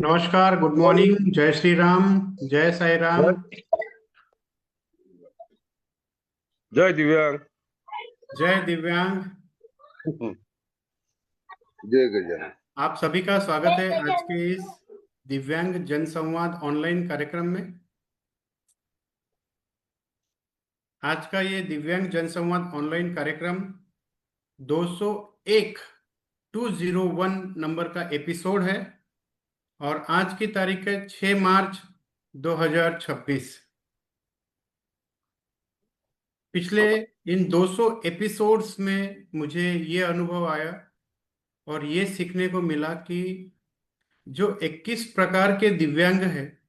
नमस्कार, good morning, जय श्री राम, जय साई राम। जय जय दिव्यांग। जय दिव्यांग। जय गजानन। आप सभी का स्वागत है आज के इस दिव्यांग जनसंवाद ऑनलाइन कार्यक्रम में। आज का ये दिव्यांग जनसंवाद ऑनलाइन कार्यक्रम 201 201 नंबर का एपिसोड है और आज की तारीख है 6 मार्च 2026। पिछले इन 200 एपिसोड्स में मुझे ये अनुभव आया और ये सीखने को मिला कि जो 21 प्रकार के दिव्यांग है,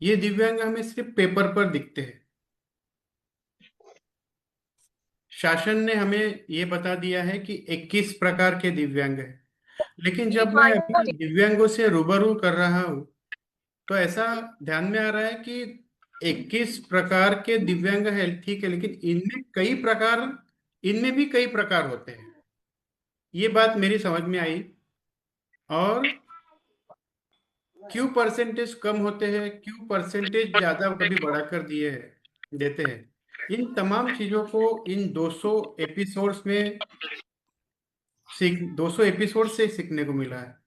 ये दिव्यांग हमें सिर्फ पेपर पर दिखते हैं। शासन ने हमें ये बता दिया है कि 21 प्रकार के दिव्यांग है, लेकिन जब मैं अभी दिव्यांगों से रूबरू कर रहा हूँ तो ऐसा ध्यान में आ रहा है कि 21 प्रकार के दिव्यांग है, ठीक है, लेकिन इनमें भी कई प्रकार होते हैं। ये बात मेरी समझ में आई। और क्यों परसेंटेज कम होते हैं, क्यों परसेंटेज ज्यादा कभी बढ़ाकर देते हैं, इन तमाम चीजों को इन 200 एपिसोड्स में 200 एपिसोड से सीखने को मिला है।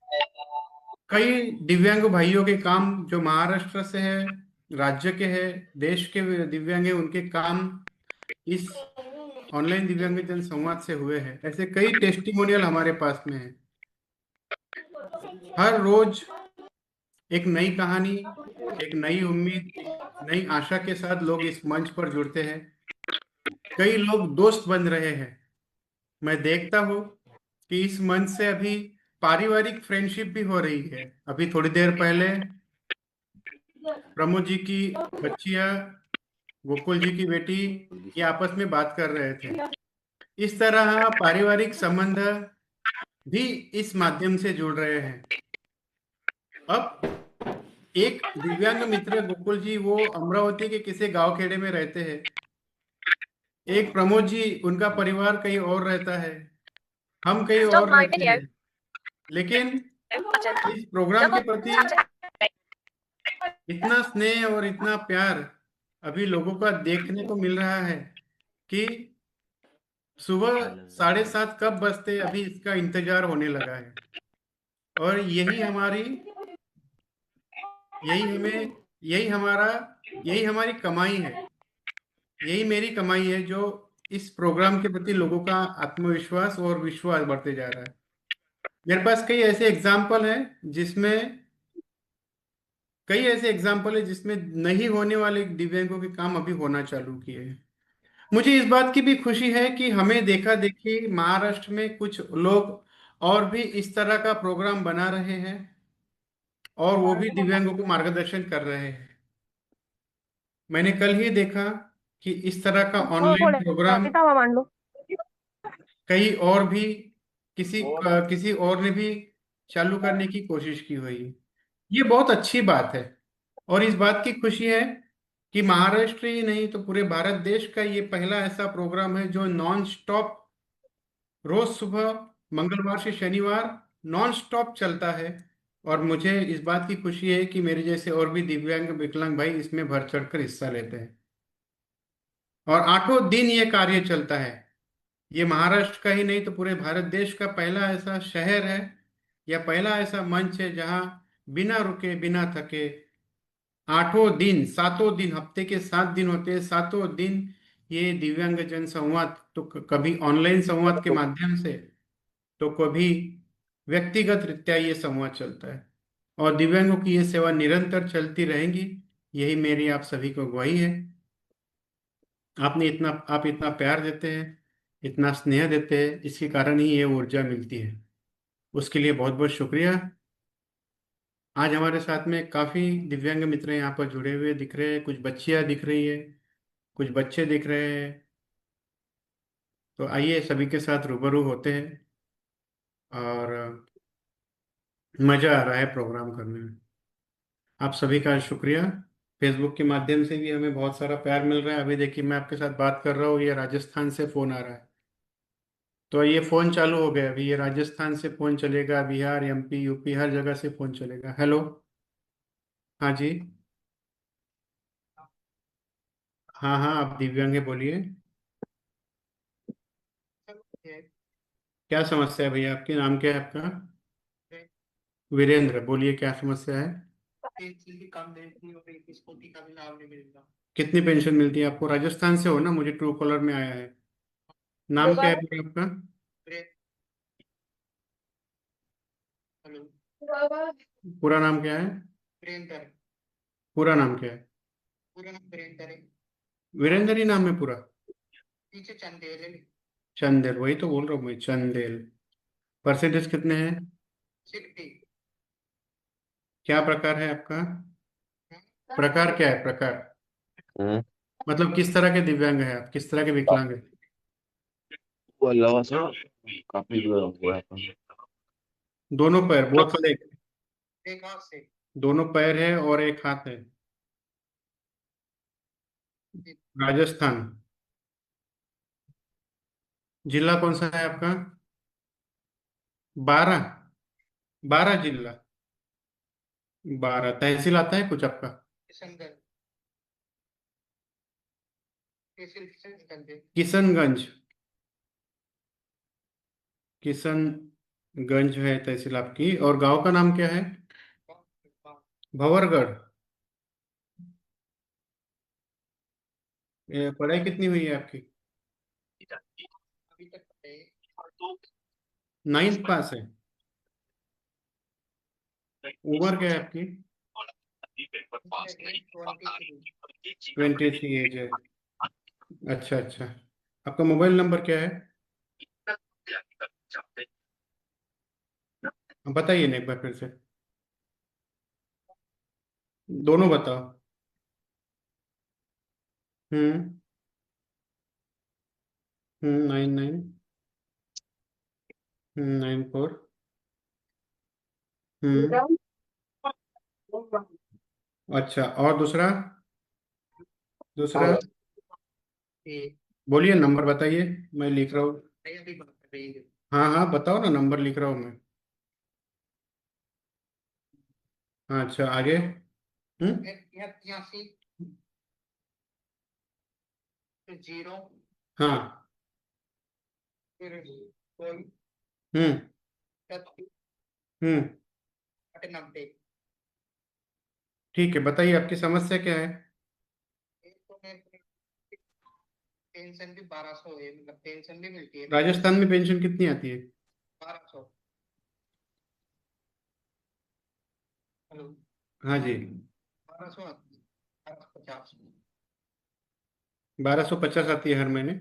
कई दिव्यांग भाइयों के काम जो महाराष्ट्र से है, राज्य के हैं, देश के दिव्यांग हैं, उनके काम इस ऑनलाइन दिव्यांग जन संवाद से हुए हैं। ऐसे कई टेस्टिमोनियल हमारे पास में है। हर रोज एक नई कहानी, एक नई उम्मीद, नई आशा के साथ लोग इस मंच पर जुड़ते हैं। कई लोग दोस्त बन रहे हैं। मैं देखता हूँ कि इस मंच से अभी पारिवारिक फ्रेंडशिप भी हो रही है। अभी थोड़ी देर पहले प्रमोद जी की बच्चियां, गोकुल जी की बेटी, ये आपस में बात कर रहे थे। इस तरह पारिवारिक संबंध भी इस माध्यम से जुड़ रहे हैं। अब एक दिव्यांग मित्र गोकुल जी, वो अमरावती के किसी गांव खेड़े में रहते हैं। एक प्रमोद जी, उनका परिवार कहीं और रहता है, हम कहीं और रहते हैं। लेकिन इस प्रोग्राम के प्रति इतना स्नेह और इतना प्यार अभी लोगों का देखने को मिल रहा है कि सुबह 7:30 कब बजते अभी इसका इंतजार होने लगा है। और यही हमें यही हमारा यही हमारी कमाई है, यही मेरी कमाई है, जो इस प्रोग्राम के प्रति लोगों का आत्मविश्वास और विश्वास बढ़ते जा रहा है। मेरे पास कई ऐसे एग्जाम्पल है जिसमें नहीं होने वाले दिव्यांगों के काम अभी होना चालू किए हैं। मुझे इस बात की भी खुशी है कि हमें देखा देखी महाराष्ट्र में कुछ लोग और भी इस तरह का प्रोग्राम बना रहे हैं और वो भी दिव्यांगों को मार्गदर्शन कर रहे हैं। मैंने कल ही देखा कि इस तरह का ऑनलाइन प्रोग्राम कई और भी किसी और ने भी चालू करने की कोशिश की हुई है। ये बहुत अच्छी बात है और इस बात की खुशी है कि महाराष्ट्र ही नहीं तो पूरे भारत देश का ये पहला ऐसा प्रोग्राम है जो नॉन स्टॉप, रोज सुबह मंगलवार से शनिवार नॉन स्टॉप चलता है। और मुझे इस बात की खुशी है कि मेरे जैसे और भी दिव्यांग विकलांग भाई इसमें बढ़ चढ़कर हिस्सा लेते हैं और 8 दिन ये कार्य चलता है। ये महाराष्ट्र का ही नहीं तो पूरे भारत देश का पहला ऐसा शहर है या पहला ऐसा मंच है जहां बिना रुके बिना थके 8 दिन, 7 दिन, हफ्ते के 7 दिन होते हैं, 7 दिन ये दिव्यांगजन संवाद, तो कभी ऑनलाइन संवाद के माध्यम से तो कभी व्यक्तिगत रीत्या ये संवाद चलता है और दिव्यांगों की ये सेवा निरंतर चलती रहेंगी। यही मेरी आप सभी को गवाही है। आप इतना प्यार देते हैं, इतना स्नेह देते हैं, इसके कारण ही ये ऊर्जा मिलती है। उसके लिए बहुत बहुत शुक्रिया। आज हमारे साथ में काफी दिव्यांग मित्र यहाँ पर जुड़े हुए दिख रहे हैं। कुछ बच्चियां दिख रही है, कुछ बच्चे दिख रहे हैं। तो आइए सभी के साथ रूबरू होते हैं और मजा आ रहा है प्रोग्राम करने में। आप सभी का शुक्रिया। फेसबुक के माध्यम से भी हमें बहुत सारा प्यार मिल रहा है। अभी देखिए मैं आपके साथ बात कर रहा हूँ, ये राजस्थान से फोन आ रहा है। तो ये फोन चालू हो गया, अभी ये राजस्थान से फोन चलेगा, बिहार, एमपी, यूपी, हर जगह से फोन चलेगा। हेलो। हाँ जी। हाँ हाँ, आप दिव्यांग हैं, बोलिए। क्या समस्या है भैया आपकी? नाम क्या है आपका? वीरेंद्र, बोलिए क्या समस्या है? कितनी पेंशन मिलती है आपको? राजस्थान से हो ना, मुझे ट्रू कॉलर में आया है। नाम क्या है भैया आपका? पूरा नाम क्या है? पूरा नाम क्या है? वीरेंद्र ही नाम है पूरा? चंदेल, वही तो बोल रहा हूँ मैं, चंदेल। परसेंटेज कितने हैं? क्या प्रकार है आपका? प्रकार क्या है, प्रकार? हम्म। मतलब किस तरह के दिव्यांग है आप, किस तरह के विकलांग है? वो अलावा से काफी जो हुआ है दोनों पैर, बोथ लेग? दोनों पैर है और एक हाथ है? राजस्थान। जिला कौन सा है आपका? 12? 12 जिला? 12 तहसील आता है कुछ आपका? किशनगंज? किशनगंज है तहसील आपकी, और गांव का नाम क्या है? भंवरगढ़। पढ़ाई कितनी हुई है आपकी? 9th पास है? उम्र क्या है आपकी? 23 एज है? अच्छा अच्छा। आपका मोबाइल नंबर क्या है? बताइए ना एक बार फिर से। दोनों बताओ। 99। 94। अच्छा, और दूसरा? दूसरा बोलिए, नंबर बताइए, मैं लिख रहा हूँ। हाँ हाँ, बताओ ना, नंबर लिख रहा हूँ मैं। हाँ, अच्छा, आगे। हाँ। हम्म। हम्म। ठीक है, बताइए आपकी समस्या क्या है? राजस्थान में पेंशन कितनी आती है? हाँ जी। 1250 आती है हर महीने?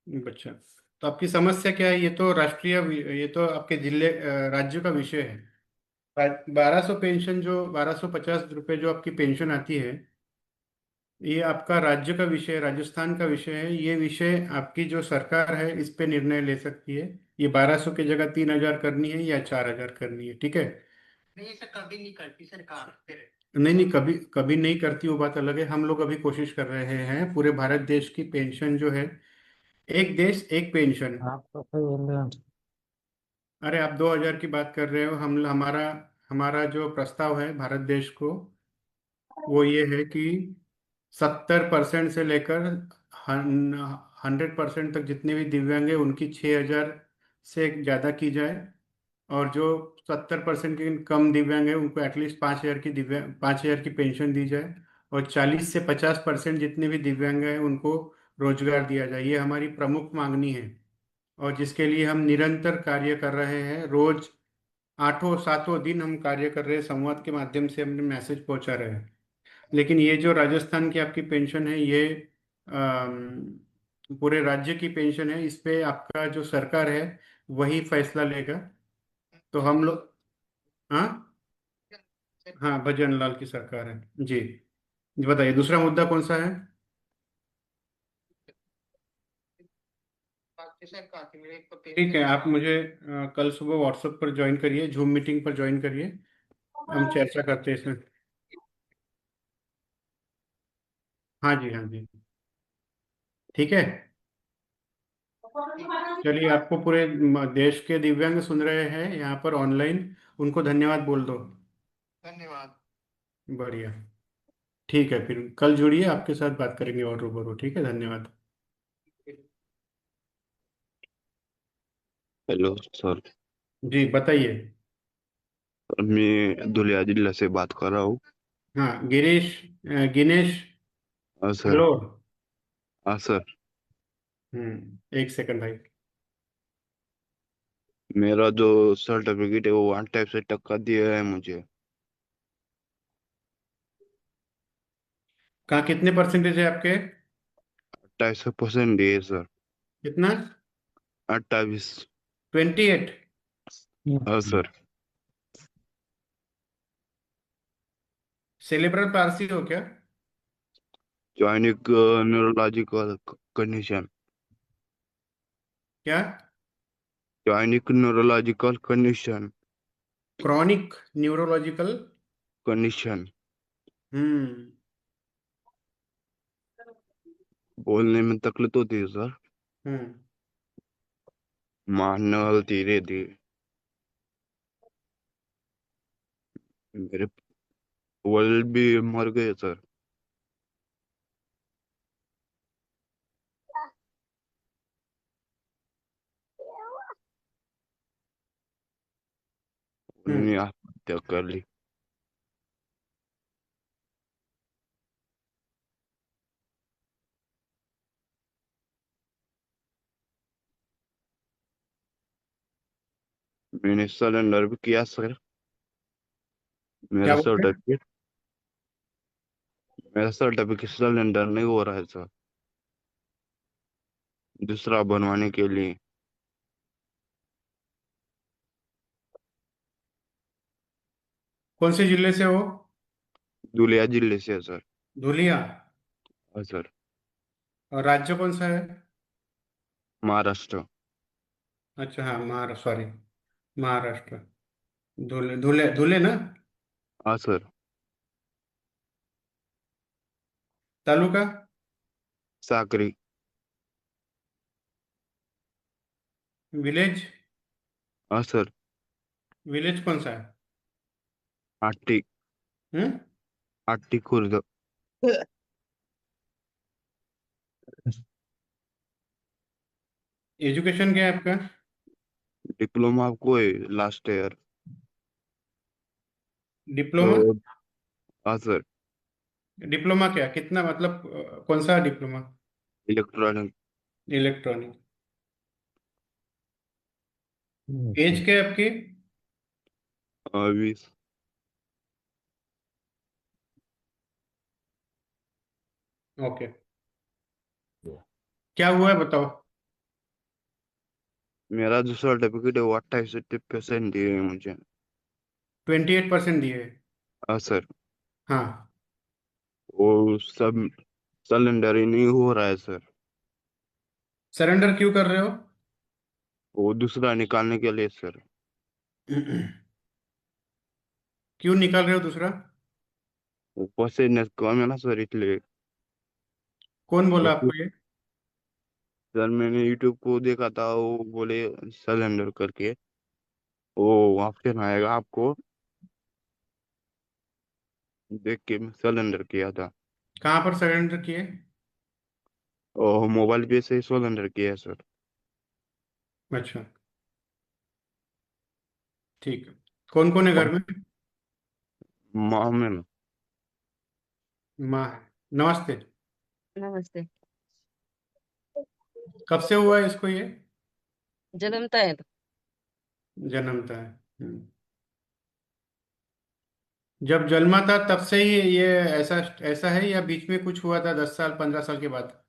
अच्छा। तो आपकी समस्या क्या है? ये तो राष्ट्रीय ये तो आपके जिले राज्य का विषय है। 1200 पेंशन, जो 1250 रुपये जो आपकी पेंशन आती है, ये आपका राज्य का विषय है, राजस्थान का विषय है। ये विषय आपकी जो सरकार है इस पे निर्णय ले सकती है। ये 1200 की जगह 3000 करनी है या 4000 करनी है, ठीक है? नहीं नहीं, कभी कभी नहीं करती, वो बात अलग है। हम लोग अभी कोशिश कर रहे हैं पूरे भारत देश की पेंशन जो है, एक देश एक पेंशन। आप तो सही बोल रहे हो। अरे, आप 2000 की बात कर रहे हो, हम हमारा हमारा जो प्रस्ताव है भारत देश को, वो ये है कि 70% से लेकर 100% तक जितने भी दिव्यांग हैं उनकी 6000 से ज़्यादा की जाए। और जो 70% के कम दिव्यांग है उनको एटलीस्ट 5000 की 5000 की पेंशन दी जाए। और 40 से 50% जितने भी दिव्यांग हैं उनको रोजगार दिया जाए, ये हमारी प्रमुख मांगनी है। और जिसके लिए हम निरंतर कार्य कर रहे हैं, रोज आठों सातों दिन हम कार्य कर रहे हैं, संवाद के माध्यम से हमने मैसेज पहुंचा रहे हैं। लेकिन ये जो राजस्थान की आपकी पेंशन है, ये पूरे राज्य की पेंशन है, इस पे आपका जो सरकार है वही फैसला लेगा। तो हम लोग, हाँ हाँ, भजन लाल की सरकार है जी। जी, बताइए दूसरा मुद्दा कौन सा है? ठीक है, आप मुझे कल सुबह व्हाट्सएप पर ज्वाइन करिए, जूम मीटिंग पर ज्वाइन करिए, हम चर्चा करते हैं इसमें। हाँ जी, हाँ जी। ठीक है। चलिए, आपको पूरे देश के दिव्यांग सुन रहे हैं यहाँ पर ऑनलाइन, उनको धन्यवाद बोल दो। धन्यवाद। बढ़िया। ठीक है, फिर कल जुड़िए, आपके साथ बात करेंगे और रूबरू। ठीक है, धन्यवाद। Hello sir. जी बताइए। मैं दुलिया जिला से बात कर रहा हूँ। हाँ, गिरीश, गिनेश। हाँ सर। हेलो। हाँ सर। एक सेकंड भाई। मेरा जो सर्टिफिकेट है वो वन टाइप से टक्का दिया है मुझे। कहाँ, कितने परसेंटेज है आपके? 28% दिए सर। कितना? 28। 28? हाँ सर। सेलिब्रल पार्सी हो क्या? Chronic neurological condition. क्या? Chronic neurological condition. Chronic neurological. Condition. Hmm. बोलने में तकलीफ होती है सर। हम्म। मानने वाला धीरे धीरे। मेरे वर्ल्ड भी मर गए सर। हम्म। उन्होंने आत्महत्या कर ली। मैंने सरेंडर भी किया सर। मेरा क्या बोल रहे हैं? सर्टिफिकेट मेरा सर्टिफिकेट सिलेंडर नहीं हो रहा है सर। दूसरा बनवाने के लिए। कौन से जिले से हो? धुलिया जिले से है सर। धुलिया। हाँ सर। और राज्य कौन सा है? महाराष्ट्र। अच्छा, हाँ, सॉरी, महाराष्ट्र। धुले धुले धुले ना? हाँ सर। तालुका? साकरी। विलेज? हाँ सर। विलेज कौन सा है? आटी। हम्म। आटी खुर्द। एजुकेशन क्या है आपका? डिप्लोमा आपको है लास्ट ईयर। डिप्लोमा? तो हाँ सर। डिप्लोमा क्या, कितना मतलब, कौन सा डिप्लोमा? इलेक्ट्रॉनिक। इलेक्ट्रॉनिक। हम्म। एज क्या है आपकी? अभी ओके। क्या हुआ है बताओ। मेरा जो सर्टिफिकेट है वो 28% दिए है मुझे। 28% दिए? हाँ सर। हाँ। वो सब सिलेंडर ही नहीं हो रहा है सर। सरेंडर क्यों कर रहे हो? वो दूसरा निकालने के लिए सर। क्यों निकाल रहे हो दूसरा? वो परसेंटेज कम है ना सर इसलिए। कौन बोला वो आपको ये? सर मैंने यूट्यूब को देखा था वो बोले सिलेंडर करके वो ऑप्शन आएगा आपको। देख के मैं सिलेंडर किया था। कहाँ पर सरेंडर किए? और मोबाइल पे से सिलेंडर किया है सर। अच्छा, ठीक है। कौन कौन है घर में? माँ में ना। माँ है। नमस्ते। नमस्ते। कब से हुआ है इसको ये? जन्मता है तो जन्मता है। जब जन्मा था तब से ही ये ऐसा ऐसा है, या बीच में कुछ हुआ था 10 साल 15 साल के बाद?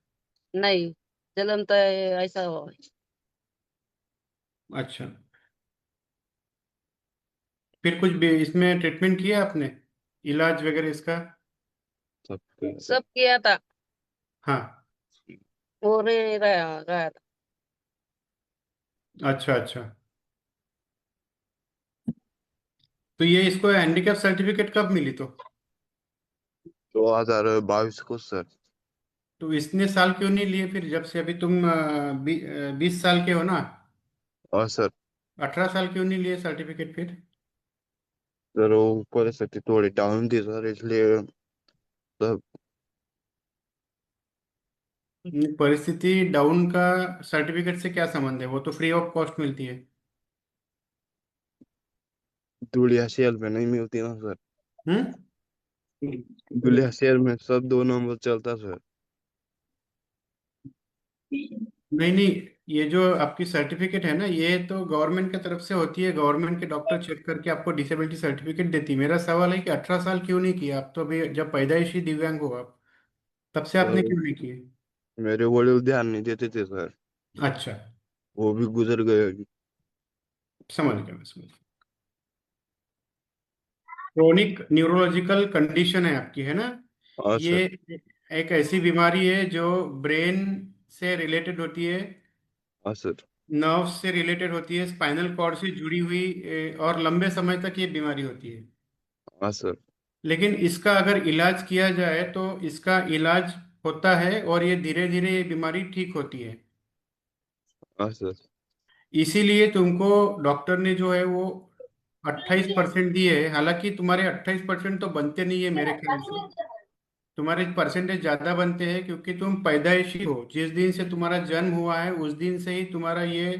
नहीं, जन्मता है ऐसा हो। अच्छा। फिर कुछ भी इसमें ट्रीटमेंट किया आपने, इलाज वगैरह इसका? सब सब किया था। हाँ। वो रहा था। अच्छा अच्छा। तो ये इसको हैंडीकैप सर्टिफिकेट कब मिली तो? 2022 को सर। तो इतने साल क्यों नहीं लिए फिर, जब से अभी तुम 20 साल के हो ना? हाँ सर। 18 साल क्यों नहीं लिए सर्टिफिकेट फिर? सर वो परिस्थिति थोड़ी डाउन थी सर, इसलिए सब। परिस्थिति डाउन का सर्टिफिकेट से क्या संबंध है? वो तो फ्री ऑफ कॉस्ट मिलती है। धुलिया शहर में नहीं मिलती ना सर। हम्म। धुलिया शहर में सब 2 नंबर चलता सर। नहीं नहीं, ये जो आपकी सर्टिफिकेट है ना, ये तो गवर्नमेंट की तरफ से होती है। गवर्नमेंट के डॉक्टर चेक करके आपको डिसेबिलिटी सर्टिफिकेट देती है। मेरा सवाल है कि 18 साल क्यों नहीं किया? आप तो अभी जब पैदाइशी दिव्यांग हो आप, तब से आपने सर क्यों नहीं किए? मेरे बड़े ध्यान नहीं देते थे सर। अच्छा, वो भी गुजर गए अभी। समझ गया मैं, समझ गया। क्रोनिक न्यूरोलॉजिकल कंडीशन है आपकी, है ना? हाँ ये सर। एक ऐसी बीमारी है जो ब्रेन से रिलेटेड होती है, हाँ सर। नर्व से रिलेटेड होती है, स्पाइनल कॉर्ड से जुड़ी हुई, और लंबे समय तक ये बीमारी होती है। हाँ सर। लेकिन इसका अगर इलाज किया जाए तो इसका इलाज होता है, और ये धीरे धीरे ये बीमारी ठीक होती है। हाँ सर। इसीलिए तुमको डॉक्टर ने जो है वो 28% दिए है। हालांकि तुम्हारे 28% तो बनते नहीं है मेरे ख्याल से। तुम्हारे परसेंटेज ज्यादा बनते हैं, क्योंकि तुम पैदाइशी हो। जिस दिन से तुम्हारा जन्म हुआ है उस दिन से ही तुम्हारा ये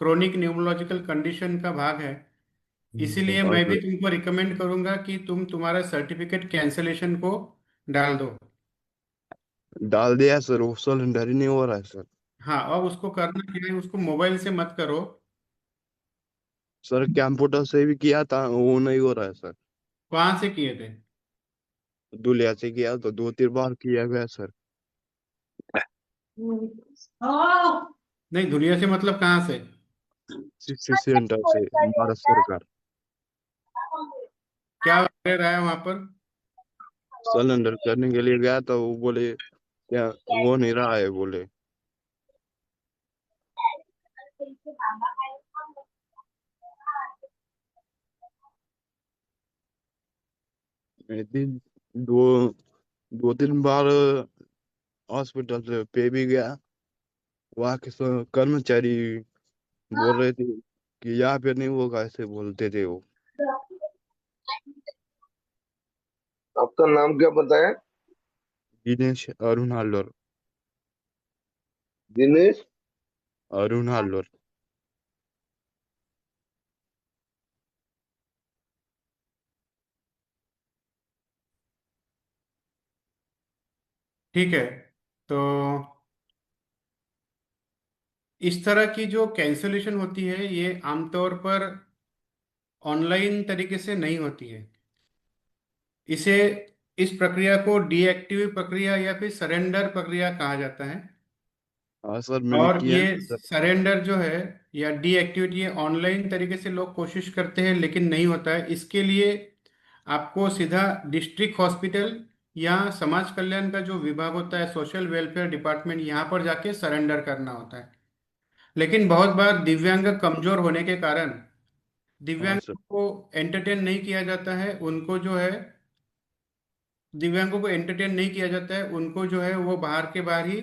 क्रोनिक न्यूरोलॉजिकल कंडीशन का भाग है। इसीलिए हाँ मैं भी सर। तुमको रिकमेंड करूंगा कि तुम तुम्हारा सर्टिफिकेट कैंसलेशन को डाल दो। डाल दिया सर, वो सिलेंडर ही नहीं हो रहा है सर। हाँ, अब उसको करना क्या है, उसको मोबाइल से मत करो। सर कंप्यूटर से भी किया था, वो नहीं हो रहा है सर। कहाँ से किए थे? दुलिया से किया तो 2-3 बार किया गया सर। नहीं, धुलिया से मतलब कहाँ से? शिक्षण सेंटर से, भारत सरकार। क्या वगैरह रहा है वहां पर? सिलेंडर करने के लिए गया था, वो बोले क्या वो नहीं रहा है बोले। मैं दिन दो 2-3 बार हॉस्पिटल से पे भी गया। वहाँ के कर्मचारी बोल रहे थे कि यहाँ पे नहीं होगा, ऐसे बोलते थे वो। आपका नाम क्या बताया? दिनेश अरुण हाल्लोर। दिनेश। अरुण हाल्लोर। ठीक है। तो इस तरह की जो कैंसलेशन होती है ये आमतौर पर ऑनलाइन तरीके से नहीं होती है। इसे इस प्रक्रिया को डीएक्टिव प्रक्रिया या फिर सरेंडर प्रक्रिया कहा जाता है। हाँ सर, मैंने और किया ये है सर। सरेंडर जो है या डीएक्टिविटी, ये ऑनलाइन तरीके से लोग कोशिश करते हैं लेकिन नहीं होता है। इसके लिए आपको सीधा डिस्ट्रिक्ट हॉस्पिटल या समाज कल्याण का जो विभाग होता है, सोशल वेलफेयर डिपार्टमेंट, यहाँ पर जाके सरेंडर करना होता है। लेकिन बहुत बार दिव्यांग कमजोर होने के कारण हाँ दिव्यांग सर। को एंटरटेन नहीं किया जाता है। उनको जो है, दिव्यांगों को एंटरटेन नहीं किया जाता है, उनको जो है वो बाहर के बाहर ही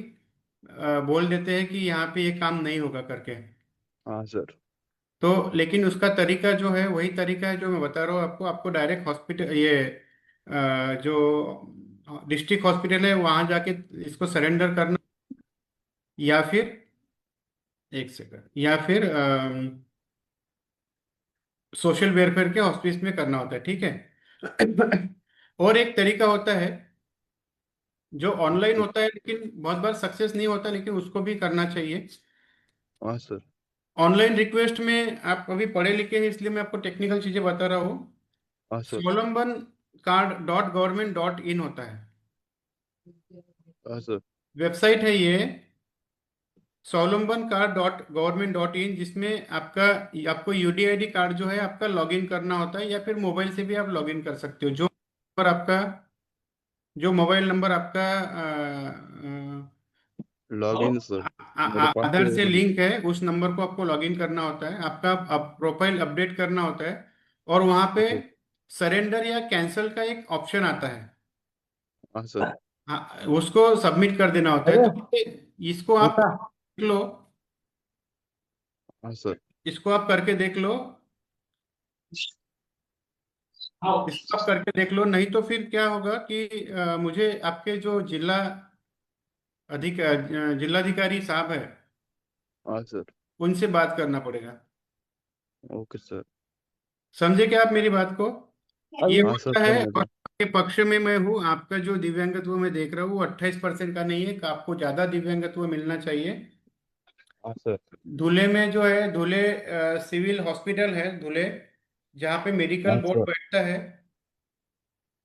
बोल देते हैं कि यहाँ पे ये काम नहीं होगा करके। हाँ सर। तो लेकिन उसका तरीका जो है वही तरीका है जो मैं बता रहा हूँ आपको। आपको डायरेक्ट हॉस्पिटल, ये जो डिस्ट्रिक्ट हॉस्पिटल है वहां जाके इसको सरेंडर करना, या फिर एक सेकंड, या फिर सोशल वेलफेयर के हॉस्पिस में करना होता है, ठीक है। और एक तरीका होता है जो ऑनलाइन होता है, लेकिन बहुत बार सक्सेस नहीं होता, लेकिन उसको भी करना चाहिए। हाँ सर। ऑनलाइन रिक्वेस्ट में आप अभी पढ़े लिखे हैं इसलिए मैं आपको टेक्निकल चीजें बता रहा हूँ। हाँ sir. Swavlamban card dot government dot in होता है, हाँ सर। वेबसाइट है ये। Swavlamban card dot government dot in, जिसमें आपका, आपको यूडीआईडी कार्ड जो है आपका लॉगिन करना होता है, या फिर मोबाइल से भी आप लॉगिन कर सकते हो। जो पर आपका, जो मोबाइल नंबर आपका लॉगिन सर, मेरे पास आधार से है। लिंक है, उस नंबर को आपको लॉगिन करना होता है। आपका प्रोफाइल अपडेट करना होता है, और वहां पे हाँ सरेंडर या कैंसिल का एक ऑप्शन आता है। हाँ सर। हाँ, उसको सबमिट कर देना होता है। तो इसको आप देख लो, हाँ सर। इसको आप करके देख लो, इसको आप करके देख लो, नहीं तो फिर क्या होगा कि मुझे आपके जो जिलाधिकारी साहब है, हाँ सर। उनसे बात करना पड़ेगा। Okay sir. समझे क्या आप मेरी बात को? ये हाँ सर, होता है, समझ और गया। आपके पक्ष में मैं हूँ। आपका जो दिव्यांगत्व मैं देख रहा हूँ वो 28% का नहीं है, कि आपको ज्यादा दिव्यांगत्व मिलना चाहिए। हाँ सर। धुले में जो है, धुले सिविल हॉस्पिटल है धुले, जहाँ पे मेडिकल हाँ बोर्ड सर। बैठता है, हाँ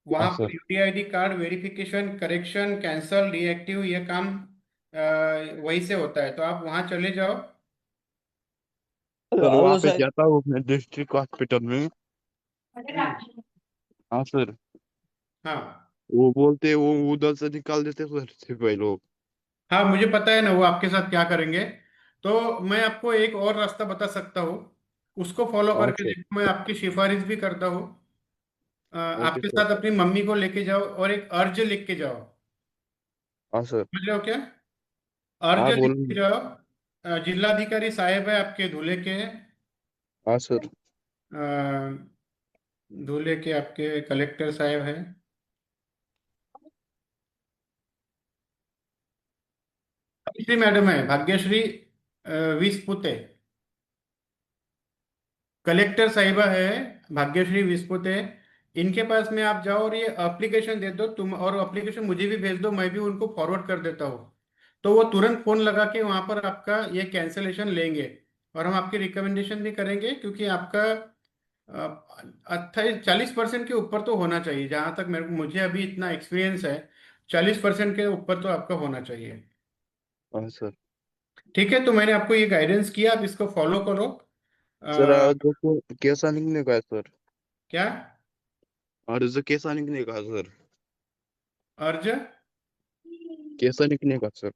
वहाँ पर sir. UTID card verification, correction, cancel, deactive, ये काम वहीं से होता है। तो आप वहाँ चले जाओ। सर वहाँ हेलो पे सर। जाता हूँ मैं डिस्ट्रिक्ट हॉस्पिटल में। हम्म, हाँ सर। हाँ वो बोलते वो उधर से निकाल देते सर सिपाही लोग। हाँ, मुझे पता है ना वो आपके साथ क्या करेंगे। तो मैं आपको एक और रास्ता बता सकता हूँ, उसको फॉलो हाँ करके सर। देखो। मैं आपकी सिफारिश भी करता हूँ। ओके आपके सर। साथ अपनी मम्मी को लेके जाओ और एक अर्ज लिख के जाओ। हाँ सर। समझ रहे हो क्या? अर्ज हाँ लिख बोल। के जाओ। जिलाधिकारी साहेब है आपके धुले के, हाँ सर। धुले के आपके कलेक्टर साहब हैं, तीसरी मैडम है भाग्यश्री विस्पुते, कलेक्टर साहिबा है भाग्यश्री विस्पुते। इनके पास में आप जाओ और ये एप्लीकेशन दे दो तुम, और एप्लीकेशन मुझे भी भेज दो, मैं भी उनको फॉरवर्ड कर देता हूँ। तो वो तुरंत फोन लगा के वहां पर आपका ये कैंसलेशन लेंगे, और हम आपकी रिकमेंडेशन भी करेंगे, क्योंकि आपका 28-40% के ऊपर तो होना चाहिए, जहां तक मुझे अभी इतना एक्सपीरियंस है। 40% के ऊपर तो आपका होना चाहिए। हाँ सर। ठीक है, तो मैंने आपको ये गाइडेंस किया, आप इसको फॉलो करो। सर अ, देखो कैसा लिखने का है सर। क्या? और इसे कैसा लिखने का है सर। अर्ज? कैसा लिखने का सर।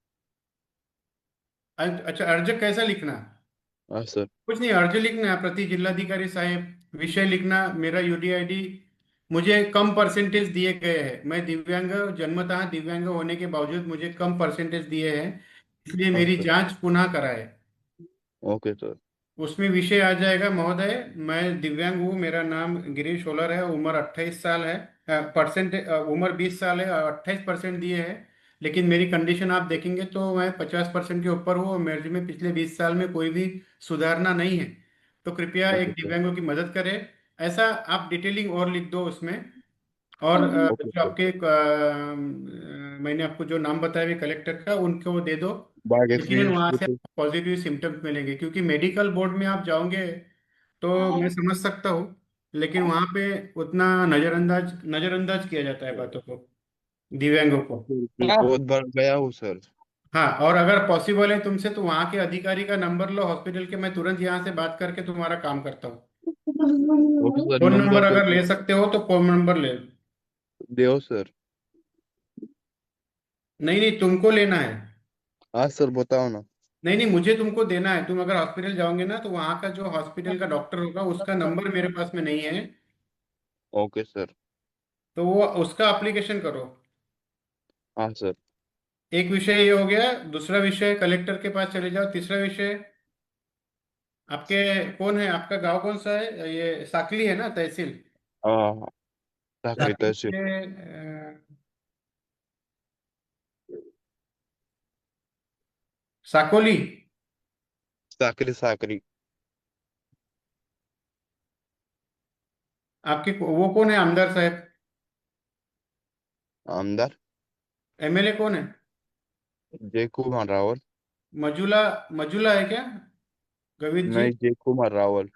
अच्छा, अर्ज कैसा लिखना? हाँ सर। कुछ नहीं, अर्ज लिखना है, प्रति जिलाधिकारी साहेब, विषय लिखना मेरा यूडीआईडी, मुझे कम परसेंटेज दिए गए हैं, मैं दिव्यांग, जन्मतः दिव्यांग होने के बावजूद मुझे कम परसेंटेज दिए हैं, इसलिए हाँ मेरी सर। जांच पुनः कराए। Okay sir. उसमें विषय आ जाएगा, महोदय मैं दिव्यांग हूँ, मेरा नाम गिरीश होलर है, उम्र 28 साल है, परसेंट उम्र 20 साल है, 28% दिए हैं, लेकिन मेरी कंडीशन आप देखेंगे तो मैं 50% के ऊपर हूँ, और मेरे में पिछले 20 साल में कोई भी सुधारना नहीं है। तो कृपया एक ओके सर। दिव्यांगों की मदद करें, ऐसा आप डिटेलिंग और लिख दो उसमें। और ओके जो सर। आपके मैंने आपको जो नाम बताया भी कलेक्टर का, उनको वो दे दो। भाग्यश्री यकीनन वहां से स्कूटी। पॉजिटिव सिम्टम्स मिलेंगे, क्योंकि मेडिकल बोर्ड में आप जाओगे तो मैं समझ सकता हूँ, लेकिन वहां पे उतना नजरअंदाज नजरअंदाज किया जाता है बातों को, दिव्यांगों को। बहुत बार गया हूँ सर। हाँ, और अगर पॉसिबल है तुमसे तो वहां के अधिकारी का नंबर लो हॉस्पिटल के, मैं तुरंत यहाँ से बात करके तुम्हारा काम करता हूँ। Okay sir, phone number number दो अगर सर। ले सकते हो तो फोन नंबर ले। दो सर। नहीं नहीं, तुमको लेना है। हाँ सर, बताओ ना। नहीं नहीं, मुझे तुमको देना है। तुम अगर हॉस्पिटल जाओगे ना, तो वहां का जो हॉस्पिटल का डॉक्टर होगा उसका नंबर मेरे पास में नहीं है, ओके सर। तो वो उसका एप्लीकेशन करो। हाँ सर। एक विषय ये हो गया, दूसरा विषय कलेक्टर के पास चले जाओ, तीसरा विषय आपके कौन है, आपका गांव कौन सा है? ये साकली है ना, तहसील? हाँ, साकरी साकली तहसील। से साकोली। साकरी साकरी। आपके वो कौन है आमदार साहब? आमदार एमएलए कौन है? जय कुमार रावल। मजूला? मजूला है क्या, गवित जी? नहीं, जय कुमार रावल।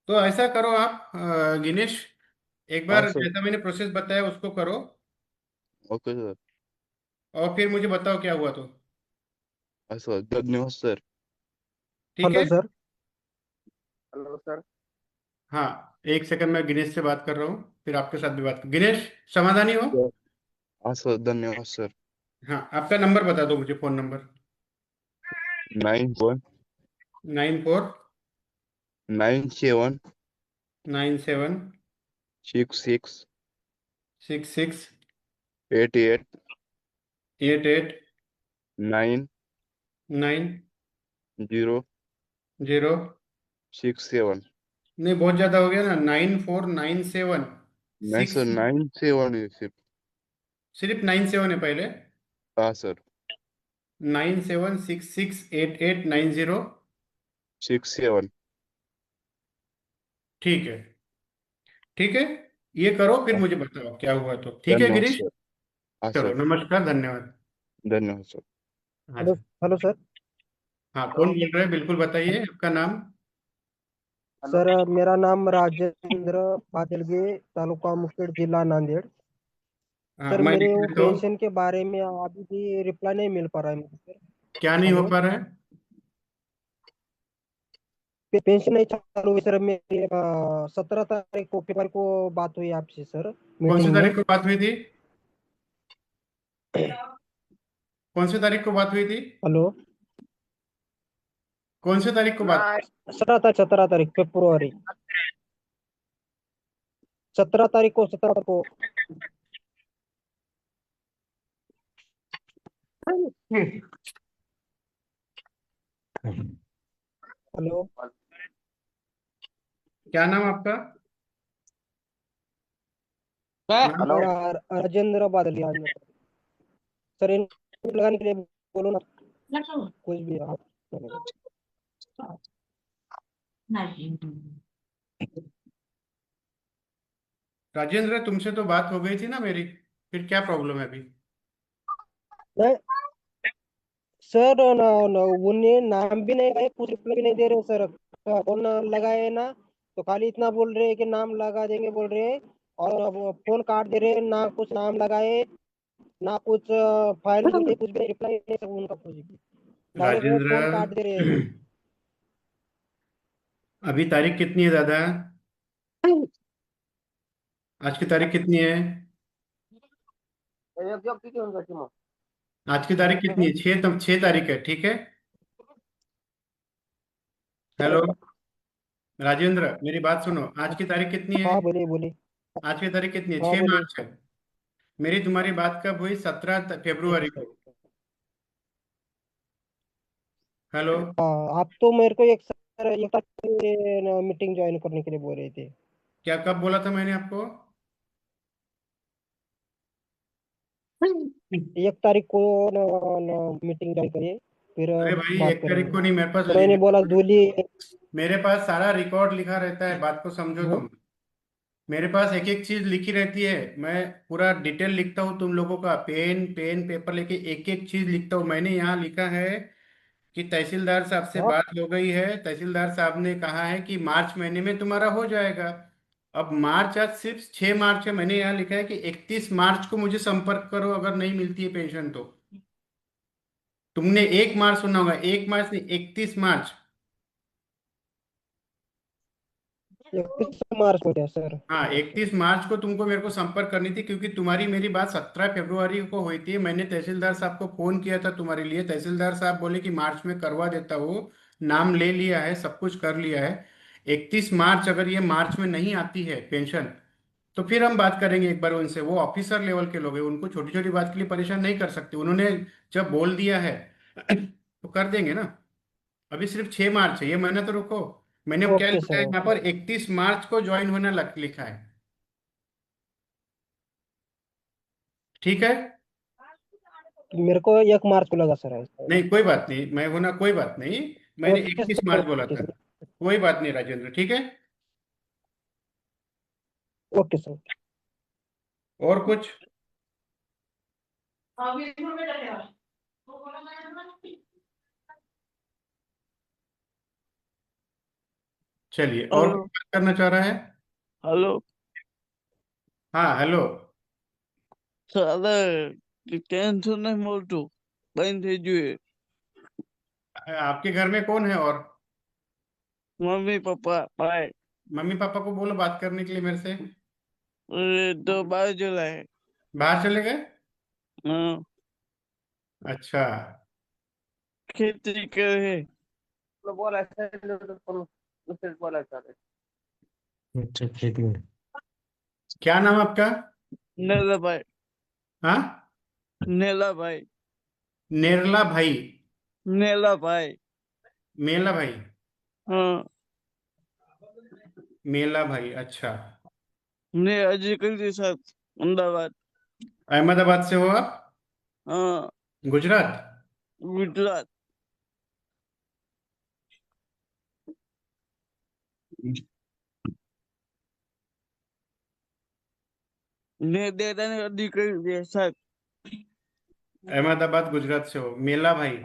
तो ऐसा करो आप गिनेश, एक हाँ बार सर। जैसा मैंने प्रोसेस बताया उसको करो, ओके सर। और फिर मुझे बताओ क्या हुआ तो। सर धन्यवाद सर। ठीक है। Hello sir. Hello sir. हाँ, एक सेकंड, मैं गिनेश से बात कर रहा हूँ, फिर आपके साथ भी बात कर। गिनेश, समाधानी हो? हाँ सर धन्यवाद सर। हाँ, आपका नंबर बता दो मुझे, फोन नंबर। 91 94 97 97 66 66 88 88 9 9 0 0। 67। नहीं, बहुत ज्यादा हो गया ना, 9497 नहीं सर 6। 97 है सिर्फ। सिर्फ 97 है पहले। हाँ सर। 97668890। 67। ठीक है, ठीक है, ये करो फिर मुझे बताओ क्या हुआ तो। ठीक है धन्यवाद गिरीश। सर। हाँ चलो, सर नमस्कार, धन्यवाद। धन्यवाद सर। हाँ हेलो जी। Hello sir. हाँ, कौन बोल रहे हैं, बिल्कुल बताइए आपका नाम। सर मेरा नाम राजेंद्र पातिलगे, तालुका मुखेड, जिला नांदेड़। हाँ, सर मैं मेरे लिख वो लेता हूँ। पेंशन के बारे में अभी भी रिप्लाई नहीं मिल पा रहा है मुझे सर। क्या नहीं हो हेलो। पा रहा है? पेंशन नहीं चालू हुई सर मेरी। 17 तारीख को पेपर को बात हुई आपसे सर, कौन सी मीटिंग में। तारीख को बात हुई थी? कौन सी तारीख को बात हुई थी? हेलो। कौन सी तारीख को बात? 17 तारीख फरवरी। 17 तारीख को, 17 को। हम्म, हेलो। क्या नाम आपका? नाम? Hello. Rajendra Badaliya sir. In लगाने के लिए बोलो ना, कुछ भी आप। राजेंद्र, तुमसे तो बात हो गई थी ना मेरी, फिर क्या प्रॉब्लम है अभी? नहीं सर, उन्हें नाम भी नहीं लगाए, कुछ रिप्लाई भी नहीं दे रहे सर। फोन लगाए ना तो खाली इतना बोल रहे हैं कि नाम लगा देंगे बोल रहे हैं। और अब फोन काट दे रहे हैं, ना कुछ नाम लगाए, ना कुछ फाइल दिए, कुछ भी रिप्लाई नहीं सर उनका कुछ भी। डायरेक्ट वो राजेंद्र, फोन काट दे रहे हैं। अभी तारीख कितनी है दादा? आज की तारीख कितनी है? आज की तारीख कितनी है? 6 तारीख है, ठीक है। हेलो, राजेंद्र, मेरी बात सुनो, आज की तारीख कितनी है? हाँ बोलिए बोलिए। आज की तारीख कितनी है? हाँ छह बोलिए। मार्च है। मेरी तुम्हारी बात कब हुई? 17 फरवरी सर। को। हेलो। हाँ, आप तो मेरे को एक सर एक मीटिंग ज्वाइन करने के लिए बोल रहे थे। क्या कब बोला था मैंने आपको? 1 तारीख को मीटिंग ज्वाइन करिए, फिर अरे भाई, बात 1 तारीख को करेंगे। नहीं, मेरे पास तो मैंने बोला दूली। मेरे पास सारा रिकॉर्ड लिखा रहता है, बात को समझो हाँ। तुम। मेरे पास एक एक चीज लिखी रहती है, मैं पूरा डिटेल लिखता हूँ तुम लोगों का, पेन पेन पेपर लेके एक एक चीज लिखता हूँ। मैंने यहाँ लिखा है कि तहसीलदार साहब से हाँ। बात हो गई है, तहसीलदार साहब ने कहा है कि मार्च महीने में तुम्हारा हो जाएगा। अब मार्च, आज सिर्फ 6 मार्च है, मैंने यहाँ लिखा है कि 31 मार्च को मुझे संपर्क करो अगर नहीं मिलती है पेंशन तो। तुमने 1 मार्च सुना होगा, 1 मार्च नहीं, 31 मार्च। 31 मार्च को क्या सर? हाँ, 31 मार्च को तुमको मेरे को संपर्क करनी थी, क्योंकि तुम्हारी मेरी बात 17 फरवरी को हुई थी। मैंने तहसीलदार साहब को फोन किया था तुम्हारे लिए, तहसीलदार साहब बोले कि मार्च में करवा देता हूँ, नाम ले लिया है, सब कुछ कर लिया है। 31 मार्च, अगर ये मार्च में नहीं आती है पेंशन, तो फिर हम बात करेंगे एक बार उनसे। वो ऑफिसर लेवल के लोग हैं, उनको छोटी छोटी बात के लिए परेशान नहीं कर सकते। उन्होंने जब बोल दिया है तो कर देंगे ना। अभी सिर्फ 6 मार्च है, ये महीना तो रुको। मैंने क्या ओके लिखा सर, है यहाँ ओके। पर? 31 मार्च को ज्वाइन होना लिखा है। ठीक है। मेरे को 1 मार्च को लगा सर ऐसा। नहीं, कोई बात नहीं, मैं होना कोई बात नहीं। मैंने ओके 31 मार्च सर, बोला ओके था। सर। कोई बात नहीं राजेंद्र, ठीक है। Okay sir. और कुछ? चलिए, और हेलो। कोई बात करना चाह रहा है? हेलो। हाँ, हेलो। સારા ટેન્શન નહીં મળતું બંધ થઈ ગયું आपके घर में कौन है? और મમ્મી પપ્પા ભાઈ मम्मी पापा को बोलो बात करने के लिए मेरे से। તો બહાર ચલાય बाहर चले गए? हाँ अच्छा। खेती કરે बोलायचं दुसरेच बोलायचं आहे. क्या नाम आपका? નેલાભાઈ हाँ, નેલાભાઈ नेरला भाई, નેલાભાઈ मेला भाई, हाँ मेला भाई। अच्छा, ને હજી કરી સાહેબ અમદાવાદ अहमदाबाद से हो आप? हाँ गुजरात? ગુજરાત ને દાદાને અરજી કરી દે સાહેબ अहमदाबाद गुजरात से हो, मेला भाई।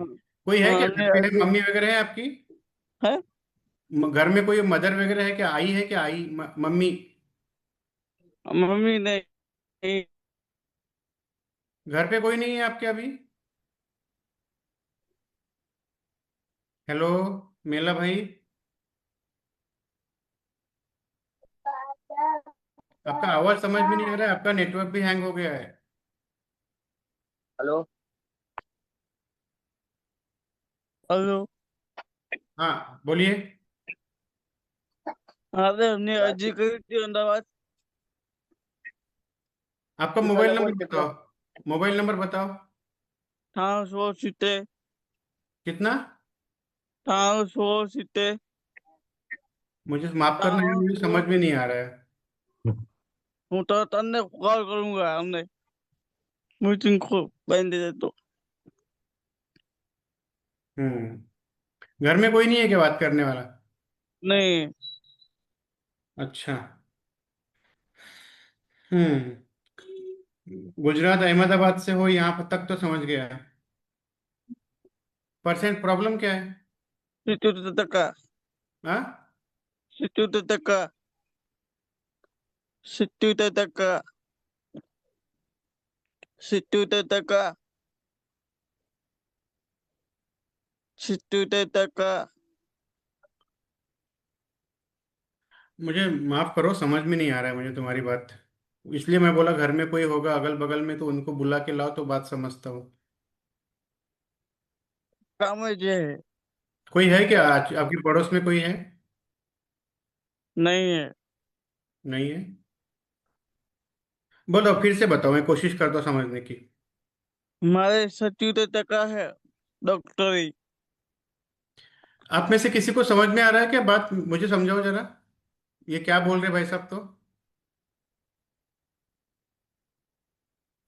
कोई है क्या हाँ, घर पे? मम्मी वगैरह है आपकी? है घर में कोई मदर वगैरह है क्या? आई है क्या? आई मम्मी? મમ્મી નહીં घर पे कोई नहीं है आपके अभी? हेलो मेला भाई, आपका आवाज समझ में नहीं आ रहा है, आपका नेटवर्क भी हैंग हो गया है। हॅलो હલો हाँ बोलिए। હા ને અરજી કરી હતી અમદાવાદ आपका मोबाइल नंबर बताओ, मोबाइल नंबर बताओ। 1670 कितना? 1670 मुझे माफ करना है, मुझे समझ में नहीं आ रहा है। હું તો તને કોલ કरूंगा हमने मीटिंग को बांध दे तो घर में कोई नहीं है क्या बात करने वाला? नहीं अच्छा। हम्म गुजरात अहमदाबाद से हो, यहाँ तक तो समझ गया। परसेंट प्रॉब्लम क्या है? 70% हाँ, 70% 70% 70% 70% मुझे माफ करो, समझ में नहीं आ रहा है मुझे तुम्हारी बात, इसलिए मैं बोला घर में कोई होगा अगल बगल में तो उनको बुला के लाओ तो बात समझता हूँ। काम है कोई है क्या आपके पड़ोस में? कोई है? नहीं है नहीं है? बोलो फिर से बताओ, मैं कोशिश करता हूँ समझने की। हमारे 70% है डॉक्टरी आप में से किसी को समझ में आ रहा है क्या बात? मुझे समझाओ जरा, ये क्या बोल रहे भाई साहब? तो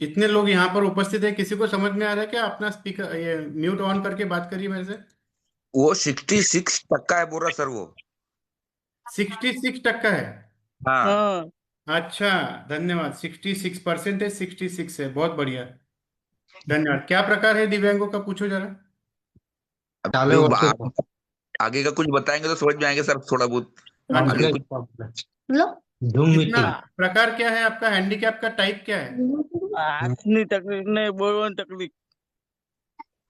इतने लोग यहाँ पर उपस्थित है, किसी को समझ में आ रहा है क्या? अपना स्पीकर ये म्यूट ऑन करके बात करिए मेरे से। वो 66% है बोल रहा सर वो 66% है? हाँ हाँ अच्छा, धन्यवाद। 66% है, 66 है, बहुत बढ़िया, धन्यवाद। क्या प्रकार है दिव्यांगों का, पूछो जरा। अभी वो आगे का कुछ बताएंगे तो समझ में आएंगे सर थोड़ा बहुत आगे कुछ कितना प्रकार क्या है आपका? हैंडीकैप का टाइप क्या है? हाथनी तकलीफ नहीं बोलवानी तकलीफ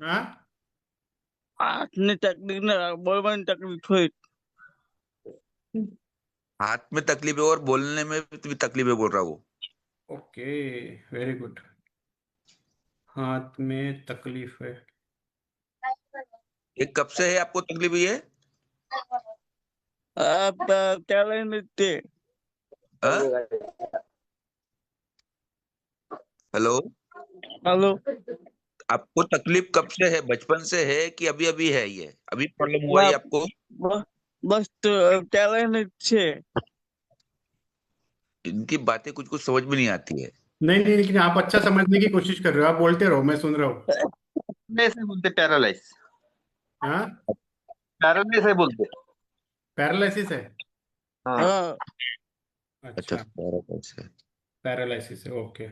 हाँ, हाथनी तकलीफ ने बोलवानी तकलीफ थोड़ी हाथ में तकलीफ है और बोलने में भी तकलीफ है बोल रहा वो ओके, वेरी गुड। हाथ में तकलीफ है। ये कब से है आपको तकलीफ ये आप टैलेंट थे हेलो हेलो आपको तकलीफ कब से है बचपन से है कि अभी अभी है ये अभी प्रॉब्लम हुआ है आपको बस टैलेंट छे इनकी बातें कुछ कुछ समझ में नहीं आती है नहीं नहीं, लेकिन आप अच्छा समझने की कोशिश कर रहे हो, आप बोलते रहो, मैं सुन रहा हूँ। ऐसे बोलते पॅरालाइज हाँ, पॅरालाइज आहे बोलते पैरालिसिस है? हाँ अच्छा अच्छा, पैरालिसिस है, ओके।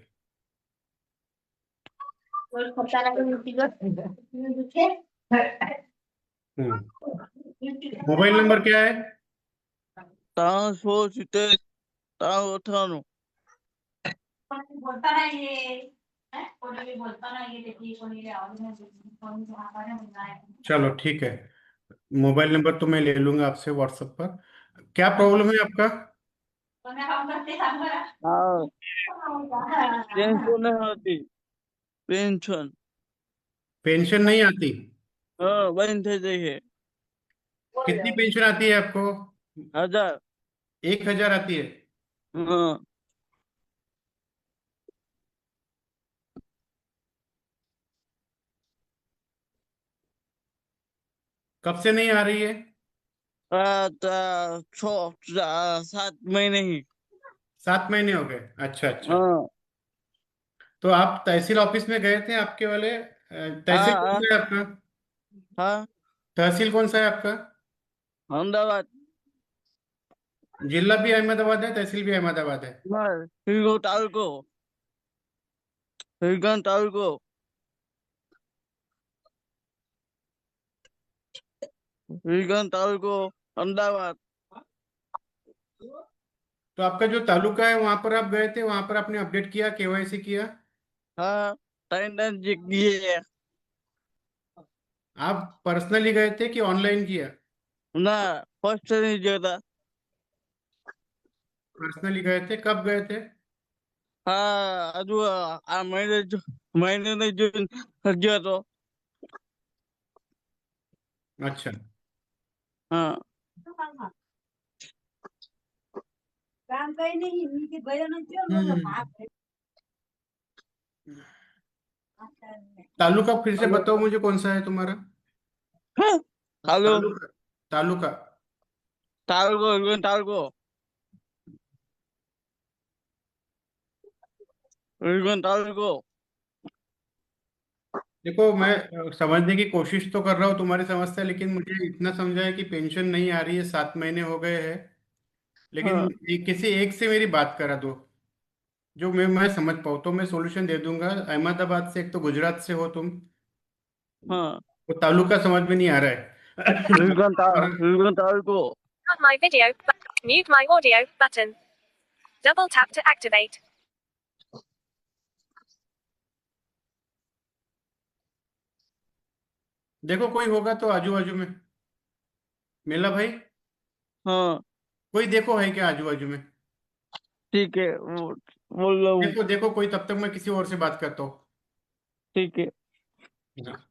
मोबाइल नंबर क्या है? 370 398 चलो ठीक है, मोबाइल नंबर तो मैं ले लूंगा आपसे व्हाट्सएप पर। क्या प्रॉब्लम है आपका? हाँ, पेंशन नहीं होती, पेंशन। पेंशन नहीं आती? हाँ, बंद थे देखिए। कितनी पेंशन आती है आपको? 1000। 1,000 आती है? हाँ, कब से नहीं आ रही है? 7 महीने ही। 7 महीने हो गए? अच्छा अच्छा। हाँ तो आप तहसील ऑफिस में गए थे आपके वाले? तहसील कौन हाँ सा है आपका? हाँ, तहसील कौन सा है आपका? अहमदाबाद। जिला भी अहमदाबाद है, तहसील भी अहमदाबाद है? हिरगोन तालुको, हिरगोन तालुको, हिरगोन तालुको, अहमदाबाद। तो आपका जो तालुका है वहां पर आप गए थे, वहां पर आपने अपडेट किया, केवाईसी किया? हाँ, टाइम टाइम चेक किए। आप पर्सनली गए थे कि ऑनलाइन किया? ना, फर्स्ट नहीं जोता। पर्सनली गए थे, कब गए थे? हाँ, अजू आ महीने नहीं जो तो। अच्छा। हाँ, हम्म। तालुका फिर से हेलो। बताओ मुझे, कौन सा है तुम्हारा? हाँ, हेलो। तालुका, तालुका। तालुको, हिरगोन तालुको, हिरगोन तालुको। देखो मैं समझने की कोशिश तो कर रहा हूँ तुम्हारी समस्या, लेकिन मुझे इतना समझा है कि पेंशन नहीं आ रही है, 7 महीने हो गए हैं। लेकिन हाँ किसी एक से मेरी बात करा दो, जो मैं समझ पाऊँ, तो मैं सॉल्यूशन दे दूंगा। अहमदाबाद से, एक तो गुजरात से हो तुम, हाँ, वो तालुका समझ में नहीं आ रहा है। और हिरगोन तालुको। On my video. Mute my audio button. Double tap to activate. देखो कोई होगा तो आजू बाजू में, मेला भाई, हाँ, कोई देखो है क्या आजू बाजू में? ठीक है, बोल रहा हूँ। देखो देखो कोई, तब तक मैं किसी और से बात करता हूँ। ठीक है। हाँ।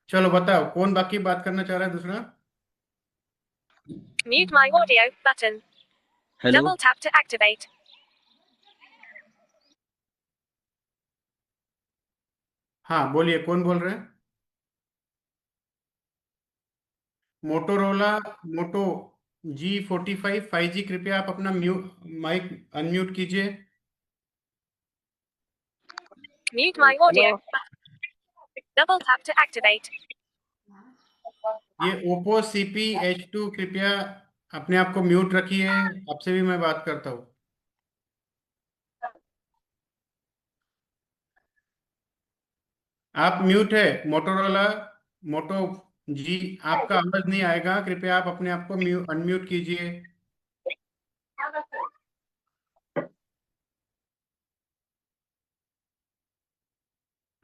चलो बताओ, कौन बाकी बात करना चाह रहा है दूसरा? Mute my audio button. Hello. Double tap to activate. हाँ बोलिए, कौन बोल रहे हैं? मोटोरोला मोटो G45 5G, कृपया आप अपना माइक अनम्यूट कीजिए। Mute my hello. audio. Double tap to activate. ये ओप्पो CP H2, कृपया अपने आप को म्यूट रखिए, आपसे भी मैं बात करता हूँ। आप म्यूट है मोटोरोला मोटो जी, आपका आवाज नहीं आएगा, कृपया आप अपने आप को अनम्यूट कीजिए।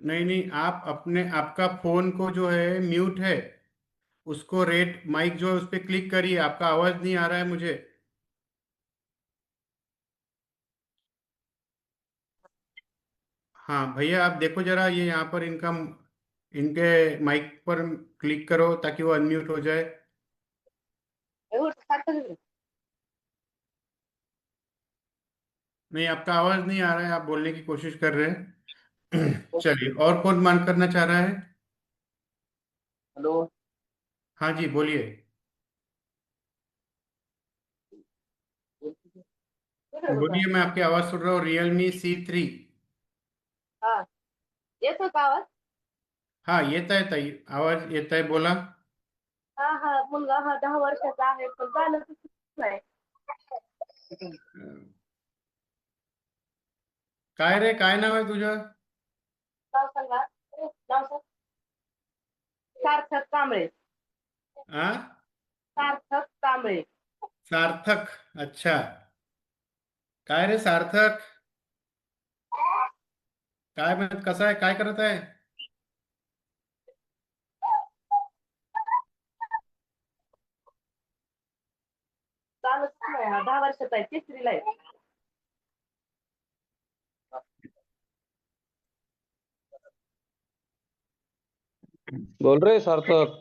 नहीं नहीं, आप अपने, आपका फोन को जो है म्यूट है, उसको रेट माइक जो है उस पर क्लिक करिए, आपका आवाज नहीं आ रहा है मुझे। हाँ भैया, आप देखो जरा, ये यहाँ पर इनका, इनके माइक पर क्लिक करो ताकि वो अनम्यूट हो जाए। नहीं, आपका आवाज नहीं आ रहा है, आप बोलने की कोशिश कर रहे हैं। चलिए, और कौन मान करना चाह रहा है? हेलो। हाँ जी बोलिए। बोलिए, मैं आपकी आवाज सुन रहा हूँ। Realme C3। हाँ, येतो का आवाज? हाँ येत आहे ताई, आवाज येत आहे, बोला। हा हा, मुलगा हा 10 वर्षाचा आहे, पण झालं तसंच नाही. काय रे, काय नाव आहे तुझं? नाव सांगा. नाव सांग. सार्थक कांबळे. आ? सार्थक कांबळे. सार्थक, अच्छा। काय रे सार्थक? काय म्हणत, कसा आहे, काय करत आहे? चालूच नाही हा 10 वर्षाचा आहे, तिसरीला आहे. बोल रे सार्थक.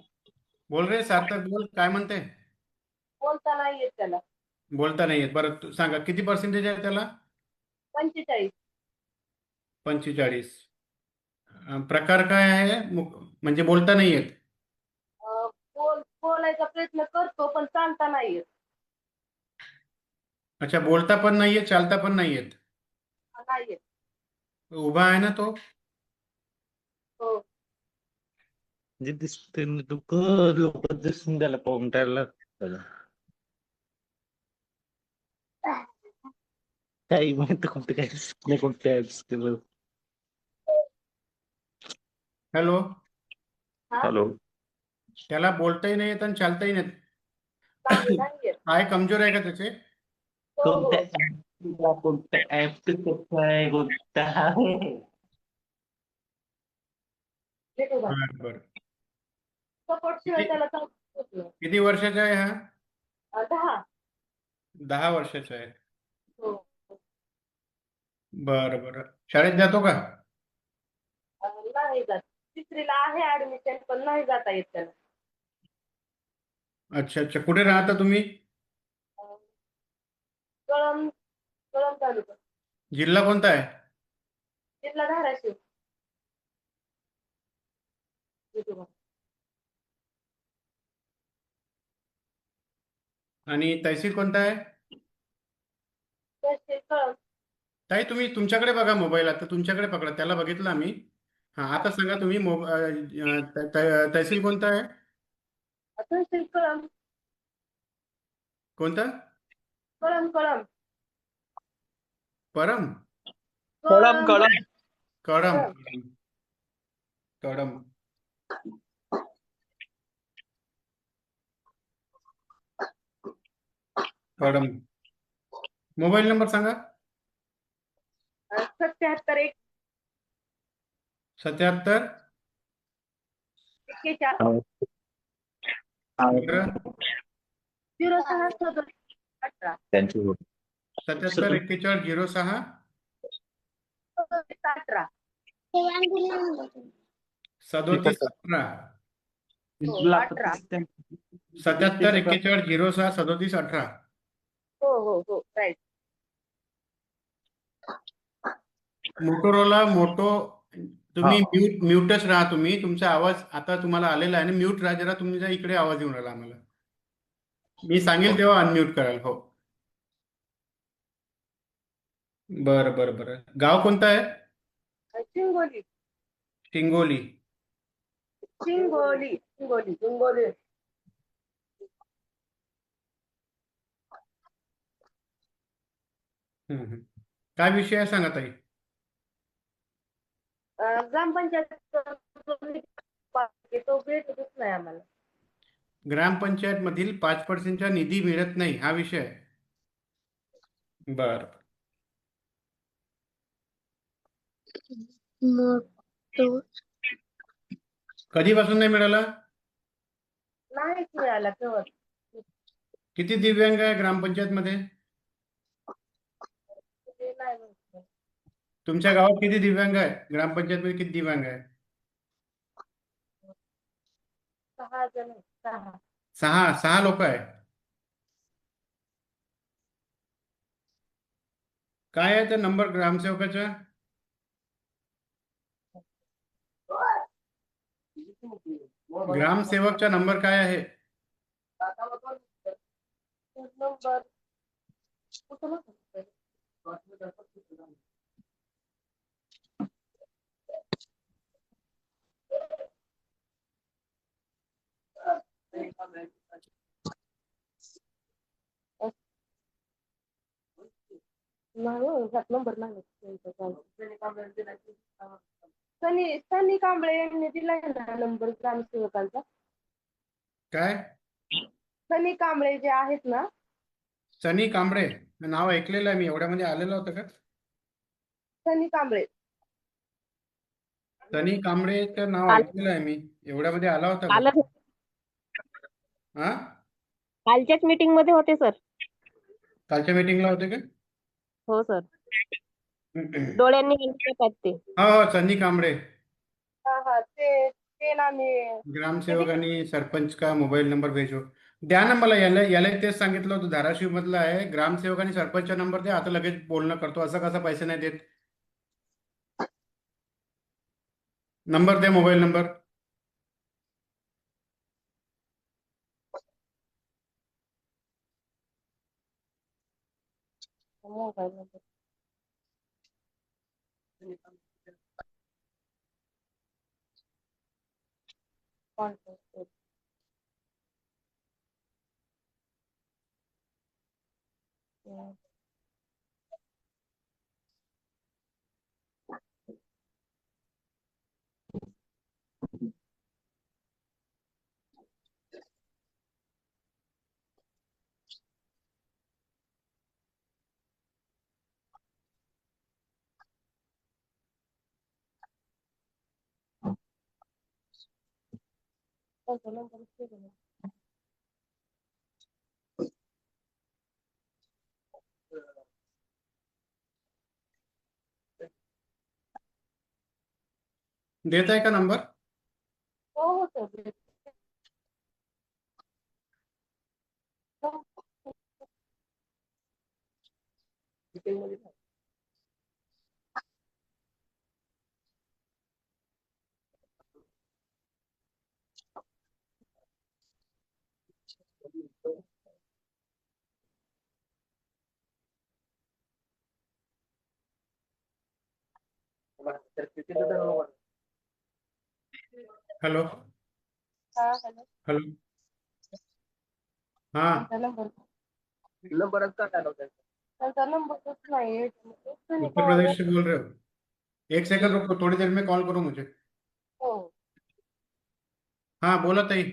बोल रे सार्थक, बोल, काय म्हणते? बोलता नाही येत त्याला. बोलता नाही येत. बरं, तू सांगा किती पर्सेंटेज आहे त्याला? 45. 45. प्रकार काय आहे? म्हणजे बोलता नाही येत. बोलायचा प्रयत्न करतो पण चालता नाही येत. अच्छा, बोलता पण नाही येत, चालता पण नाही येत. नाही येत. उभा आहे ना तो? हो. जे दिसते लोक दिसून त्याला पाहून त्याला काही माहिती कोणते काय नाही कोणते केलं. हॅलो. हा हॅलो. त्याला बोलताही नाही येत आणि चालताही नाही येत. नाही येत. पाय कमजोर आहे का त्याचे? हो हो. कोणत्या ऍप आहे कोणता बरं बरं. सपोर्ट शिवाय किती त्याला चालत नाही. किती वर्षाचा आहे हा? 10. 10 वर्षाचा आहे. हो. बरं बरं. शाळेत जातो का? नाही जात. तिसरीला आहे ऍडमिशन पण नाही जाता येत त्याला. अच्छा अच्छा. कुठे राहता तुम्ही? कळम कळम तालुका. जिल्हा कोणता आहे? जिल्हा धाराशिव. आणि तहसील कोणता आहे? कळम. ताई, तुम्ही तुमच्याकडे बघा मोबाईल, आता तुमच्याकडे पकडा, त्याला बघितलं आम्ही. हा, आता सांगा तुम्ही तहसील कोणता आहे? तहसील कळम. कोणता? कळम कळम. परम? कळम कळम. कडम. कडम. कडम. मोबाईल नंबर सांगा. 77 77 41 बरं. 06 18 77 41 06 18. 37 18. 18. 77 41 06 37 18. हो हो हो राईट. Motorola motor. तुम्ही म्यूटच राहा. तुम्ही तुमचा आवाज आता तुम्हाला आलेला आहे आणि म्यूट राहा जरा. तुमच्या इकडे आवाज येऊन राहिला आम्हाला. मी सांगेल तेव्हा अनम्यूट कराल. हो. बरं बरं बरं. गाव कोणतं आहे? चिंगोली. हिंगोली. चिंगोली चिंगोली चिंगोली. काय विषय आहे सांगा ताई. ग्रामपंचायत तो भेटतच नाही आम्हाला. ग्रामपंचायत मधील 5% निधी मिळत नाही, हा विषय आहे. बर. कधीपासून नाही मिळाला? नाहीच मिळाला केव्हा. किती दिव्यांग आहे ग्रामपंचायत मध्ये? ते नाही म्हणत. तुमच्या गावात किती दिव्यांग आहे? ग्रामपंचायत मध्ये किती दिव्यांग आहे? 6 जण. 6. 6 लोक आहे. काय आहे त्या नंबर ग्रामसेवकाचा? ग्रामसेवकचा नंबर काय आहे? नंबर नाही नंबर नाही. सनी कांबळे यांनी दिलाय ना नंबर ग्रामसेवकांचा. काय? सनी कांबळे जे आहेत ना. सनी कांबळे नाव ऐकलेलं आहे मी. एवढ्यामध्ये आलेलं होतं का? सनी कांबळे. सनी कांबळेचं नाव काल ऐकलेलं आहे मी. एवढ्यामध्ये आला होता का? कालच हा, कालच्याच मीटिंग मध्ये होते सर. कालच्या मीटिंगला होते का? हो सर. डोळ्यांनी येतात ते. हो हो, सनी कांबळे. हा ते ना मी ग्रामसेवक आणि सरपंच का मोबाईल नंबर भेजो. द्या ना मला. याला याला तेच सांगितलं होतं, धाराशिव मधला आहे. ग्रामसेवक आणि सरपंचचा नंबर द्या, आता लगेच बोलणं करतो. असं कसं पैसे नाही देत? नंबर द्या, mobile number. Mobile number. Contact. देत आहे का नंबर? हो हो सर. हॅलो हा हॅलो. हॅलो. हाँ, त्यांचा नंबर नंबरच का काय नव्हता? त्यांचा नंबरच नाही. उत्तर प्रदेश से बोल रहे हो? एक सेकंड रुको, थोड़ी देर में कॉल करो मुझे. हो. हाँ बोला ताई.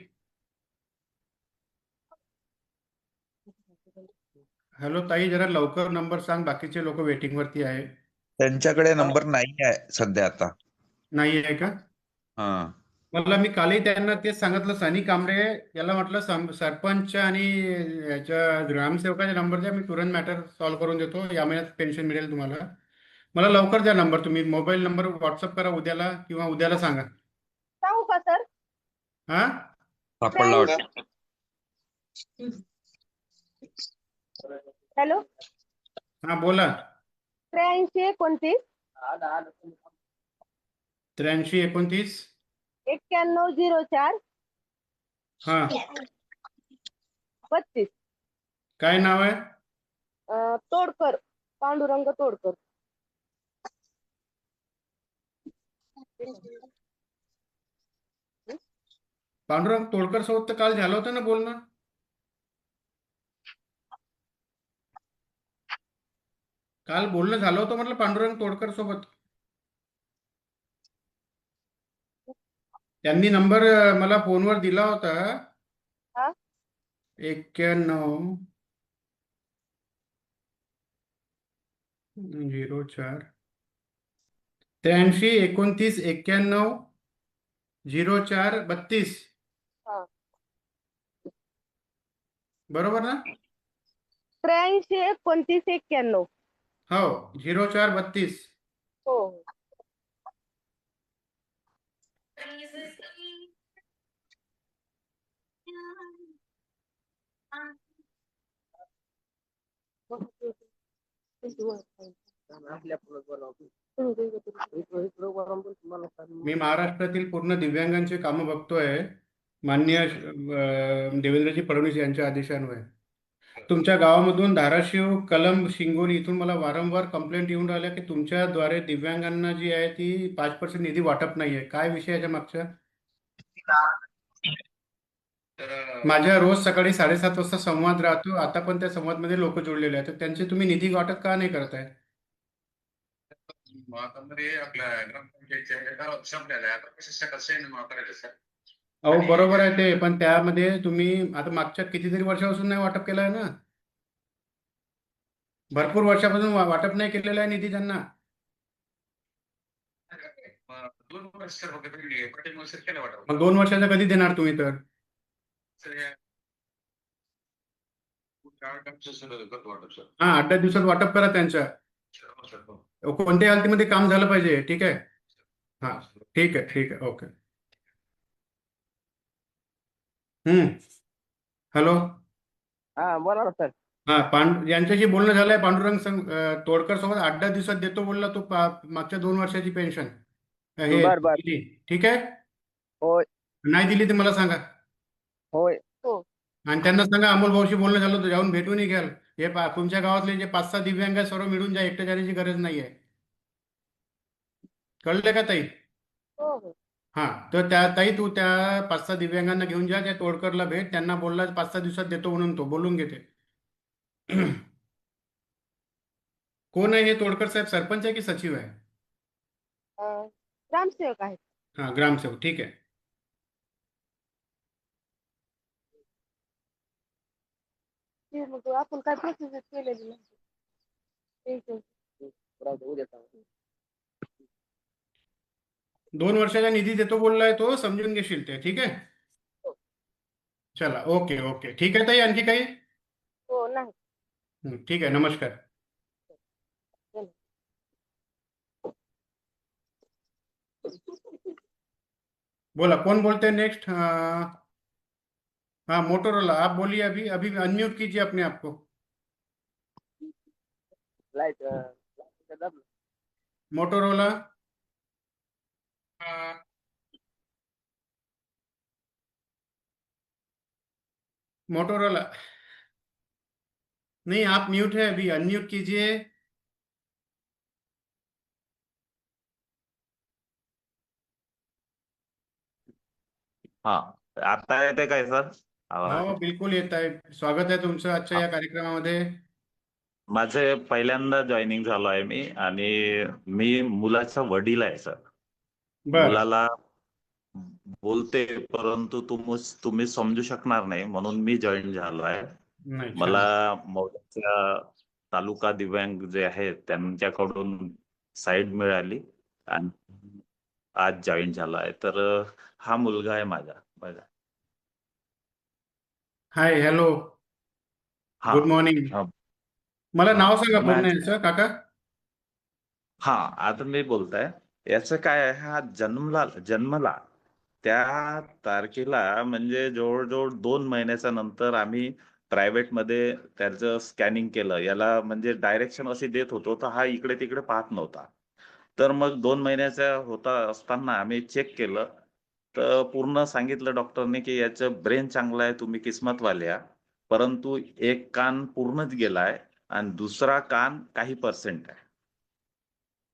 हॅलो ताई, जरा लवकर नंबर सांग, बाकीचे लोक वेटिंग वरती आहे. त्यांच्याकडे नंबर नाही आहे सध्या आता. नाही आहे का? हा, मला मी कालही त्यांना तेच सांगितलं. सनी कांबळे याला म्हटलं सरपंच आणि याच्या ग्रामसेवकाचा नंबर द्या, मी तुरंत मॅटर सॉल्व्ह करून देतो. या महिन्यात पेन्शन मिळेल तुम्हाला. मला लवकर द्या नंबर. तुम्ही मोबाईल नंबर व्हॉट्सअप करा उद्याला, किंवा उद्याला सांगा. सांगू का सर? हा, सापडला वाटतं. हॅलो. हा बोला. 83 29 83 29. 91 04 हा, 32. काय नाव आहे? तोडकर, पांडुरंग तोडकर. पांडुरंग तोडकर सोबत तर काल झालं होतं ना बोलणं? काल बोलणं झालं होतं म्हटलं पांडुरंग तोडकर सोबत. त्यांनी नंबर मला फोनवर दिला होता. हा 91 04 83 29 91 04 32. हा. बरोबर ना? 83 29 91. हो, 04 32. हो. मी महाराष्ट्रातील पूर्ण दिव्यांगांचे कामं बघतोय, माननीय देवेंद्रजी फडणवीस यांच्या आदेशान्वये. तुमच्या गावामधून धाराशिव, कलंब, शिंगोली इथून मला वारंवार कंप्लेंट येऊन राहिल्या की तुमच्याद्वारे दिव्यांगांना जी आहे ती 5% निधी वाटप नाहीये. काय विषय याच्या मागच्या? माझ्या रोज सकाळी 7:30 वाजता संवाद राहतो. आता पण त्या संवादमध्ये लोक जोडलेले आहेत, तर त्यांचे तुम्ही निधी वाटप का नाही करताय? अहो बरोबर आहे ते, पण त्यामध्ये तुम्ही आता मागच्या कितीतरी वर्षापासून नाही वाटप केलं आहे ना? भरपूर वर्षापासून वाटप नाही केलेलं आहे निधी त्यांना. मग 2 वर्षाचा कधी देणार तुम्ही तर? हा, 8-10 दिवसात वाटप करा त्यांच्या. कोणत्याही हालतीमध्ये काम झालं पाहिजे. ठीक आहे. हा, ठीक आहे, ठीक आहे, ओके. हॅलो. हा बोला ना सर. हा, यांच्याशी बोलणं झालंय. पांडुरंग तोडकर सोबत 8-10 दिवसात देतो बोलला तो. मागच्या 2 वर्षाची पेन्शन हे बर बर. दिली. ठीक आहे. होय नाही दिली तर मला सांगा. होय. हो. आणि त्यांना सांगा अमोल भाऊशी बोलणं झालं तर जाऊन भेटूनही घ्याल. हे तुमच्या गावातले जे 5-6 दिव्यांग आहे सर्व मिळून जा. एकटं जाण्याची गरज नाही आहे. कळलं का ताई? हो हो. हा, तर त्या ताई तू त्या 5-6 दिव्यांगांना घेऊन जा. त्या तोडकरला भेट. त्यांना बोलला 5-6 दिवसात देतो म्हणून तो बोलून घेते. कोण आहे हे तोडकर साहेब? सरपंच आहे की सचिव आहे? ग्रामसेवक आहेत. हा, ग्रामसेवक. ठीक आहे. ते मग आपण काय प्रोसिजर केलेली नाही. पेन्शन. उद्या सांगतो. 2 वर्षाचा निधी देतो बोललाय तो. समजून घेशील ते. ठीक आहे. चला, ओके ओके. ठीक आहे ताई. आणखी काही? हो नाही. ठीक आहे. नमस्कार. बोला, कौन बोलते हैं नेक्स्ट? हाँ, मोटोरोला, आप बोलिए. अभी अभी अनम्यूट कीजिए अपने आप को. Light Motorola. मोटोरोला नहीं, आप म्यूट है अभी. अनम्यूट कीजिए. हा, आता येते काय सर आवाज? हो, बिलकुल येत आहे. स्वागत आहे तुमचं आजच्या हा, या कार्यक्रमामध्ये. माझे पहिल्यांदा जॉईनिंग झालो आहे मी. आणि मी मुलाचा वडील आहे सर. बर. मुलाला बोलते परंतु तुम्ही समजू शकणार नाही म्हणून मी जॉईन झालो आहे. नाही, छान. मला मौदाच्या तालुका दिव्यांग जे आहेत त्यांच्याकडून साईड मिळाली आणि आज जॉईन झालो आहे. तर हा मुलगा आहे माझा. बघा. हाय, हॅलो, हा गुड मॉर्निंग. हा मला हा नाव सांगा पूर्ण मॅच याचं काका. हा आता मी बोलताय. याचं काय आहे, हा जन्मला त्या तारखेला म्हणजे जवळजवळ 2 महिन्याच्या नंतर आम्ही प्रायव्हेटमध्ये त्याचं स्कॅनिंग केलं. याला म्हणजे डायरेक्शन अशी देत होतो तर हा इकडे तिकडे पाहत नव्हता. तर मग 2 महिन्याचा होता असताना आम्ही चेक केलं तर पूर्ण सांगितलं डॉक्टरने की याचं ब्रेन चांगलं आहे, तुम्ही किस्मतवाले आहे. परंतु एक कान पूर्णच गेलाय आणि दुसरा कान काही पर्सेंट आहे.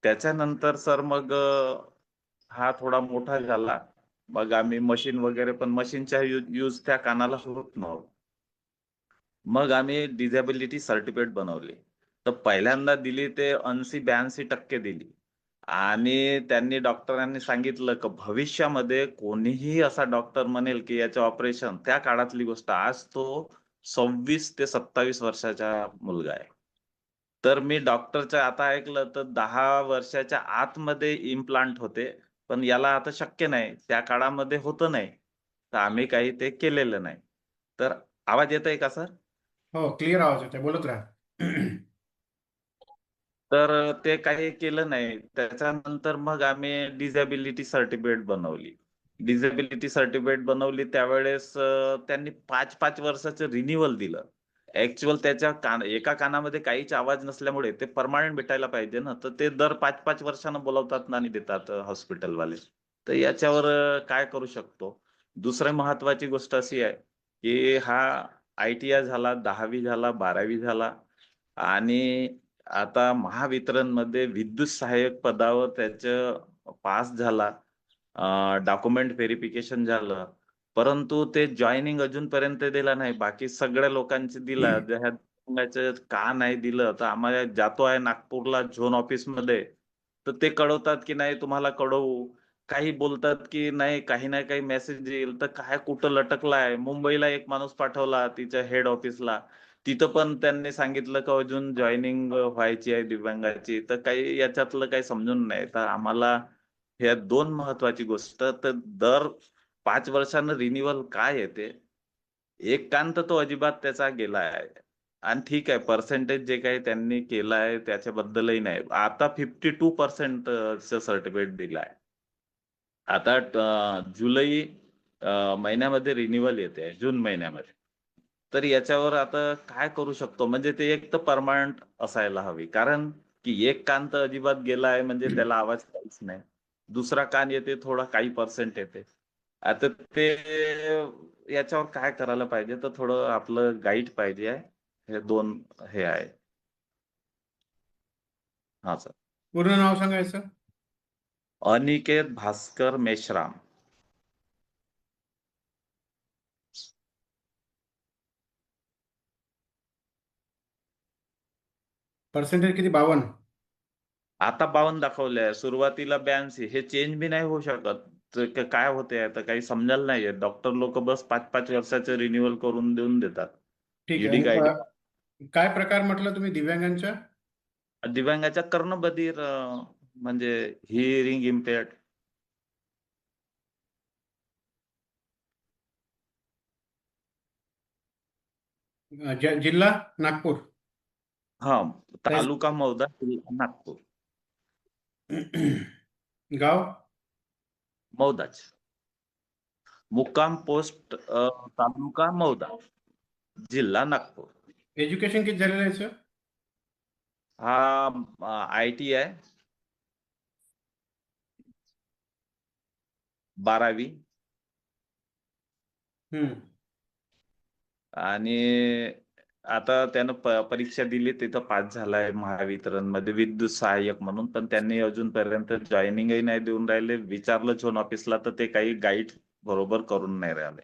त्याच्यानंतर सर मग हा थोडा मोठा झाला. मग आम्ही मशीन वगैरे, पण मशीनचा यूज त्या कानाला होत नव्हता. मग आम्ही डिझेबिलिटी सर्टिफिकेट बनवली. तर पहिल्यांदा दिली ते 80-82% दिली. आणि त्यांनी डॉक्टरांनी सांगितलं की भविष्यामध्ये कोणीही असा डॉक्टर म्हणेल की याचं ऑपरेशन, त्या काळातली गोष्ट, आज तो 26 ते 27 वर्षाचा मुलगा आहे. तर मी डॉक्टरचं आता ऐकलं तर 10 वर्षाच्या आतमध्ये इम्प्लांट होते, पण याला आता शक्य नाही. त्या काळामध्ये होतं नाही, तर आम्ही काही ते केलेलं नाही. तर आवाज येत आहे का सर? हो, क्लिअर आवाज येतोय. बोलत राहा. तर ते काही केलं नाही. त्याच्यानंतर मग आम्ही डिझेबिलिटी सर्टिफिकेट बनवली. डिझेबिलिटी सर्टिफिकेट बनवली त्यावेळेस त्यांनी 5-5 वर्षाचं रिन्युअल दिलं. ऍक्च्युअल त्याच्या एका कानामध्ये काहीच आवाज नसल्यामुळे ते परमानंट भेटायला पाहिजे ना, तर ते दर 5-5 वर्षानं बोलवतात आणि देतात हॉस्पिटलवाले. तर याच्यावर काय करू शकतो? दुसरी महत्वाची गोष्ट अशी आहे की हा ITI झाला, 10वी झाला, 12वी झाला आणि आता महावितरणमध्ये विद्युत सहाय्यक पदावर त्याचं पास झाला. डॉक्युमेंट व्हेरिफिकेशन झालं, परंतु ते जॉईनिंग अजूनपर्यंत दिला नाही. बाकी सगळ्या लोकांचे दिला. का नाही दिलं तर आम्हाला जातो आहे नागपूरला झोन ऑफिसमध्ये, तर ते कळवतात की नाही तुम्हाला कळवू. काही बोलतात की नाही, काही ना काही मेसेज येईल. तर काय कुठं लटकलाय. मुंबईला एक माणूस पाठवला तिच्या हेड ऑफिसला, तिथं पण त्यांनी सांगितलं की अजून जॉईनिंग व्हायची आहे दिव्यांगाची. तर काही याच्यातलं काही समजून नाही. तर आम्हाला ह्या दोन महत्वाची गोष्ट. तर दर 5 वर्षांना रिन्युअल काय येते, एक कान तर तो अजिबात त्याचा गेला आहे. आणि ठीक आहे, पर्सेंटेज जे काही त्यांनी केलं आहे त्याच्याबद्दलही नाही. आता 52% सर्टिफिकेट दिलं आहे. आता जुलै महिन्यामध्ये रिन्युअल येते, जून महिन्यामध्ये. तर याच्यावर आता काय करू शकतो, म्हणजे ते एक तर परमनंट असायला हवी. कारण की एक कान तर अजिबात गेला आहे म्हणजे त्याला आवाज काहीच नाही. दुसरा कान येते, थोडा काही पर्सेंट येते. आता ते याच्यावर काय करायला पाहिजे, तर थोडं आपलं गाईड पाहिजे आहे. हे दोन हे आहे. हा सर. पूर्ण नाव सांगायचं. अनिकेत भास्कर मेश्राम. पर्सेंटेज किती? 52. आता 52 दाखवले आहे, सुरुवातीला 82. हे चेंज बी नाही होऊ शकत. तर काय होते आता काही समजायला नाहीये. डॉक्टर लोक बस 5-5 वर्षाचे रिन्युअल करून देऊन देतात. ठीक आहे. ईडी काय काय प्रकार म्हटलं तुम्ही दिव्यांगांच्या? दिव्यांगाच्या कर्णबधीर, म्हणजे हिअरिंग इम्पेअर्ड. जिल्हा नागपूर. हा, तालुका मौदा, जिल्हा नागपूर. गाव मौदाच. मुक्काम पोस्ट तालुका मौदा, जिल्हा नागपूर. एज्युकेशन किती झालेलं आहे सर? हा ITI आहे, 12वी. आणि आता त्यानं परीक्षा दिली, तिथं पास झालाय महावितरण मध्ये विद्युत सहाय्यक म्हणून. पण त्यांनी अजूनपर्यंत जॉईनिंगही नाही देऊन राहिले. विचारलं झोन ऑफिसला तर ते काही गाईड बरोबर करून नाही राहिले.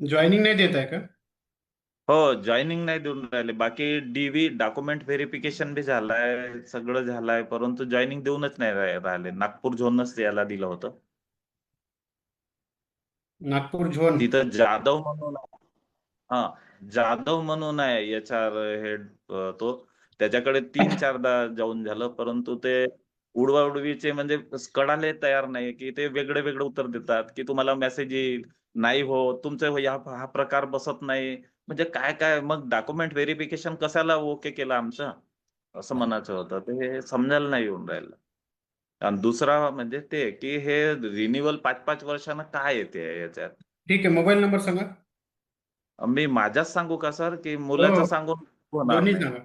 जॉईनिंग नाही देत आहे का? हो, जॉईनिंग नाही देऊन राहिले. बाकी DV डॉक्युमेंट व्हेरिफिकेशन बी झालाय, सगळं झालंय, परंतु जॉईनिंग देऊनच नाही राहिले. नागपूर झोनच याला दिलं होतं. नागपूर झोन. तिथं जाधव म्हणून, हा जाधव म्हणून आहे HR हेड, तो त्याच्याकडे 3-4दा जाऊन झालं, परंतु ते उडवाउडवीचे म्हणजे कळाले तयार नाही, की ते वेगळे वेगळे उत्तर देतात, की तुम्हाला मेसेज येईल, नाही हो तुमचं हा प्रकार बसत नाही. म्हणजे काय काय, मग डॉक्युमेंट व्हेरिफिकेशन कशाला ओके केलं आमचं, असं म्हणायचं होतं. ते समजायला नाही येऊन राहिलं. आणि दुसरा म्हणजे ते की हे रिन्युअल 5-5 वर्षानं काय येते याच्यात. ठीक आहे, मोबाईल नंबर सांगा. मी माझाच सांगू का सर, की हो, मुलाचं सांगून होणार दोन्ही नाही? सांगा.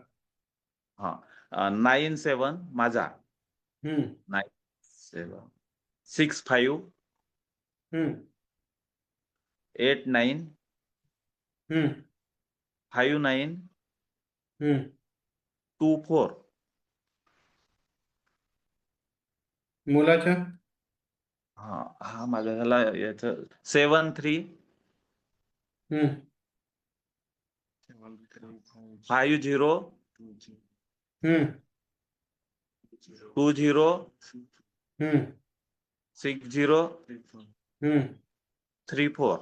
हा, 97 माझा, 9765 89 59 24. मुलाच्या? हा माझ्या ह्याला याचं 73 50 20 60 34.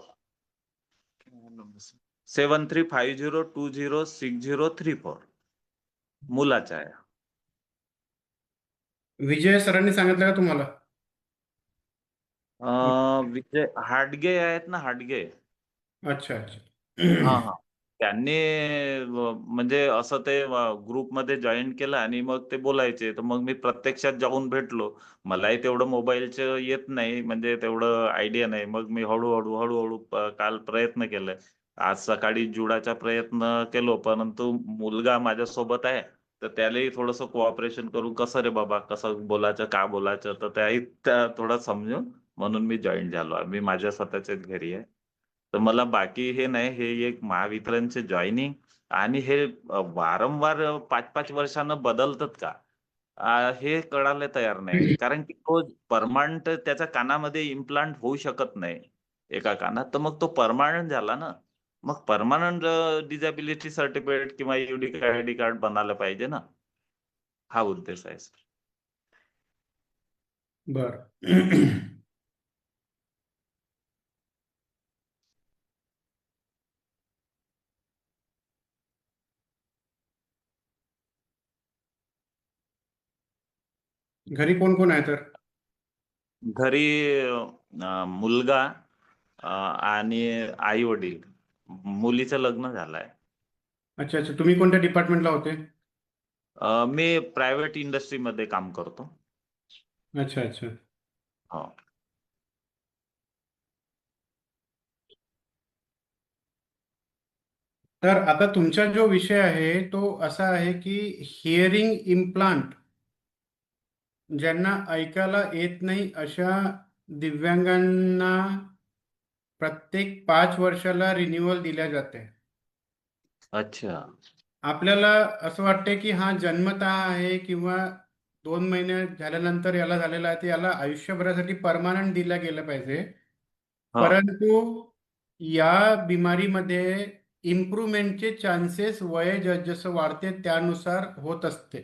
7350206034 मुलाचा आहे. विजय सरांनी सांगितलं का तुम्हाला? विजय हाडगे आहेत ना, हाडगे. अच्छा. हा. त्यांनी म्हणजे असं ते ग्रुपमध्ये जॉईन केलं आणि मग ते बोलायचे, तर मग मी प्रत्यक्षात जाऊन भेटलो. मलाही तेवढं मोबाईलचं येत नाही, म्हणजे तेवढं आयडिया नाही. मग मी हळूहळू काल प्रयत्न केलाय. आज सकाळी जुडाचा प्रयत्न केलो, परंतु मुलगा माझ्यासोबत आहे, तर त्यालाही थोडंसं कोऑपरेशन करून कसं रे बाबा, कसं बोलायचं, का बोलायचं, तर त्याही थोडं समजून म्हणून मी जॉईन झालो. मी माझ्या स्वतःच्याच घरी आहे. तर मला बाकी हे नाही, हे एक महावितरणचे जॉईनिंग आणि हे वारंवार 5-5 वर्षानं बदलतात का, हे कळायला तयार नाही. कारण की तो परमानंट त्याच्या कानामध्ये इम्प्लांट होऊ शकत नाही एका कानात, तर मग तो परमानंट झाला ना. मग परमानंट डिझॅबिलिटी सर्टिफिकेट किंवा युनिक ID कार्ड बनायला पाहिजे ना. हा उद्देश आहे सर. बर. घरी कोण कोण आहे तर? घरी मुलगा आणि आई वडील. मुलीचं लग्न झालंय. अच्छा अच्छा, तुम्ही कोणत्या डिपार्टमेंटला होते? मी प्रायव्हेट इंडस्ट्रीमध्ये काम करतो. अच्छा अच्छा. हो. तर आता तुमचा जो विषय आहे तो असा आहे की हिअरिंग इम्प्लांट, ज्यांना ऐकायला येत नाही अशा दिव्यांगांना प्रत्येक 5 वर्षाला रिन्युअल दिल्या जाते. अच्छा. आपल्याला असं वाटते की हा जन्मतः आहे किंवा 2 महिने झाल्यानंतर याला झालेला आहे, ते याला आयुष्यभरासाठी परमानंट दिला गेलं पाहिजे. हा परंतु या बिमारीमध्ये इम्प्रूव्हमेंटचे चान्सेस वय जसं वाढते त्यानुसार होत असते.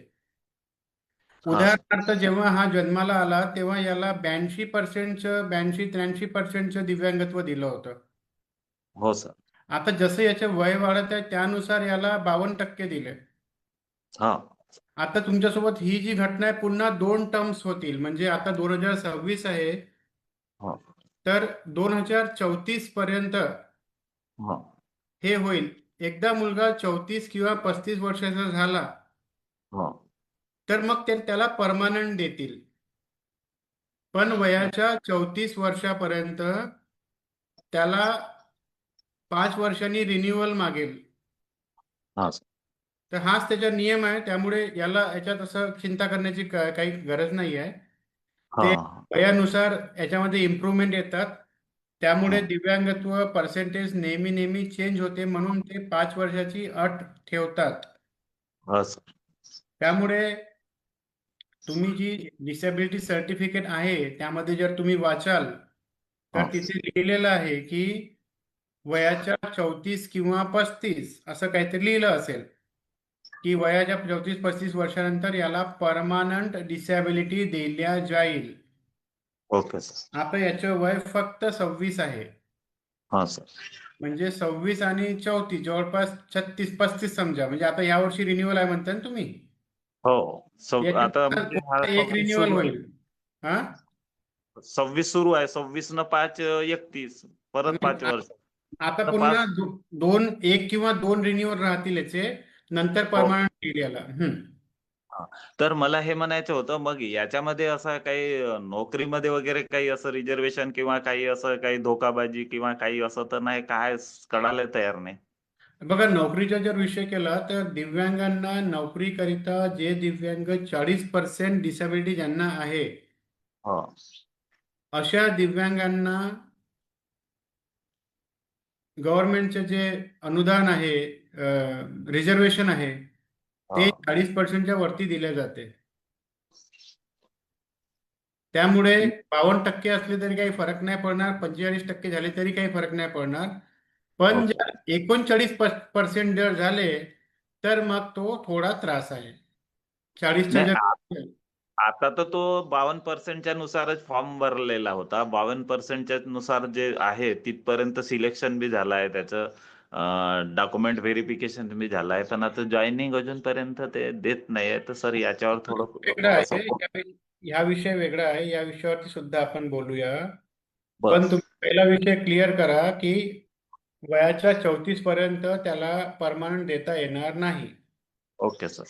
हा सर. उदाहरणार्थ जेव्हा हा जन्माला आला तेव्हा याला 82%चं 83% दिव्यांगत्व दिलं होतं. हो सर. आता जसं याचे वय वाढत आहे त्यानुसार याला 52% दिले. हा आता तुमच्यासोबत ही जी घटना आहे पुन्हा 2 टर्म्स होतील, म्हणजे आता 2026 आहे, हा तर 2034 पर्यंत हा हे होईल. एकदा मुलगा 34 किंवा 35 वर्षाचा झाला हा तर मग ते त्याला परमानंट देतील. पण वयाच्या 34 वर्षापर्यंत त्याला 5 वर्षांनी रिन्युअल मागेल. हा सर. तर हाच त्याचा नियम आहे. त्यामुळे याला याच्यात असं चिंता करण्याची काही गरज नाही आहे. हा ते वयानुसार याच्यामध्ये इम्प्रूव्हमेंट येतात. त्यामुळे हा दिव्यांगत्व पर्सेंटेज नेहमी नेहमी चेंज होते, म्हणून ते 5 वर्षाची अट ठेवतात. हा सर. त्यामुळे तुम्ही जी डिसेबिलिटी सर्टिफिकेट आहे त्यामध्ये जर तुम्ही वाचाल हा तर तिथे लिहिलेलं आहे की वयाच्या 34 किंवा 35 असं काहीतरी लिहिलं असेल की वयाच्या 34-35 वर्षानंतर याला परमानंट डिसॅबिलिटी दिल्या जाईल. Okay sir. आता याचं वय फक्त 26 आहे. हा सर. म्हणजे 26 आणि 34 जवळपास 36-35 समजा. म्हणजे आता यावर्षी रिन्युअल आहे म्हणता ना तुम्ही. हो. आता याच्यात म्हणजे हा एक 26 रिन्युअल सुरू आहे. होईल. हा 26 सुरू आहे. 26 न 5 31 परत 5 वर्ष. आता न पुन्हा 5. एक किंवा दोन रिन्युअल राहतील याचे, नंतर हो. परमानंट येईल याला. हा. तर मला हे म्हणायचं होतं, मग याच्यामध्ये असं काही नोकरीमध्ये वगैरे काही असं रिझर्वेशन किंवा काही असं काही धोकाबाजी किंवा काही असं तर नाही, काय कळायला तयार नाही. बघा, नोकरीचा जर विषय केला तर दिव्यांगांना नोकरीकरिता जे दिव्यांग 40% डिसॅबिलिटी ज्यांना आहे हो अशा दिव्यांगांना गव्हर्नमेंटचे जे अनुदान आहे, रिझर्वेशन आहे, ते हो 40%च्या वरती दिले जाते. त्यामुळे 52% असले तरी काही फरक नाही पडणार, 45% झाले तरी काही फरक नाही पडणार. पण ओके. जर 39% जर झाले तर मग तो थोडा त्रास आहे. 40च्या नाही, जर आता तर तो 52%च्या नुसारच फॉर्म भरलेला होता. 52%च्या नुसार जे आहे तिथपर्यंत सिलेक्शन बी झालाय, त्याचं डॉक्युमेंट व्हेरिफिकेशन बी झालाय, पण आता जॉईनिंग अजूनपर्यंत ते देत नाहीये. तर सर याच्यावर वेगळा थोडं आहे. या विषय वेगळा आहे, या विषयावरती सुद्धा आपण बोलूया. बर. पण तुम्ही पहिला विषय क्लिअर करा की वयाच्या 34 पर्यंत त्याला परमानंट देता येणार नाही. Okay sir.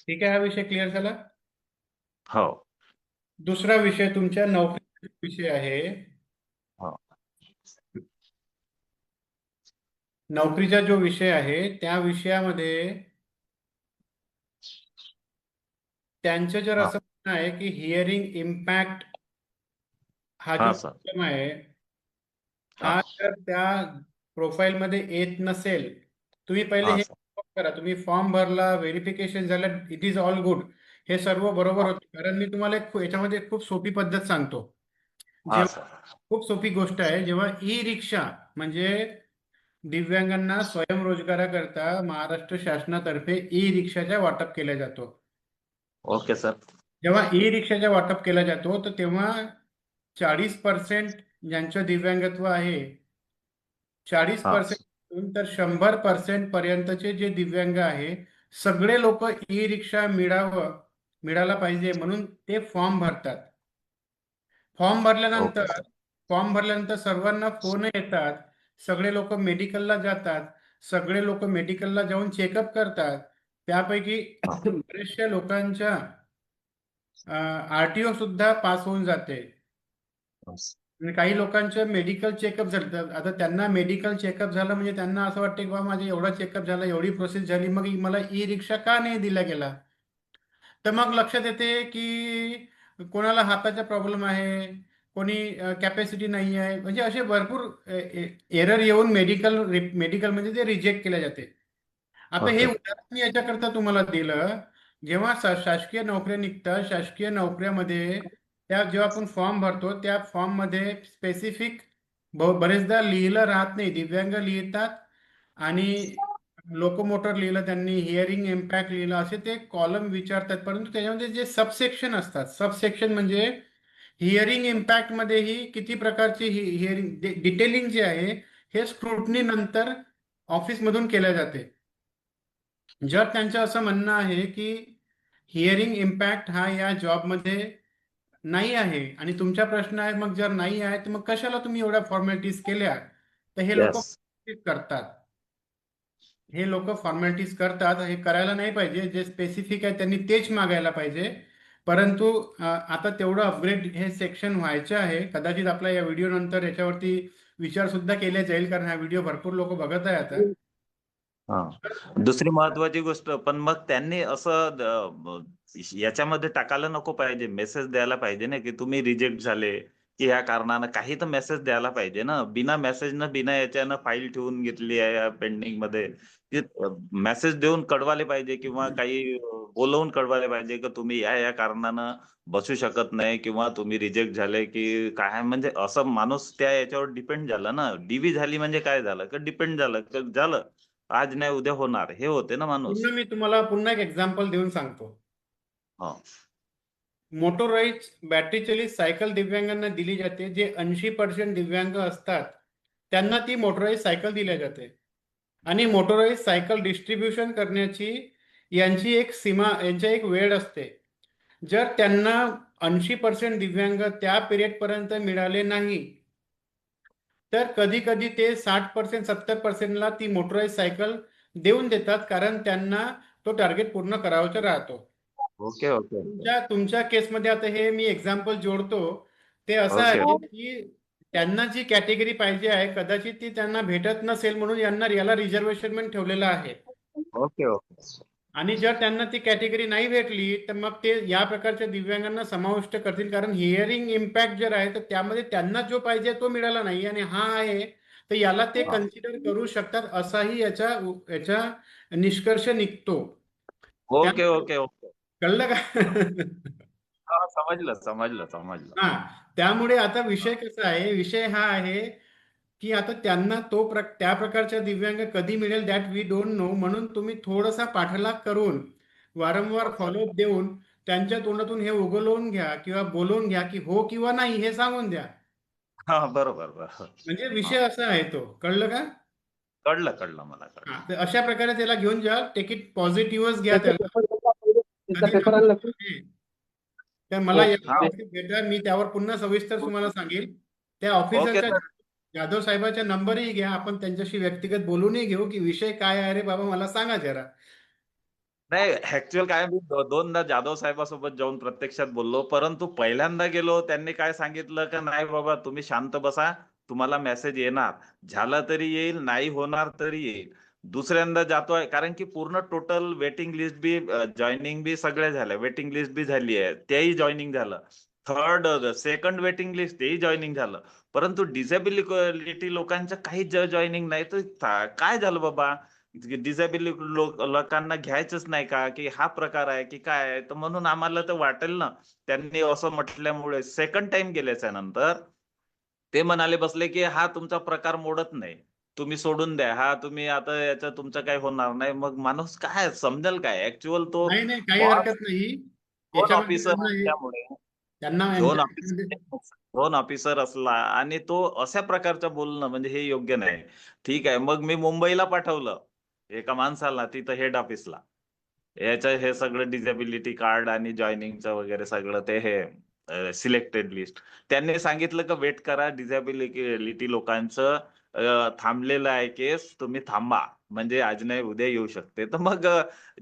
ठीक आहे, हा विषय क्लिअर झाला. हो दुसरा विषय तुमच्या नोकरीचा विषय आहे. हो नोकरीचा जो विषय आहे त्या विषयामध्ये त्यांचं जर हा असं म्हणणं आहे की हिअरिंग इम्पॅक्ट हा हा जो सर. प्रॉब्लेम आहे, हा हा जर त्या प्रोफाईलमध्ये येत नसेल, तुम्ही पहिले हा हे सर. करा. तुम्ही फॉर्म भरला, व्हेरिफिकेशन झालं, इट इज ऑल गुड, हे सर्व बरोबर हा होते. कारण मी तुम्हाला याच्यामध्ये खूप सोपी पद्धत सांगतो. हा जेव्हा सर. खूप सोपी गोष्ट आहे, जेव्हा ई रिक्षा म्हणजे दिव्यांगांना स्वयंरोजगाराकरता महाराष्ट्र शासनातर्फे ई रिक्षाचा वाटप केला जातो. Okay sir. जेव्हा ई रिक्षाचा वाटप केला जातो तर तेव्हा 40% ज्यांचं दिव्यांगत्व आहे, हा 40% तर 100% पर्यंतचे जे दिव्यांग आहे, सगळे लोक ई रिक्षा मिळावं मिळाला पाहिजे म्हणून ते फॉर्म भरतात. फॉर्म ओके भरल्यानंतर सर. फॉर्म भरल्यानंतर सर्वांना फोन येतात. सगळे लोक मेडिकलला जातात. सगळे लोक मेडिकलला जाऊन चेकअप करतात. त्यापैकी बरेचशा लोकांच्या RTO सुद्धा पास होऊन जाते. आणि काही लोकांचं मेडिकल चेकअप झालं. आता त्यांना मेडिकल चेकअप झालं म्हणजे त्यांना असं वाटतं की बा माझे एवढा चेकअप झाला, एवढी प्रोसेस झाली, मग मला ई-रिक्षा का नाही दिला गेला? तर मग लक्षात येते की कोणाला हाताचा प्रॉब्लेम आहे, कोणी कॅपॅसिटी नाही आहे, म्हणजे असे भरपूर एरर येऊन मेडिकल म्हणजे ते रिजेक्ट केले जाते. आता हे ओके. उदाहरण मी याच्याकरता तुम्हाला दिलं, जेव्हा शासकीय नोकऱ्या निघतात, शासकीय नोकऱ्यामध्ये त्या जेव्हा आपण फॉर्म भरतो त्या फॉर्ममध्ये स्पेसिफिक बरेचदा लिहिलं राहत नाही. दिव्यांग लिहितात आणि लोकोमोटर लिहिलं, त्यांनी हिअरिंग इम्पॅक्ट लिहिलं, असे ते कॉलम विचारतात. परंतु त्याच्यामध्ये जे सबसेक्शन असतात, सबसेक्शन म्हणजे हिअरिंग इम्पॅक्ट मध्येही किती प्रकारची हिअरिंग डिटेलिंग जे आहे हे स्क्रुटनी नंतर ऑफिसमधून केल्या जाते. जर त्यांचं असं म्हणणं आहे की हिअरिंग इम्पॅक्ट हा या जॉबमध्ये नाही आहे आणि तुमचा प्रश्न आहे मग जर नाही आहे तर मग कशाला तुम्ही एवढ्या फॉर्मॅलिटीज केल्या, तर हे लोक येस. करतात. हे लोक फॉर्मॅलिटीज करतात. हे करायला नाही पाहिजे. जे स्पेसिफिक आहे त्यांनी तेच मागायला पाहिजे. परंतु आता तेवढं अपग्रेड हे सेक्शन व्हायचं आहे. कदाचित आपल्या या व्हिडिओ नंतर याच्यावरती विचार सुद्धा केले जाईल, कारण हा व्हिडिओ भरपूर लोक बघत आहे आता. हा, दुसरी महत्वाची गोष्ट, पण मग त्यांनी असं याच्यामध्ये टाकायला नको पाहिजे, मेसेज द्यायला पाहिजे ना की तुम्ही रिजेक्ट झाले की ह्या कारणानं, काही तर मेसेज द्यायला पाहिजे ना. बिना मेसेज न बिना याच्यानं फाईल ठेवून घेतली आहे पेंडिंग मध्ये, मेसेज देऊन कळवायला पाहिजे किंवा काही बोलवून कळवायला पाहिजे की तुम्ही या कारणानं बसू शकत नाही किंवा तुम्ही रिजेक्ट झाले की काय. म्हणजे असं माणूस त्या याच्यावर डिपेंड झाला ना. DV झाली म्हणजे काय झालं की डिपेंड झालं झालं, आज नाही उद्या होणार, हे होते ना माणूस. मी तुम्हाला पुन्हा एक एक्झाम्पल देऊन सांगतो. हा, मोटोराइज बॅटरी चलित सायकल दिव्यांगांना दिली जाते. जे 80% दिव्यांग असतात त्यांना ती मोटोराइज सायकल दिली जाते. आणि मोटोराइज सायकल डिस्ट्रीब्युशन करण्याची यांची एक सीमा, यांची एक वेळ असते. जर त्यांना 80% दिव्यांग त्या पिरियडपर्यंत मिळाले नाही तर कधी कधी ते 60%, 70%ला ती मोटोराइज सायकल देऊन देतात, कारण त्यांना तो टार्गेट पूर्ण करावाचा राहतो. ओके ओके तुमच्या केसमध्ये आता हे मी एक्झाम्पल जोडतो. ते असं ओके आहे की त्यांना जी कॅटेगरी पाहिजे आहे कदाचित ती त्यांना भेटत नसेल, म्हणून याला रिझर्वेशन ठेवलेलं आहे. Okay okay. आणि जर त्यांना ती कॅटेगरी नाही भेटली तर मग ते या प्रकारच्या दिव्यांगांना समाविष्ट करतील, कारण हिअरिंग इम्पॅक्ट जर आहे तर त्यामध्ये त्यांना जो पाहिजे तो मिळाला नाही आणि हा आहे, तर याला ते कन्सिडर करू शकतात, असाही याचा निष्कर्ष निघतो. Okay okay okay. कळलं का? हा, समजलं समजलं समजलं. हा, त्यामुळे आता विषय कसा आहे, विषय हा आहे की आता त्यांना त्या प्रकारच्या दिव्यांग कधी मिळेल दॅट वी डोंट नो. म्हणून तुम्ही थोडासा पाठलाग करून वारंवार फॉलोअप देऊन त्यांच्या तोंडातून हे उगलवून घ्या किंवा बोलवून घ्या की हो किंवा नाही हे सांगून द्या. हा, बरोबर बरोबर. म्हणजे विषय असा आहे तो. कळलं का? कळलं कळलं मला कळलं. हा, तर अशा प्रकारे त्याला घेऊन जा. टेक इट पॉझिटिव्हच घ्या त्याला. कधी पेपर आणला का? तर मला या हा. भेटा, मी त्यावर पुन्हा सविस्तर तुम्हाला सांगेल. त्या ओके ऑफिसरच्या सर. जाधव साहेबांचा नंबरही घ्या, आपण त्यांच्याशी व्यक्तिगत बोलूनही घेऊ की विषय काय आहे रे बाबा, मला सांगा जरा. नाही, ऍक्च्युअल काय, मी दोनदा जाधव साहेबांसोबत जाऊन प्रत्यक्षात बोललो, परंतु पहिल्यांदा गेलो त्यांनी काय सांगितलं का नाही बाबा तुम्ही शांत बसा, तुम्हाला मेसेज येणार, झालं तरी येईल, नाही होणार तरी येईल. दुसऱ्यांदा जातोय, कारण की पूर्ण टोटल वेटिंग लिस्ट बी, जॉईनिंग बी सगळ्या झाल्या, वेटिंग लिस्ट बी झाली आहे, तेही जॉईनिंग झालं. सेकंड वेटिंग लिस्ट तेही जॉईनिंग झालं, परंतु डिसेबिलिटी लोकांचं काही जॉईनिंग नाही. तर काय झालं बाबा, डिसेबिलिटी लोकांना घ्यायचंच नाही का, की हा प्रकार आहे की काय आहे? तर म्हणून आम्हाला तर वाटेल ना, त्यांनी असं म्हटल्यामुळे सेकंड टाइम गेल्याच्या नंतर ते म्हणाले बसले की हा तुमचा प्रकार मोडत नाही, तुम्ही सोडून द्या, हा तुम्ही आता याचं तुमचं काही होणार नाही. मग माणूस काय समजेल काय? ऍक्च्युअल तो नाही, काही हरकत नाही. झोन याच्यामध्ये ऑफिसर त्यांना असल्यामुळे, त्यांना झोन ऑफिसर असला आणि तो अशा प्रकारचं बोलणं म्हणजे हे योग्य नाही. ठीक आहे, मग मी मुंबईला पाठवलं एका माणसाला तिथं हेड ऑफिसला, याचं हे सगळं डिसेबिलिटी कार्ड आणि जॉईनिंगचं वगैरे सगळं ते हे सिलेक्टेड लिस्ट. त्यांनी सांगितलं की वेट करा, डिसेबिलिटी लोकांचं थांबलेलं आहे केस, तुम्ही थांबा, म्हणजे आज नाही उद्या येऊ शकते. तर मग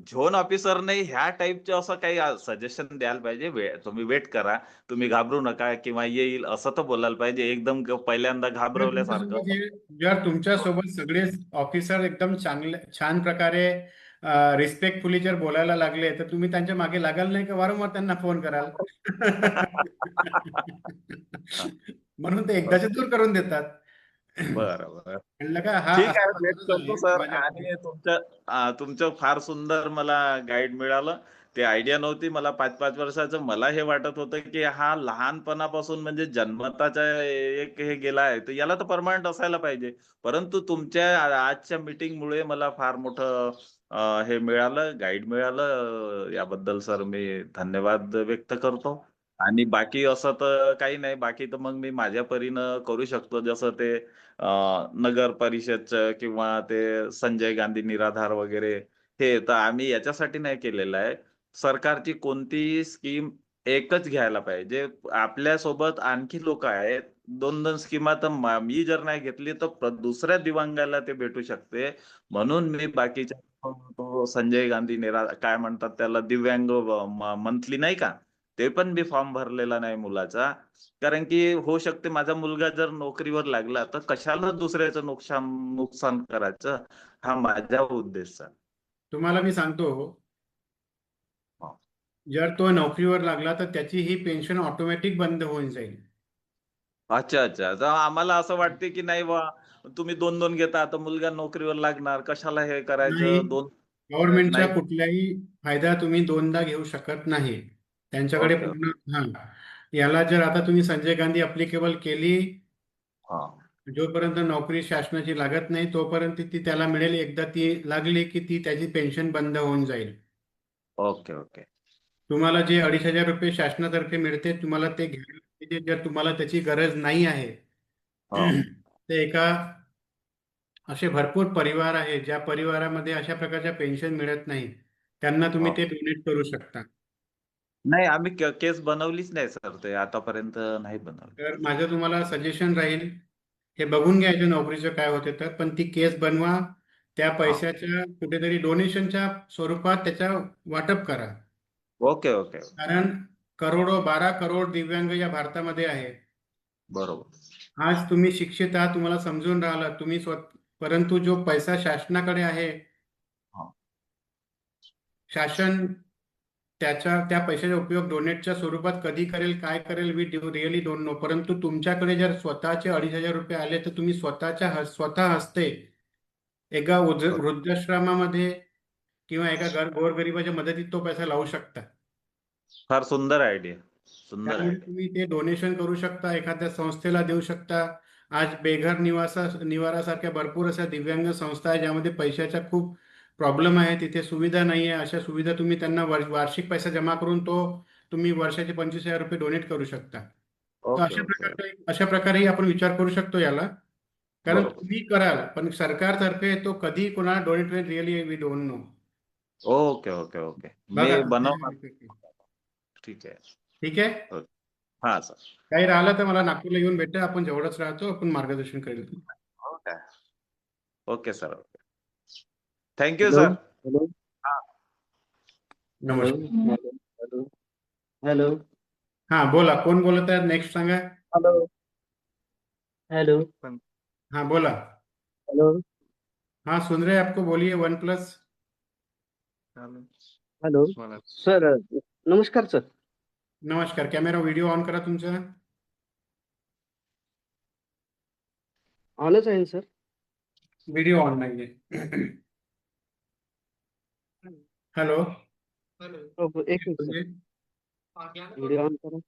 झोन ऑफिसरने ह्या टाईपचे असं काही सजेशन द्यायला पाहिजे, तुम्ही वेट करा, तुम्ही घाबरू नका किंवा येईल असं तर बोलायला पाहिजे. एकदम पहिल्यांदा घाबरवल्यासारखं. जर तुमच्या सोबत सगळे ऑफिसर एकदम चांगले छान प्रकारे रिस्पेक्टफुली जर बोलायला लागले तर तुम्ही त्यांच्या मागे लागाल नाही का, वारंवार त्यांना फोन कराल. म्हणून ते एकदाचे दूर करून देतात. बरं बरं म्हणलं का हा ठीक असा आहे, वेट माणूस करतो आहे सर. माझ्याकडे. आणि तुमचं फार सुंदर मला गाईड मिळालं. ते आयडिया नव्हती मला 5-5 वर्षाचं. मला हे वाटत होतं की हा लहानपणापासून म्हणजे जन्मताचा एक हे गेला आहे, तर याला तर परमनंट असायला पाहिजे. परंतु तुमच्या आजच्या मीटिंगमुळे मला फार मोठं हे मिळालं, गाईड मिळालं. याबद्दल सर मी धन्यवाद व्यक्त करतो. आणि बाकी असं तर काही नाही. बाकी तर मग मी माझ्या परीनं करू शकतो, जसं ते नगर परिषदचं किंवा ते संजय गांधी निराधार वगैरे. हे तर आम्ही याच्यासाठी नाही केलेलं आहे. सरकारची कोणतीही स्कीम एकच घ्यायला पाहिजे. आपल्या सोबत आणखी लोक आहेत, 2-2 स्कीमा. तर मी जर नाही घेतली तर दुसऱ्या दिव्यांगाला ते भेटू शकते. म्हणून मी बाकीच्या तो संजय गांधी काय म्हणतात त्याला, दिव्यांग मंथली नाही का, ते पण मी फॉर्म भरलेला नाही मुलाचा. कारण की होऊ शकते माझा मुलगा जर नोकरीवर लागला तर कशाला दुसऱ्याचं नुकसान करायचं, हा माझा उद्देश आहे. तुम्हाला मी सांगतो, हा. जर तो नोकरीवर लागला तर त्याची ही पेन्शन ऑटोमॅटिक बंद होऊन जाईल. अच्छा अच्छा. तर आम्हाला असं वाटते की नाही बा, तुम्ही 2-2 घेता, आता मुलगा नोकरीवर लागणार, कशाला हे नाही, करायचं 2. गव्हर्नमेंटचा नाही. कुठलाही फायदा तुम्ही दोनदा घेऊ शकत नाही. त्यांच्याकडे ओके. पूर्ण हा याला जर आता तुम्ही संजय गांधी अप्लिकेबल केली, हा. जोपर्यंत नोकरी शासनाची लागत नाही तोपर्यंत ती त्याला मिळेल. एकदा ती लागली की ती त्याची पेन्शन बंद होऊन जाईल. Okay okay. तुम्हाला जे 2,500 रुपये शासनातर्फे मिळते तुम्हाला ते घ्यायला पाहिजे. जर तुम्हाला त्याची गरज नाही आहे हा. ते एका असे भरपूर परिवार आहे ज्या परिवारामध्ये अशा प्रकारच्या पेन्शन मिळत नाही, त्यांना तुम्ही हा. ते डोनेट करू शकता. नाही, आम्ही केस बनवलीच नाही सर, ते आतापर्यंत नाही बनवली. तर माझं तुम्हाला सजेशन राहील, हे बघून घ्यायचं नोकरीचं काय होते तर, पण ती केस बनवा. त्या हा. पैशाच्या कुठेतरी डोनेशनच्या स्वरूपात त्याच्या वाटप करा. Okay okay. कारण 12 करोड दिव्यांग या भारतामध्ये आहे. बरोबर. आज तुम्ही शिक्षित आहात, तुम्हाला समजून राहिला तुम्ही परंतु जो पैसा शासनाकडे आहे, हा. शासन त्या पैशाचा उपयोग डोनेटच्या स्वरूपात कधी करेल, काय करेल, वी रिअली डोंट नो. परंतु तुमच्याकडे जर स्वतःचे 2,500 रुपये आले तर तुम्ही स्वतः हस्ते एका वृद्धाश्रमामध्ये किंवा एका गोरगरिबाच्या मदतीत तो पैसा लावू शकता. फार सुंदर आयडिया, सुंदर त्यामुळे आयडिया. तुम्ही ते डोनेशन करू शकता, एखाद्या संस्थेला देऊ शकता. आज बेघर निवारासारख्या भरपूर अशा दिव्यांग संस्था आहे ज्यामध्ये पैशाचा खूप प्रॉब्लेम आहे, तिथे सुविधा नाही आहे. अशा सुविधा तुम्ही त्यांना वार्षिक पैसा जमा करून तो तुम्ही वर्षाचे 25,000 रुपये डोनेट करू शकता. तर ओके ओके. अशा प्रकारेही आपण विचार करू शकतो याला. कारण बरोबर. तुम्ही कराल पण सरकारतर्फे तो कधी कोणाला डोनेट होईल really we don't know. Okay okay okay. बघा मी बनवणार. तुमच्या ठीक आहे. ठीक आहे. ओके. हा सर. काही राहिलं तर मला नागपूरला येऊन भेटा, आपण जवळच राहतो, आपण मार्गदर्शन करेल. Okay okay sir. Okay. Thank you hello sir. Hello हा. हॅलो नमस्कार. हॅलो हॅलो हा बोला, कोण बोलत आहे, नेक्स्ट सांगा. हॅलो हॅलो हाँ बोला. हॅलो हाँ सुन रहे हैं आपको, बोलिए. OnePlus. हॅलो सर, नमस्कार सर. नमस्कार. कॅमेरा व्हिडिओ ऑन करा तुमचा. ऑनच आहे ना सर. व्हिडिओ ऑन नाहीये. हॅलो. हो, एक मिनिट सर, व्हिडिओ ऑन करा.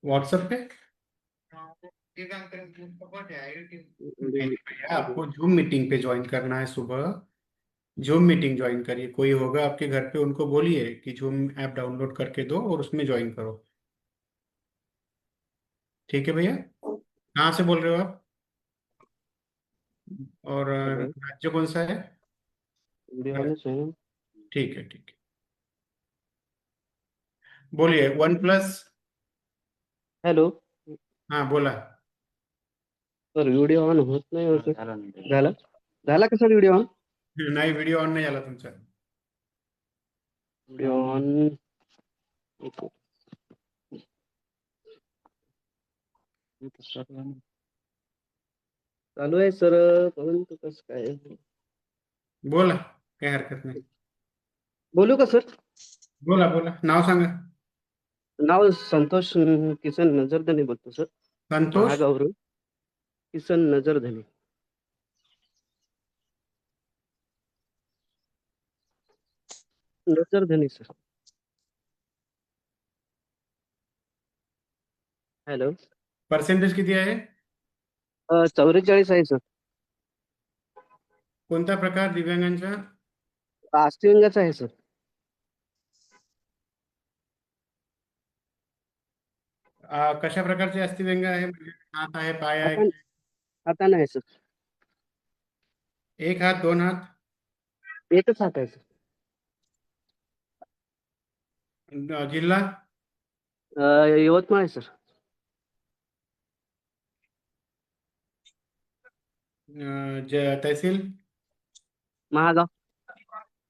व्हाट्सएप पे आपको जूम मीटिंग पे ज्वाइन करना है. सुबह जूम मीटिंग ज्वाइन करिए. कोई होगा आपके घर पे, उनको बोलिए कि जूम ऐप डाउनलोड करके दो और उसमें ज्वाइन करो. ठीक है भैया. कहाँ से बोल रहे हो आप और हॅलो, राज्य कौन सा है? व्हिडिओ ऑनच आहे ना. ठीक है, ठीक है, बोलिए। One plus. हॅलो हाँ, बोला। सर, व्हिडिओ ऑन होत नाही हो सर. झाला झाला का सर व्हिडिओ ऑन? नाही, व्हिडिओ ऑन नाही झाला तुमचा. व्हिडिओ ऑन चालू आहे सर, परंतु कसं काय? बोला, काही हरकत नाही. बोलू का सर? बोला बोला, नाव सांगा. नाव संतोष किसन नजरधनी बोलतो सर, संतोष महागावरून. Kisan Najardhani. Najardhani sir. Hello. Percentage किती आहे? 44 आहे सर. कोणता प्रकार दिव्यांगांचा? अस्थिव्यंगाचा आहे सर. कशा प्रकारचे अस्थिव्यंग आहे? म्हणजे हात आहे, पाय आहे? आता नाही सर. एक हात, दोन हात? एकच हात आहे सर. जिल्हा? यवतमाळ आहे सर. तहसील? महागाव.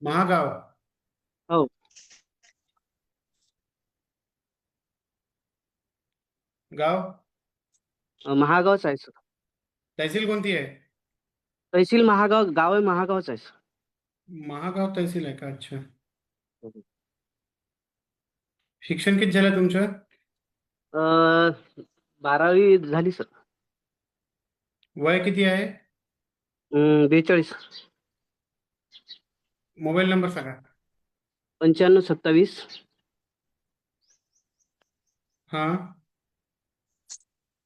महागाव. हो. गाव? महागावच आहे सर. तहसील कोणती आहे? तहसील महागाव, गाव आहे महागावच आहे सर. महागाव तहसील आहे का? अच्छा. शिक्षण किती झालं तुमचं? 12वी झाली सर. वय किती आहे? 42. मोबाईल नंबर सांगा. 9527 हा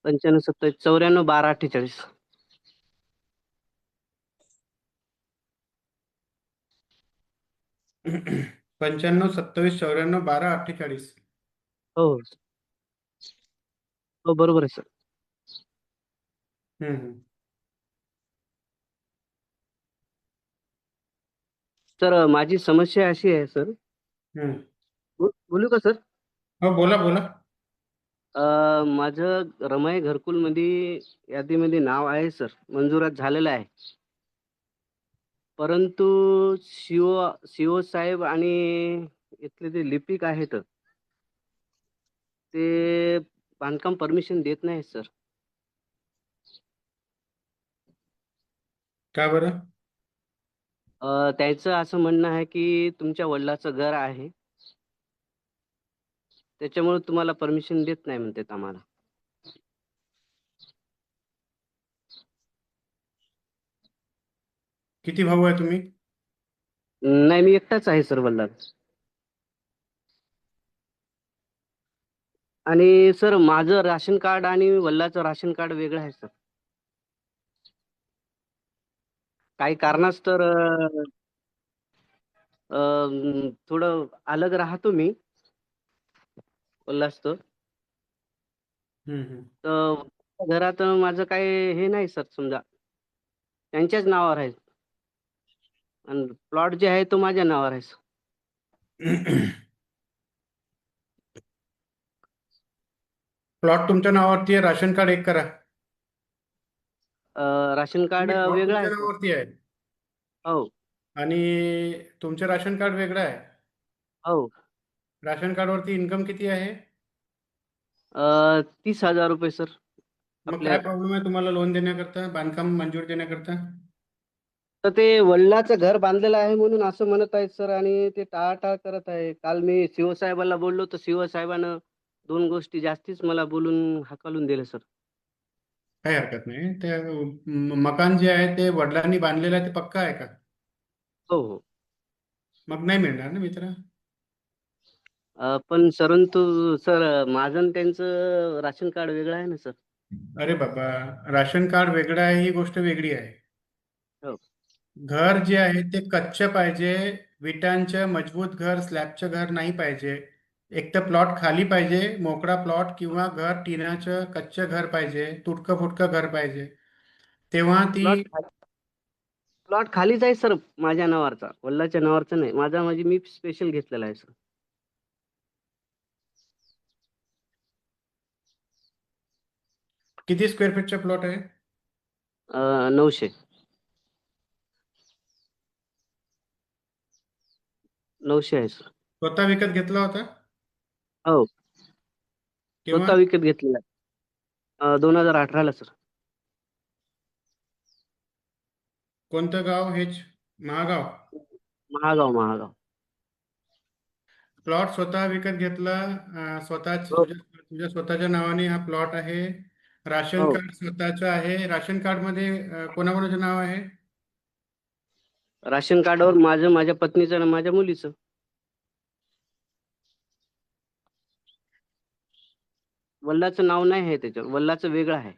9527 94 12 48. 95 27 94 12 48. हो हो, बरोबर आहे सर. हम्म. सर, माझी समस्या अशी आहे सर. हम्म. बोलू का सर? हो, बोला बोला. माझं रमाई घरकुलमध्ये यादीमध्ये नाव आहे सर, मंजुरात झालेलं आहे. परंतु सीओ साहेब आणि इथले जे लिपिक आहेत ते बांधकाम परमिशन देत नाही सर. का बरं? त्याचं असं म्हणणं आहे की तुमच्या वडिलाचं घर आहे, त्याच्यामुळे तुम्हाला परमिशन देत नाही म्हणतात आम्हाला. किती भाऊ आहे तुम्ही? नाही, मी एकटाच आहे सर वल्लाद. आणि सर, माझं राशन कार्ड आणि वल्लाचं राशन कार्ड वेगळं आहे सर. काही कारणास्तव थोडं अलग राहतो मी वल्लाचं. तर घरात माझं काही हे नाही सर, समजा त्यांच्याच नावावर आहे. आणि प्लॉट जे आहे तो माझ्या नावावर आहे सर. प्लॉट तुमच्या नावावरती आहे, राशन कार्ड एक करा. राशन कार्ड प्लॉट वेगळं आहे तुमच्या सर. नावावरती आहे हो आणि तुमचं राशन कार्ड वेगळं आहे. हो. राशन कार्डवरती इन्कम किती आहे? 30,000 रुपये सर. मग काय प्रॉब्लेम आहे तुम्हाला लोन देण्याकरता, बांधकाम मंजूर देण्याकरता? तर ते वडिलाचं घर बांधलेलं आहे म्हणून असं म्हणत आहेत सर, आणि ते टाळाटाळ करत आहे. काल मी सीओ साहेबांना बोललो तर सीओ साहेबानं 2 गोष्टी जास्तीच मला बोलून हाकलून दिलं सर. काही हरकत नाही. ते मकान जे आहे ते वडिलांनी बांधलेलं आहे, ते पक्का आहे का? हो हो. मग नाही मिळणार ना मित्र. पण परंतु सर, माझं आणि त्यांचं राशन कार्ड वेगळं आहे ना सर. अरे बाबा, राशन कार्ड वेगळं आहे ही गोष्ट वेगळी आहे. हो. घर जे आहे ते कच्चं पाहिजे, विटांचं मजबूत घर, स्लॅबचं घर नाही पाहिजे. एक तर प्लॉट खाली पाहिजे, मोकळा प्लॉट, किंवा घर टिनाचं कच्चं घर पाहिजे, तुटकं फुटकं घर पाहिजे. तेव्हा ती प्लॉट प्लॉट खालीच आहे सर, माझ्या नावावरचा, वल्लाच्या नावावरचा नाही माझा, म्हणजे मी स्पेशल घेतलेला आहे सर. किती स्क्वेअर फीटचा प्लॉट आहे? 900 आहे सर. स्वतः विकत घेतला होता? हो, केव्हा? स्वतः विकत घेतलेला आहे 2018 सर. कोणतं गाव? हेच महागाव? महागाव. प्लॉट स्वतः विकत घेतला, स्वतःच हो. तुझ्या स्वतःच्या नावाने हा प्लॉट आहे. राशन हो. कार्ड स्वतःचं आहे. राशन कार्ड मध्ये कोणाकोणाचं नाव आहे? राशन कार्डवर माझं, माझ्या पत्नीचं आणि माझ्या मुलीचं. वल्लाचं नाव नाही आहे त्याच्यावर, वल्लाचं वेगळं आहे.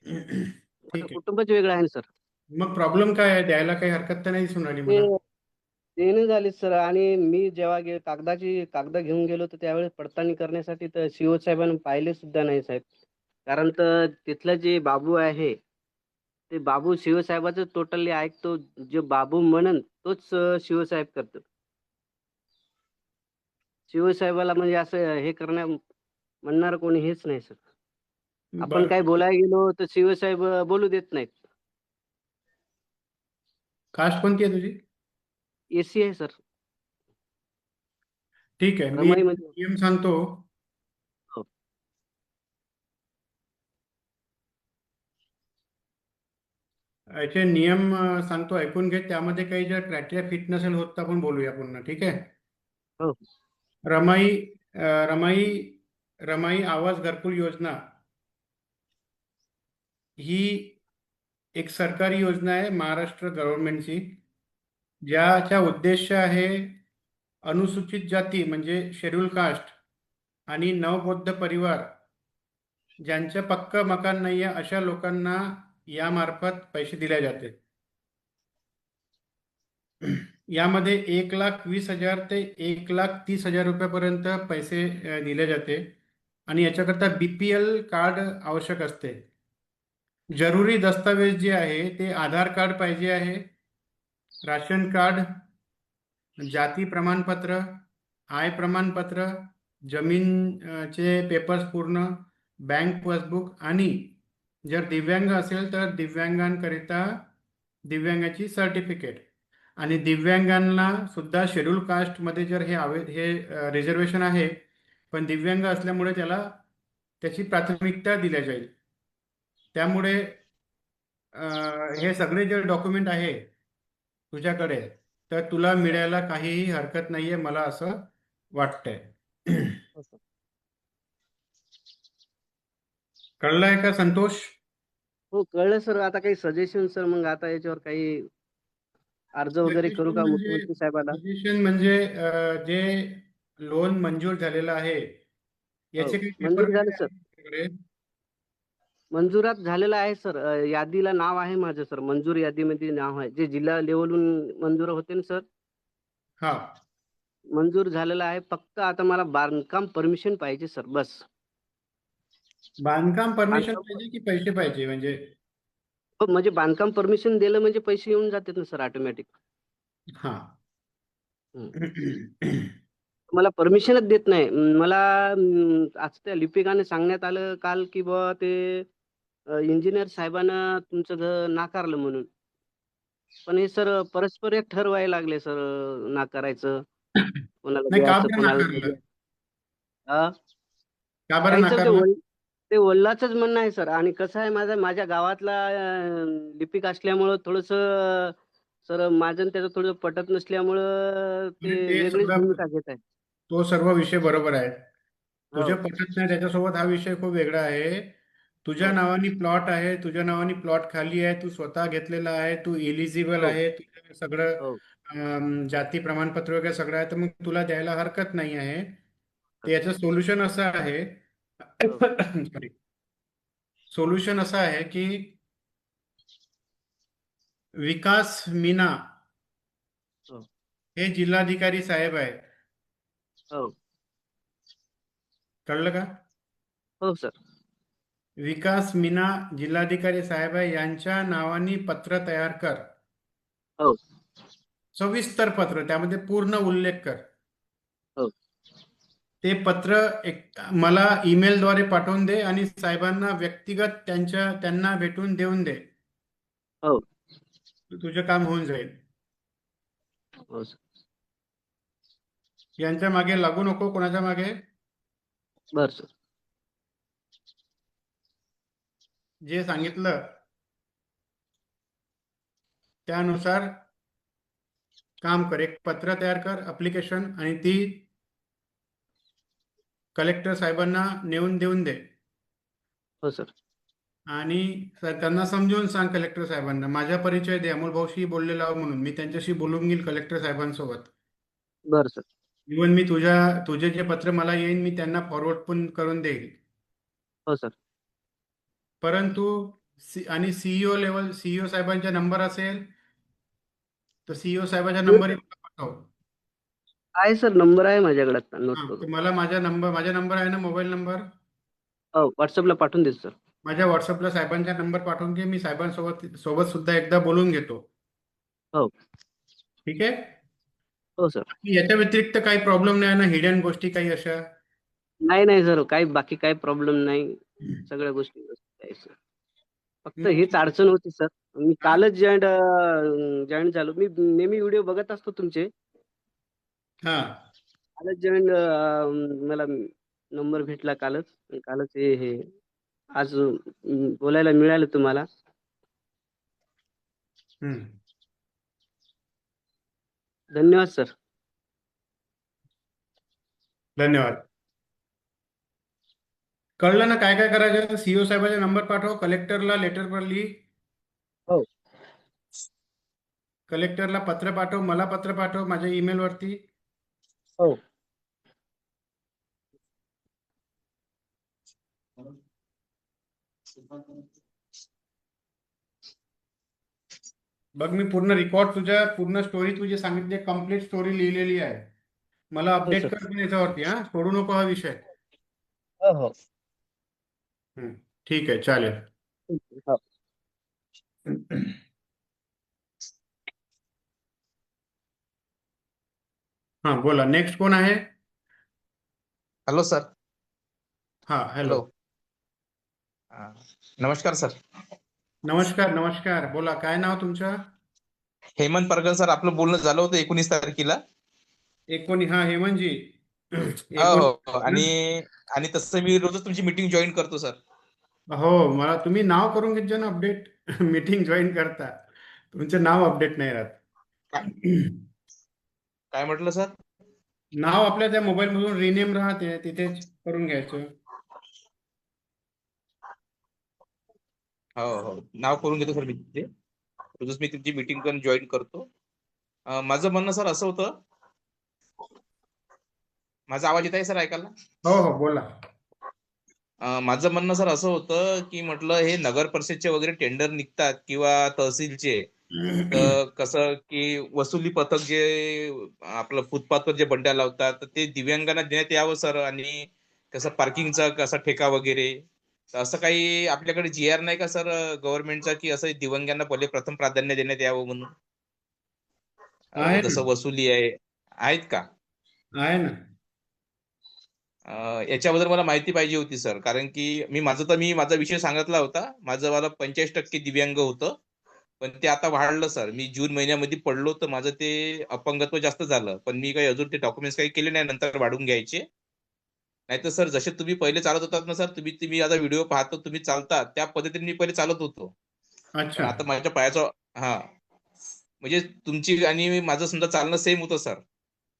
ठीक आहे. कुटुंबच वेगळं आहे ना सर. मग प्रॉब्लेम काय आहे? द्यायला काही हरकत तर नाही दिसून राहिली मला. ते नाही झाले सर. आणि मी जेव्हा कागद घेऊन गेलो तर त्यावेळेस पडताळणी करण्यासाठी तर सीओ साहेबांनी पाहिले सुद्धा नाही साहेब. कारण तर तिथलं जे बाबू आहे ते बाबू सीओ साहेबाचं टोटली ऐकतो. जे बाबू म्हणन तोच सीओ साहेब करतात. सीओ साहेबाला म्हणजे असं हे म्हणणार कोणी हेच नाही सर. आपण बरं. काय बोलायला गेलो तर सीओ साहेब बोलू देत नाहीत. कास्ट कोणती आहे तुझी? एसी आहे सर. ठीक आहे, मी रमाई म्हणजे नियम सांगतो. हो. याचे नियम सांगतो, ऐकून घे. त्यामध्ये काही जर क्रायटेरिया फिट नसेल होत तर आपण बोलूया पुन्हा. ठीक आहे? हो. रमाई रमाई रमाई आवास घरकुल योजना ही एक सरकारी योजना आहे महाराष्ट्र गव्हर्नमेंटची, ज्याचा उद्देश आहे अनुसूचित जाती म्हणजे शेड्यूल कास्ट आणि नवबौद्ध परिवार ज्यांचं पक्क मकान नाही आहे अशा लोकांना यामार्फत पैसे दिले जाते. यामध्ये 1,20,000 ते 1,30,000 रुपयापर्यंत पैसे दिले जाते आणि याच्याकरता BPL कार्ड आवश्यक असते. जरुरी दस्तावेज जे आहे ते आधार कार्ड पाहिजे आहे, राशन कार्ड, जाती प्रमाणपत्र, आय प्रमाणपत्र, जमीनचे पेपर्स पूर्ण, बँक पासबुक आणि जर दिव्यांग असेल तर दिव्यांगांकरिता दिव्यांगाची सर्टिफिकेट. आणि दिव्यांगांना सुद्धा शेड्यूल कास्टमध्ये जर हे रिझर्वेशन आहे, पण दिव्यांग असल्यामुळे त्याची प्राथमिकता दिल्या जाईल. त्यामुळे हे सगळे जे डॉक्युमेंट आहे तुझ्याकडे तर तुला मिळायला काहीही हरकत नाहीये, मला असं वाटतंय. कळलंय का संतोष? हो, कळलं सर. आता काही सजेशन सर, मग आता याच्यावर काही अर्ज वगैरे करू का मुख्यमंत्री साहेबांना? सजेशन म्हणजे जे लोन मंजूर झालेलं आहे याचे काही पेपर मंजूर झालं सर. तुझ्याकडे? मंजुरात झालेलं आहे सर. यादीला नाव आहे माझं सर. मंजूर यादीमध्ये नाव आहे. जे जिल्हा लेवलहून मंजूर होते ना सर, हा, मंजूर झालेलं आहे. फक्त आता मला बांधकाम परमिशन पाहिजे सर, बस. बांधकाम परमिशन बांधकाम पाहिजे की पैसे पाहिजे? म्हणजे बांधकाम परमिशन दिलं म्हणजे पैसे येऊन जातात ना सर ऑटोमॅटिक. हा. मला परमिशनच देत नाही. मला आज त्या लिपिकाने सांगण्यात आलं काल की बुवा ते इंजिनियर साहेबांना तुमचं घर नाकारलं म्हणून. पण हे सर परस्पर एक ठरवायला लागले सर, नाकारायचं. कोणाला नाही, का द्यायचं, बरं कोणाला नाही नाकारलं? द्यायचं. हा? का बरं काही सर नाकारलं? ते वल्लाचंच म्हणणं आहे सर. आणि कसं आहे, माझ्या गावातला लिपिक असल्यामुळं थोडंसं सर माझं आणि त्याचं थोडं पटत नसल्यामुळं ते ते वेगळीच सगळं, भूमिका घेत आहे. तो सर्व विषय बरोबर आहे. तुझे हो. पटत नाही त्याच्यासोबत हा विषय खूप वेगळा आहे. तुझ्या हो. नावाने प्लॉट आहे, तुझ्या नावाने प्लॉट खाली आहे, तू स्वतः घेतलेला आहे, तू एलिजिबल हो. आहे, तुझं सगळं हो. जाती प्रमाणपत्र वगैरे सगळं आहे, तर मग तुला द्यायला हरकत नाही आहे. तर याचं सोल्युशन असं आहे सॉरी, सोल्युशन असं आहे की विकास मीना हो. हे जिल्हाधिकारी साहेब आहेत. हो. कळलं का? हो सर. विकास मीना जिल्हाधिकारी साहेब आहे, यांच्या नावाने पत्र तयार कर. हो सविस्तर पत्र, त्यामध्ये पूर्ण उल्लेख कर. हो ते पत्र मला ईमेलद्वारे पाठवून दे आणि साहेबांना व्यक्तिगत त्यांना भेटून देऊन दे. हो तुझं काम होऊन जाईल. हो सर. यांच्या मागे लागू नको, कोणाच्या मागे. बर सर. जे सांगितलं त्यानुसार काम कर. एक पत्र तयार कर, अप्लिकेशन, आणि ती कलेक्टर साहेबांना नेऊन देऊन दे. हो सर. आणि त्यांना समजून सांग, कलेक्टर साहेबांना माझा परिचय दे, अमोल भाऊशी बोललेला आहो म्हणून. मी त्यांच्याशी बोलून घेईल कलेक्टर साहेबांसोबत. बर सर. इवन मी तुझे जे पत्र मला येईल मी त्यांना फॉरवर्ड पण करून देईल. हो सर. परंतु आणि सीईओ साहेबांचा नंबर असेल तर सीईओ साहेबांचा नंबर पाठव. आहे सर, नंबर आहे माझ्याकडे, नोट हा, करून. तर मला माझा नंबर आहे ना, मोबाईल नंबर, हो व्हॉट्सअपला पाठवून देतो सर. माझ्या व्हॉट्सअपला साहेबांचा नंबर पाठवून घे. मी सोबत सुद्धा एकदा बोलून घेतो. हो ठीक आहे. हो सर. याच्या व्यतिरिक्त काही प्रॉब्लेम नाही ना, हिडन गोष्टी काही अशा. नाही सर, काही बाकी काही प्रॉब्लेम नाही, सगळ्या गोष्टी व्यवस्थित आहे सर. फक्त हेच अडचण होती सर. मी कालच जॉईन झालो. मी नेहमी व्हिडिओ बघत असतो तुमचे. हा, कालच मला नंबर भेटला कालच. हे आज बोलायला मिळालं तुम्हाला. धन्यवाद सर. धन्यवाद. कळलं ना काय काय करायचं. सीईओ साहेबांचा नंबर पाठव, कलेक्टरला लेटर पर लिही, हो कलेक्टरला पत्र पाठव, मला पत्र पाठव माझ्या ईमेल वरती. हो बघ, मी पूर्ण रेकॉर्ड पूर्ण स्टोरी तुझी सांगितली, कम्प्लीट स्टोरी लिहिलेली आहे. मला हो अपडेट सर. कर पण याच्यावरती. हा, सोडू नको हा विषय. हो हो ठीक आहे, चालेल. हो. हा, बोला. नेक्स्ट कोण आहे? Hello sir. हा, हॅलो. नमस्कार सर. नमस्कार नमस्कार. बोला, काय नाव तुमचं? हेमंत परगल सर. आपलं बोलणं झालं होतं 19 तारखेला. हा, हेमंतजी. हो हो. आणि तसं मी रोजच तुमची मीटिंग जॉईन करतो सर. हो, मला तुम्ही नाव करून घेत जा ना अपडेट. मीटिंग जॉईन करता, तुमचं नाव अपडेट नाही राहत. काय म्हटलं सर? नाव आपल्या त्या मोबाईल मधून रिनेम राहते, तिथेच करून घ्यायचं. हो हो, नाव करून घेतो सर मी तिथे. रोजच मी तुमची मीटिंग पण जॉईन करतो. माझं म्हणणं सर असं होतं. माझा आवाज येत आहे सर ऐकायला? हो हो, बोला. माझं म्हणणं सर असं होतं की म्हटलं हे नगर परिषदचे वगैरे टेंडर निघतात किंवा तहसीलचे, तर कसं की वसुली पथक जे आपलं फुटपाथवर जे बंड्या लावतात तर ते दिव्यांगांना देण्यात यावं सर. आणि कसं पार्किंगचा कसा ठेका वगैरे, तर असं काही आपल्याकडे GR नाही का सर गव्हर्नमेंटचा, की असं दिव्यांगांना पहिले प्रथम प्राधान्य देण्यात यावं म्हणून? आहे जसं ना, वसुली आहेत का? आहे ना. याच्याबद्दल मला माहिती पाहिजे होती सर. कारण की मी माझा विषय सांगितला होता. मला 45% दिव्यांग होतं, पण ते आता वाढलं सर. मी जून महिन्यामध्ये पडलो तर माझं ते अपंगत्व जास्त झालं, पण मी काही अजून ते डॉक्युमेंट्स काही केले नाही, नंतर वाढून घ्यायचे. नाहीतर सर जसे तुम्ही पहिले चालत होतात ना सर, तुम्ही आता व्हिडिओ पाहतो तुम्ही चालता त्या पद्धतीने मी पहिले चालत होतो. पण अच्छा, आता माझ्या पायाचं म्हणजे तुमची आणि माझं समजा चालणं सेम होतं सर.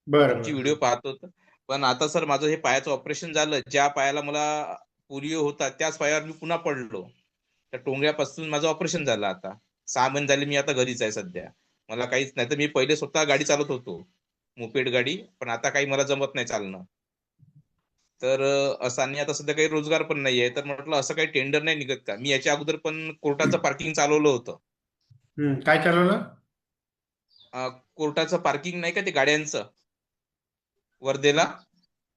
बरं तुमची बरं. व्हिडिओ पाहत होतो. पण आता सर माझं हे पायाचं ऑपरेशन झालं. ज्या पायाला मला पोलिओ होता त्याच पायावर मी पुन्हा पडलो. त्या टोंगळ्यापासून माझं ऑपरेशन झालं. आता 6 महिने झाले मी आता घरीच आहे सध्या. मला काहीच नाही. तर मी पहिले स्वतः गाडी चालत होतो, मोपेड गाडी, पण आता काही मला जमत नाही चालणं. तर असं, आणि आता सध्या काही रोजगार पण नाहीये. तर म्हटलं असं काही टेंडर नाही निघत का? मी याच्या अगोदर पण कोर्टाचं पार्किंग चालवलं होतं. काय चालवलं? कोर्टाचं पार्किंग नाही का ते गाड्यांचं, वर्धेला.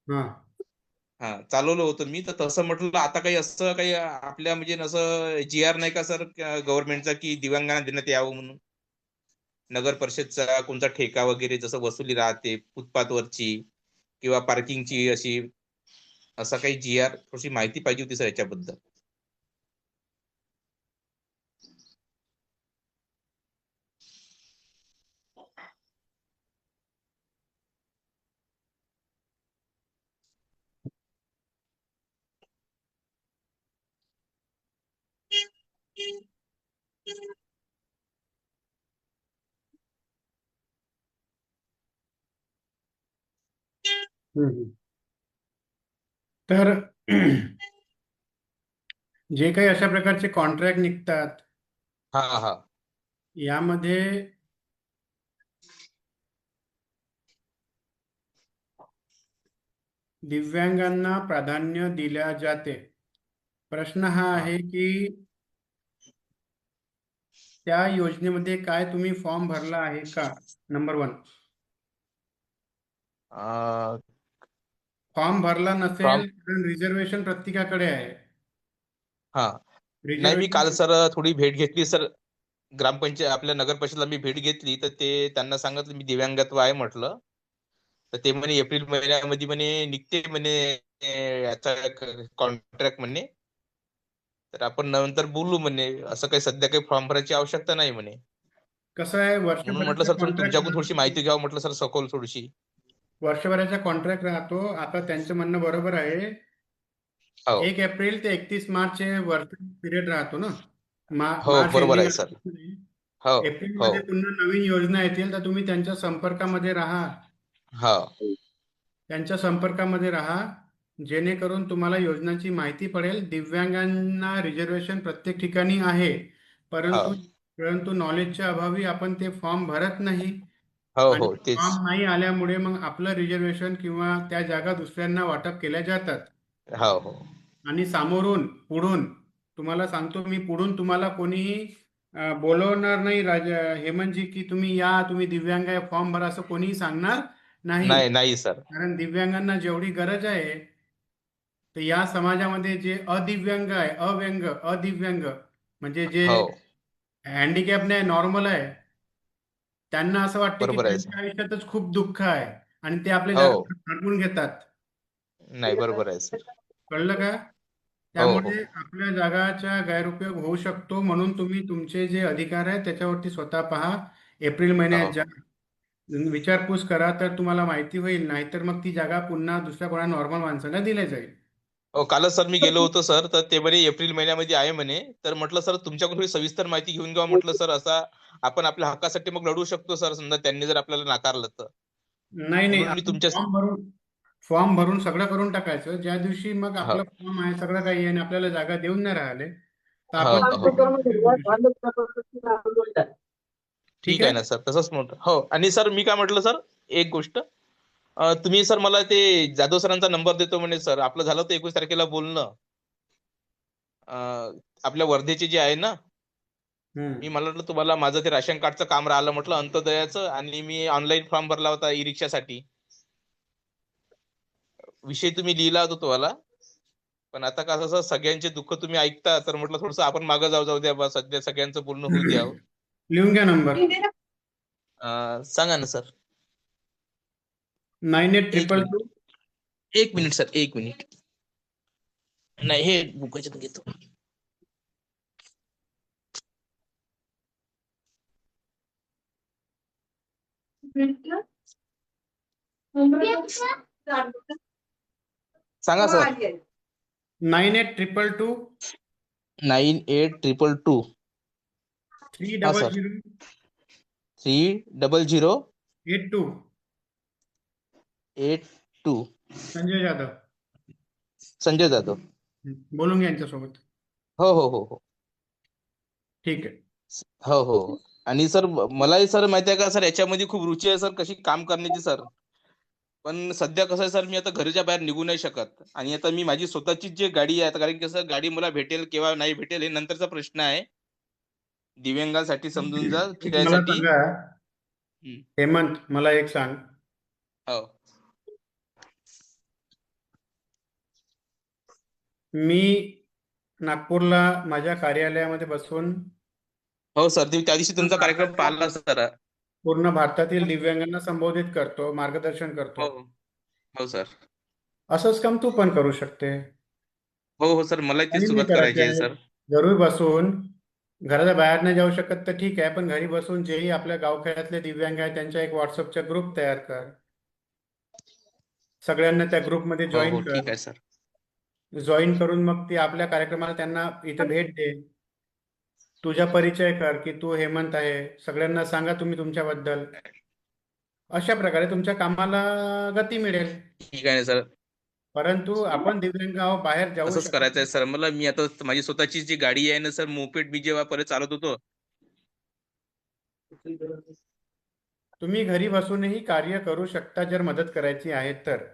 हा, चालवलं होतं मी. तर तसं म्हटलं आता काही असं काही आपल्या म्हणजे असं GR नाही का सर गव्हर्नमेंटचा, की दिव्यांगांना देण्यात यावं म्हणून? नगर परिषदचा कोणता ठेका वगैरे जसं वसुली राहते फुटपाथवरची किंवा पार्किंगची अशी असा काही GR थोडीशी माहिती पाहिजे होती सर याच्याबद्दल. हम्म. तर जे काही अशा प्रकारचे कॉन्ट्रॅक्ट निघतात हा हा यामध्ये दिव्यांगांना प्राधान्य दिल्या जाते. प्रश्न हा हा आहे की त्या योजनेमध्ये काय तुम्ही फॉर्म भरला आहे का? नंबर 1. फ्रॉम फॉर्म भरला नसेल तर रिझर्वेशन प्रत्येकाकडे आहे. हा नाही मी काल रिझर्वेशन सर थोडी भेट घेतली सर ग्रामपंचायत आपल्या नगर परिषदला मी भेट घेतली तर ते त्यांना सांगितलं मी दिव्यांगत्व आहे म्हटलं तर ते म्हणे एप्रिल महिन्यामध्ये म्हणे निघते म्हणे याचा कॉन्ट्रॅक्ट म्हणे तर आपण नंतर बोलू म्हणे असं काही सध्या काही फॉर्म भरायची आवश्यकता नाही म्हणे कसं आहे, म्हणून म्हटलं वर्षभराचा सर थोडी कॉन्ट्रॅक्ट तुमच्याकडून थोडीशी राहतो. माहिती घ्यावं म्हटलं सर सखोल थोडीशी. वर्षभराचा कॉन्ट्रॅक्ट राहतो. आता त्यांचं म्हणणं बरोबर आहे. हो 1 एप्रिल ते 31 मार्च हे वर्क पिरियड राहतो ना. हो मार्च बरोबर एंडिंग. आहे सर. हो एप्रिल हो मध्ये पुन्हा नवीन योजना येतील तर तुम्ही त्यांच्या संपर्कामध्ये राहा. हो त्यांच्या संपर्कामध्ये राहा जेणेकरून तुम्हाला योजनांची माहिती पडेल. दिव्यांगांना रिझर्वेशन प्रत्येक ठिकाणी आहे, हो परंतु परंतु नॉलेजच्या अभावी आपण ते फॉर्म भरत नाही हो आणि हो तेच. फॉर्म नाही आल्यामुळे मग आपलं रिझर्वेशन किंवा त्या जागा दुसऱ्यांना वाटप केल्या जातात. हो हो आणि सामोरून पुढून तुम्हाला सांगतो मी, पुढून तुम्हाला कोणीही बोलवणार नाही हेमंतजी की तुम्ही या, तुम्ही दिव्यांग आहे, फॉर्म भरा, असं कोणीही सांगणार नाही. नाही नाही सर. कारण दिव्यांगांना जेवढी गरज आहे तर या समाजामध्ये जे अदिव्यांग आहे, अदिव्यांग म्हणजे जे हो हँडिकॅप नाही, नॉर्मल आहे, त्यांना असं वाटते की बरोबर आहे सर. त्यांच्या आयुष्यातच खूप दुःख आहे आणि ते आपली हो जागा हटवून घेतात. नाही बरोबर आहे सर. कळलं का? हो हो त्यामुळे आपल्या जागाचा गैरउपयोग होऊ शकतो. म्हणून तुम्ही तुमचे जे अधिकार आहेत त्याच्यावरती स्वतः पहा. एप्रिल महिन्यात हो विचारपूस करा तर तुम्हाला माहिती होईल. नाहीतर मग ती जागा पुन्हा दुसऱ्या कोणा नॉर्मल माणसाला दिल्या जाईल. हो कालच सर मी गेलो होतो सर तर ते म्हणे एप्रिल महिन्यामध्ये आहे म्हणे तर म्हटलं सर तुमच्याकडून थोडी सविस्तर माहिती घेऊन घ्यावं म्हटलं सर असा आपण आपल्या हक्कासाठी मग लढू शकतो सर समजा त्यांनी जर आपल्याला नाकारलं तर. नाही नाही, म्हणून मी आपण तुमच्या फॉर्म भरून सगळं करून टाकायचं. ज्या दिवशी मग हो आपला फॉर्म आहे, सगळं काही आहे आणि आपल्याला जागा देऊन नाही राहिले तर हो आपण हो ठीक ठीक आहे आहे. ना सर तसंच म्हणतो. हो आणि सर मी काय म्हटलं सर एक गोष्ट तुम्ही सर मला ते जाधव सरांचा नंबर देतो म्हणे सर आपलं झालं होतं 21 तारखेला बोलणं आपल्या वर्धेचे जे आहे ना मी मला वाटलं तुम्हाला माझं ते राशन कार्डचं काम राहिलं म्हटलं अंत्योदयाचं आणि मी ऑनलाईन फॉर्म भरला होता ई रिक्षासाठी विषय तुम्ही लिहिला होता तुम्हाला पण आता कसं असं सगळ्यांचे दुःख तुम्ही ऐकता तर म्हटलं थोडंसं आपण मागं जाऊ द्या बा सध्या सगळ्यांचं बोलणं होऊ द्या. लिहून घ्या नंबर. सांगा ना सर. 9822. एक मिनिट सर एक मिनिट नाही हे बुकाच्यात घेतो. सांगा सर. 9822 9822 हा सर 300 300 82. 82 संजय जाधव. संजय जाधव. बोलून घ्या यांच्यासोबत. हो हो हो हो ठीक आहे. हो हो आणि सर मलाही सर माहिती आहे का सर याच्यामध्ये खूप रुची आहे सर कशी काम करण्याची सर पण सध्या कसं आहे सर मी आता घराच्या बाहेर निघू नाही शकत आणि आता मी माझी स्वतःची जी गाडी आहे आता कारण कसं गाडी मला भेटेल केव्हा नाही भेटेल हे नंतरचा प्रश्न आहे. दिव्यांगासाठी समजून जा मला फिरायसाठी. सांगा हेमंत, मला एक सांग. हो मी नागपूरला माझ्या कार्यालयामध्ये बसून हो सर त्या दिवशी तुमचा कार्यक्रम पाहिला सर. पूर्ण भारतातील दिव्यांगांना संबोधित करतो, मार्गदर्शन करतो. हो हो सर. असंच काम तू पण करू शकते. हो हो सर, मला ती आणि मी सुरुवात करायचे करायची आहे आहे. सर. घरी बसून, घराच्या बाहेर नाही जाऊ शकत तर ठीक आहे, पण घरी बसून जेही आपल्या गावखेड्यातले दिव्यांग आहेत त्यांचा एक व्हॉट्सअपचा ग्रुप तयार कर. सगळ्यांना त्या ग्रुपमध्ये हो जॉईन हो कर. ठीक आहे सर. जॉईन करून मग ती आपल्या कार्यक्रमाला त्यांना इथे भेट दे. तुझा परिचय कर की तू हेमंत आहे, सगळ्यांना सांगा तुम्ही तुमच्याबद्दल. अशा प्रकारे तुमच्या कामाला गती मिळेल. ठीक आहे सर, परंतु आपण दिव्यांग आहोत, बाहेर जाऊ तसंच शकत करायचं आहे सर मला. मी आता माझी स्वतःची जी गाडी आहे ना सर, मोपेड, मी जेव्हा परत चालत होतो. तुम्ही घरी बसूनही कार्य करू शकता जर मदत करायची आहे तर.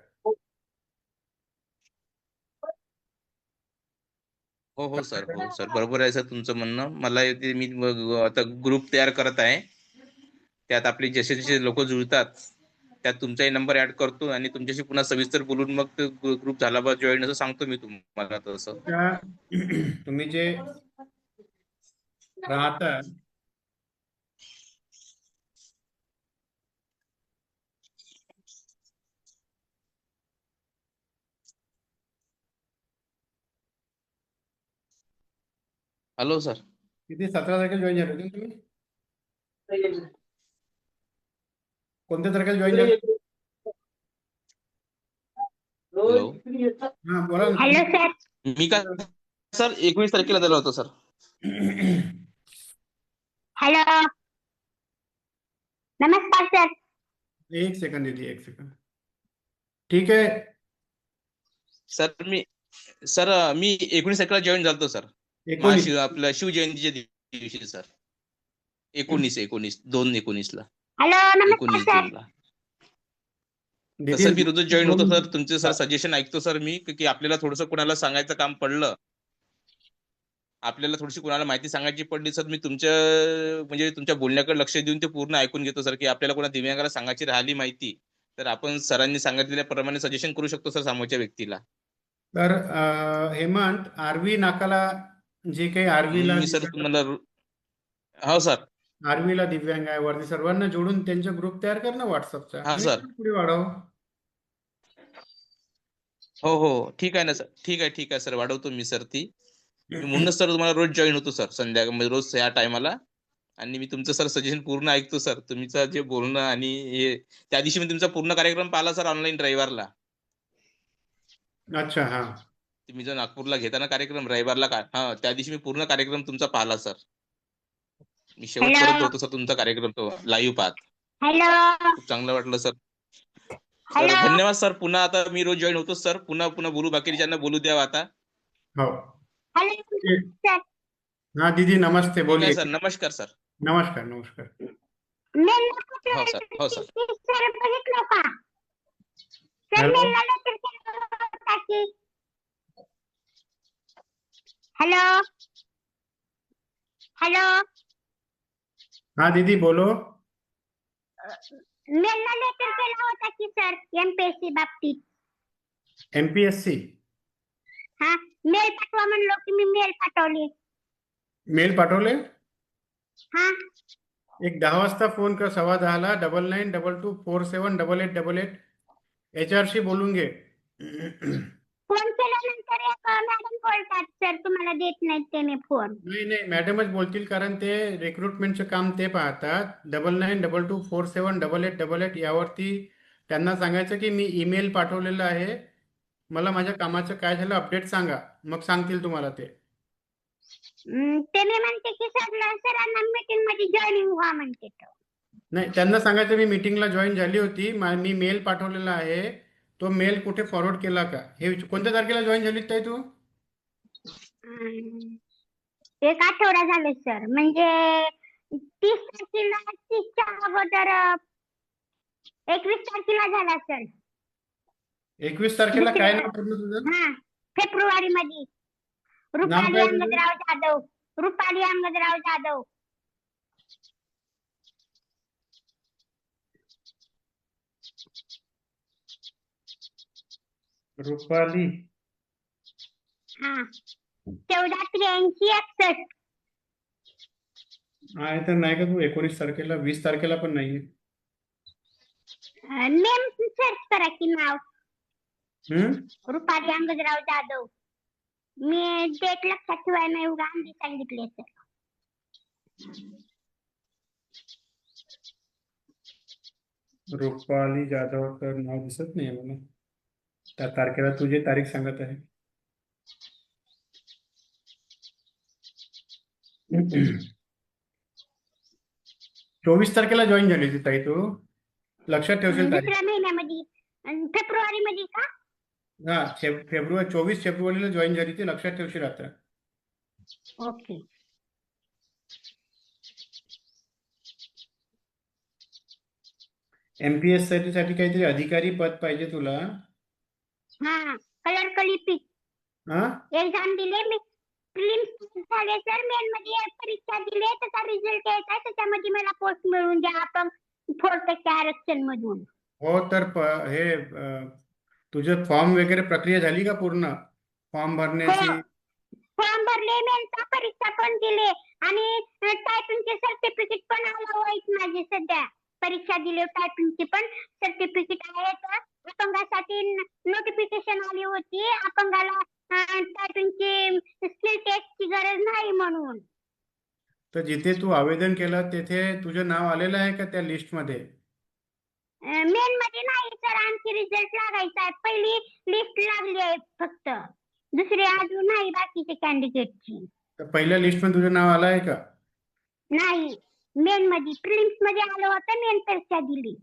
हो हो सर, हो सर, बरोबर आहे सर तुमचं म्हणणं. मला मी आता ग्रुप तयार करत आहे. त्यात आपले जसे जसे लोक जुळतात त्यात तुमचाही नंबर ऍड करतो आणि तुमच्याशी पुन्हा सविस्तर बोलून मग ते ग्रुप झाला बा जॉईन, असं सांगतो मी तुम्हाला तसं. तुम्ही जे राहता हॅलो सर. किती 17 तारखेला जॉईन झाले होते तुम्ही? कोणत्या तारखेला जॉईन झाले? हॅलो. हा बोला ना. Hello sir. मी का सर 21 तारखेला झालो होतो सर. हॅलो. नमस्कार सर. एक सेकंड दीदी, एक सेकंड. ठीक आहे सर मी 19 तारखेला जॉईन झालो सर. 19. आपल्या शिवजयंतीच्या दिवशी सर. 19 ला. हॅलो. नमस्कार 19 सर. जूनला. दीदी तसं मी रोज जॉईन होतो सर. तुमचे सर सजेशन ऐकतो सर मी, की आपल्याला थोडंसं कुणाला सांगायचं काम पडलं, आपल्याला थोडीशी कुणाला माहिती सांगायची पडली सर, मी तुमच्या म्हणजे तुमच्या बोलण्याकडे लक्ष देऊन ते पूर्ण ऐकून घेतो सर, की आपल्याला कोणा दिव्यांगाला सांगायची राहिली माहिती तर आपण सरांनी सांगितलेल्याप्रमाणे सजेशन करू शकतो सर समोरच्या व्यक्तीला. तर हेमंत, आरवी नाकाला जे काही आरवीला मी सर तुम्हाला हो सर. आरवीला दिव्यांग आहे वरती सर्वांना जोडून त्यांचा ग्रुप तयार कर ना व्हॉट्सअपचा हा आणि सर. पुढे वाढव. हो हो ठीक आहे ना सर. ठीक आहे सर, वाढवतो मी सर ती. मी म्हणूनच सर तुम्हाला रोज जॉईन होतो सर, संध्याकाळ म्हणजे रोज या टायमाला. आणि मी तुमचं सर सजेशन पूर्ण ऐकतो सर. तुमचं जे बोलणं आणि हे, त्या दिवशी मी तुमचा पूर्ण कार्यक्रम पाहिला सर ऑनलाईन रविवारला. अच्छा. हा. तुम्ही जो नागपूरला घेताना कार्यक्रम रविवारला हा, त्या दिवशी मी पूर्ण कार्यक्रम तुमचा पाहिला सर. मी शेवटपर्यंत होतो सर तुमचा कार्यक्रम तो लाईव्ह पाहत. हॅलो. खूप चांगलं वाटलं सर. Sir hello. धन्यवाद सर. पुन्हा आता मी रोज जॉईन होतो सर. पुन्हा बोलू, बाकीच्यांना बोलू द्या आता. हो. Hello sir. हा दीदी नमस्ते, ठीक आहे बोलिए. सर. नमस्कार सर. नमस्कार नमस्कार. हो सर. हो सर. सर बघितलं का सर? हॅलो. हॅलो. हॅलो. हा दीदी बोलो. मेलला लेटर केला होता की सर एमपीएससी बाबतीत. एमपीएससी हा, मेल पाठवा म्हणलो की मी मेल पाठवली. मेल पाठवले. हा. एक 10 वाजता फोन कर, 10:15ला 9922478888 HR शी बोलून घे. फोन केल्यानंतर एक मॅडम बोलतात सर तुम्हाला देत नाहीत त्याने फोन. नाही मॅडमच बोलतील, कारण ते रिक्रुटमेंटचं काम ते पाहतात. 9922478888 यावरती त्यांना सांगायचं की मी ईमेल पाठवलेलं आहे, मला माझ्या कामाचं काय झालं अपडेट सांगा, मग सांगतील तुम्हाला ते. ते मी म्हणते की सरांना मीटिंग मध्ये जॉईनिंग व्हा म्हणते तो. नाही, त्यांना सांगायचं मी मीटिंगला जॉईन झाली होती, मी मेल पाठवलेला आहे, तो मेल कुठे फॉरवर्ड केला का, हे कोणत्या तारखेला जॉईन झाली ताई तू? एक आठवडा झाले सर, म्हणजे 30 तारखेला, 30च्या अगोदर 21 तारखेला झाला सर. 21 तारखेला काय नाव पडलं तुझं? हा, फेब्रुवारी मध्ये. नाव रुपाली काय तुझं? अंगदराव जाधव. रुपाली अंगदराव जाधव. रुपाली. हा, 148361. आहे तर नाही का तू 19 तारखेला, 20 तारखेला पण नाहीये. नेम सर्च करा की नाव हम्म रुपाली अंगजराव जाधव. मी डेट लक्षात ठेवाय नाही उगा अंडी सांगितले तर. रुपाली जाधव तर नाव दिसत नाही मला त्या तारखेला. तुझी तारीख सांगत आहे. 24 तारखेला जॉईन झाली होती ताई तू, लक्षात ठेवशील तारीख. दुसऱ्या महिन्यामध्ये फेब्रुवारी मध्ये का? हा, फेब्रुवारी 24 फेब्रुवारीला जॉईन झाली ती, लक्षात ठेवशील आता. ओके. MPS साठी काहीतरी अधिकारी पद पाहिजे तुला. हा, कलर लिपिक हा, एक्झाम दिले मी. प्रिलिम्स झाले सर. मेन मध्ये परीक्षा दिली, त्याचा रिझल्ट यायचा आहे, त्याच्यामध्ये मला पोस्ट मिळून द्या आपण 4% आरक्षण मधून. हो तर हे तुझं फॉर्म वगैरे प्रक्रिया झाली का पूर्ण फॉर्म भरण्याची? फॉर्म भरले, मेनचा परीक्षा पण दिले आणि टायपिंगचे सर्टिफिकेट पण आलं आहेत माझे सध्या. परीक्षा दिली टायपिंगची पण सर्टिफिकेट आहे. अपंगासाठी नोटिफिकेशन आली होती, अपंगाला टायपिंगची स्किल टेस्टची गरज नाही म्हणून. तर जिथे तू आवेदन केलं तिथे तुझं नाव आलेलं आहे का त्या लिस्ट मध्ये? मेन मध्ये नाही सर, आणखी रिझल्ट लागायचा आहे. पहिली लिस्ट लागली आहे फक्त, दुसरी अजून नाही बाकीचे कॅन्डिडेटची. तर पहिल्या लिस्ट मध्ये तुझं नाव आलं आहे का? नाही, मेन मध्ये प्रिलिम्स मध्ये आलं होतं, मेन परीक्षा दिली.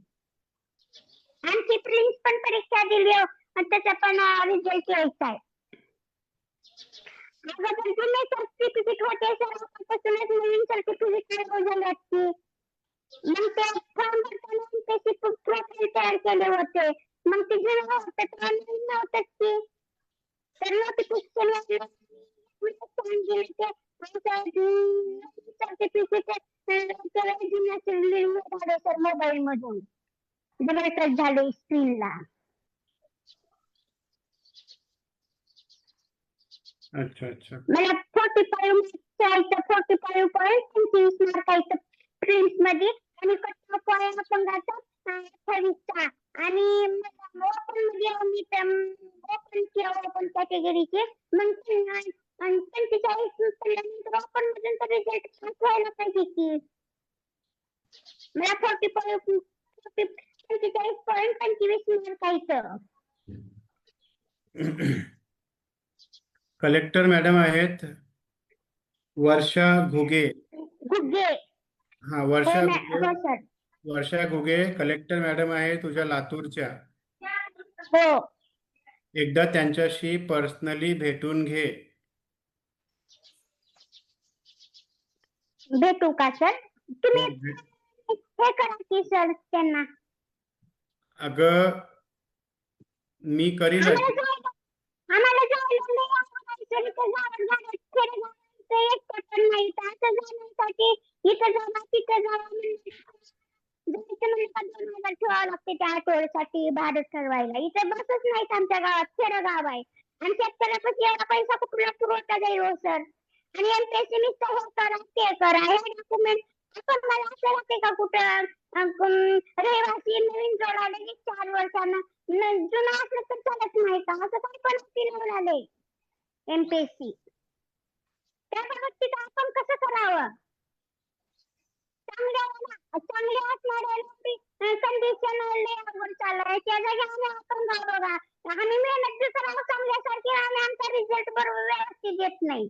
आणखी प्रिलिम्स पण परीक्षा दिली आणि त्याचा पण रिझल्ट यायचा आहे. अगोदर जुने सर्टिफिकेट होते सर, आतापासूनच नवीन सर्टिफिकेट झाले असते. मग ते फॉर्म भरताना त्याचे प्रोफाईल तयार केले होते, मग ते जुने होते तर नवीन नव्हतंच ते. तर नोटिफिकेशन सर्टिफिकेट सर मोबाईल मधून डबल झाले स्क्रीनला. अच्छा अच्छा. मला 45 मार्काचं प्रिलिम्स मध्ये आणि कट ऑफ आहे अपंगाचा 28चा. आणि ओपन मध्ये मी ओपन केलं ओपन कॅटेगरीचे, मग 45 पडल्यानंतर ओपन मधून तर रिझल्ट पास व्हायला पाहिजे की. मला 45.25 मार्काचं. कलेक्टर मॅडम आहेत वर्षा घुगे. घुगे. हा, वर्षा हो घुगे. सर. वर्षा घुगे कलेक्टर मॅडम आहे तुझ्या लातूरच्या. हो. एकदा त्यांच्याशी पर्सनली भेटून घे. भेटू का सर? तुम्ही हे करा की सर त्यांना. अगं मी करील. आम्हाला जायला नाही आवडत सर, इथं गावात खेडेगावात एक पटकन नाही. असं जाण्यासाठी इथं जावा तिथं जावा जायचं म्हणजे 2,000 ठेवावं लागते त्या आठवड्यासाठी भाडं ठरवायला. इथं बसच नाहीत आमच्या गावात, खेडेगाव आहे आणि शेतकऱ्यापाशी एवढा पैसा कुठला पुरवता जाईल हो सर. आणि MPSC नुसतं हे करा ते करा, हे डॉक्युमेंट आपण मला असं लागते का कुठं रहिवासी नवीन जोडायला 4 वर्षांना जुनं असलं तर चालत नाही का? असं काही पण लावले MPSC. त्या बाबतीत आपण कसं करावं? चांगल्या असणाऱ्या कंडिशन अवघड चाललाय. त्या जागी आपण बघा आम्ही मेहनत बी करावं चांगल्यासारखी आणि आमचा रिझल्ट बरोबर व्यवस्थित येत नाही.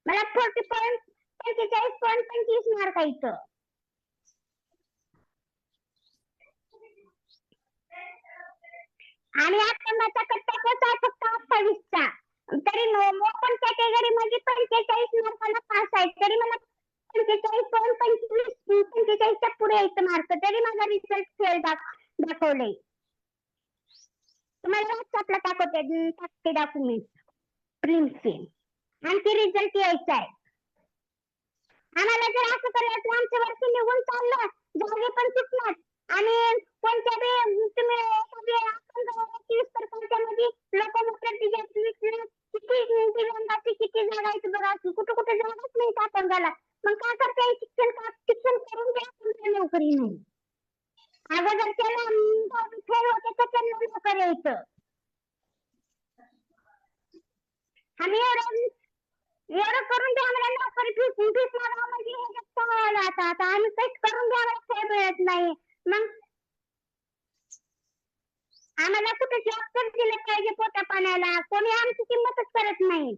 मला 45.25 मार्क आहेत. आणि अपंगाचा कट्टा कसा आहे फक्त 28चा. तरी ओपन कॅटेगरी मध्ये 45 मार्काला पास आहे. तरी मला 45.25 पुढे यायचं मार्क, तरी माझा रिझल्ट फेल दाखवले. तुम्हाला व्हॉट्सअपला टाकते डॉक्युमेंट प्रिलिम्सचे. आणखी रिझल्ट यायचा आहे. आम्हाला जर असं करायला तर आमचं वर्ष निघून चाललं, जागे पण सुटणार आणि कोणत्या बी तुम्ही मध्ये लोक किती जागा आहेत बघा, कुठे जागाच नाही अपंगाला. मग काय करता शिक्षण नोकरी नाही. अगोदरच्याला फेल होते तर त्यांना नोकरी यायचं. आम्ही एवढं करून द्या आम्हाला नोकरी फीस मागावं म्हणजे हे जास्त व्हायला आता आम्ही काहीच करून द्या आम्हाला काही मिळत नाही. मग आम्हाला कुठे जॉब तर दिले पाहिजे पोटा पाण्याला, कोणी आमची किंमतच करत नाही.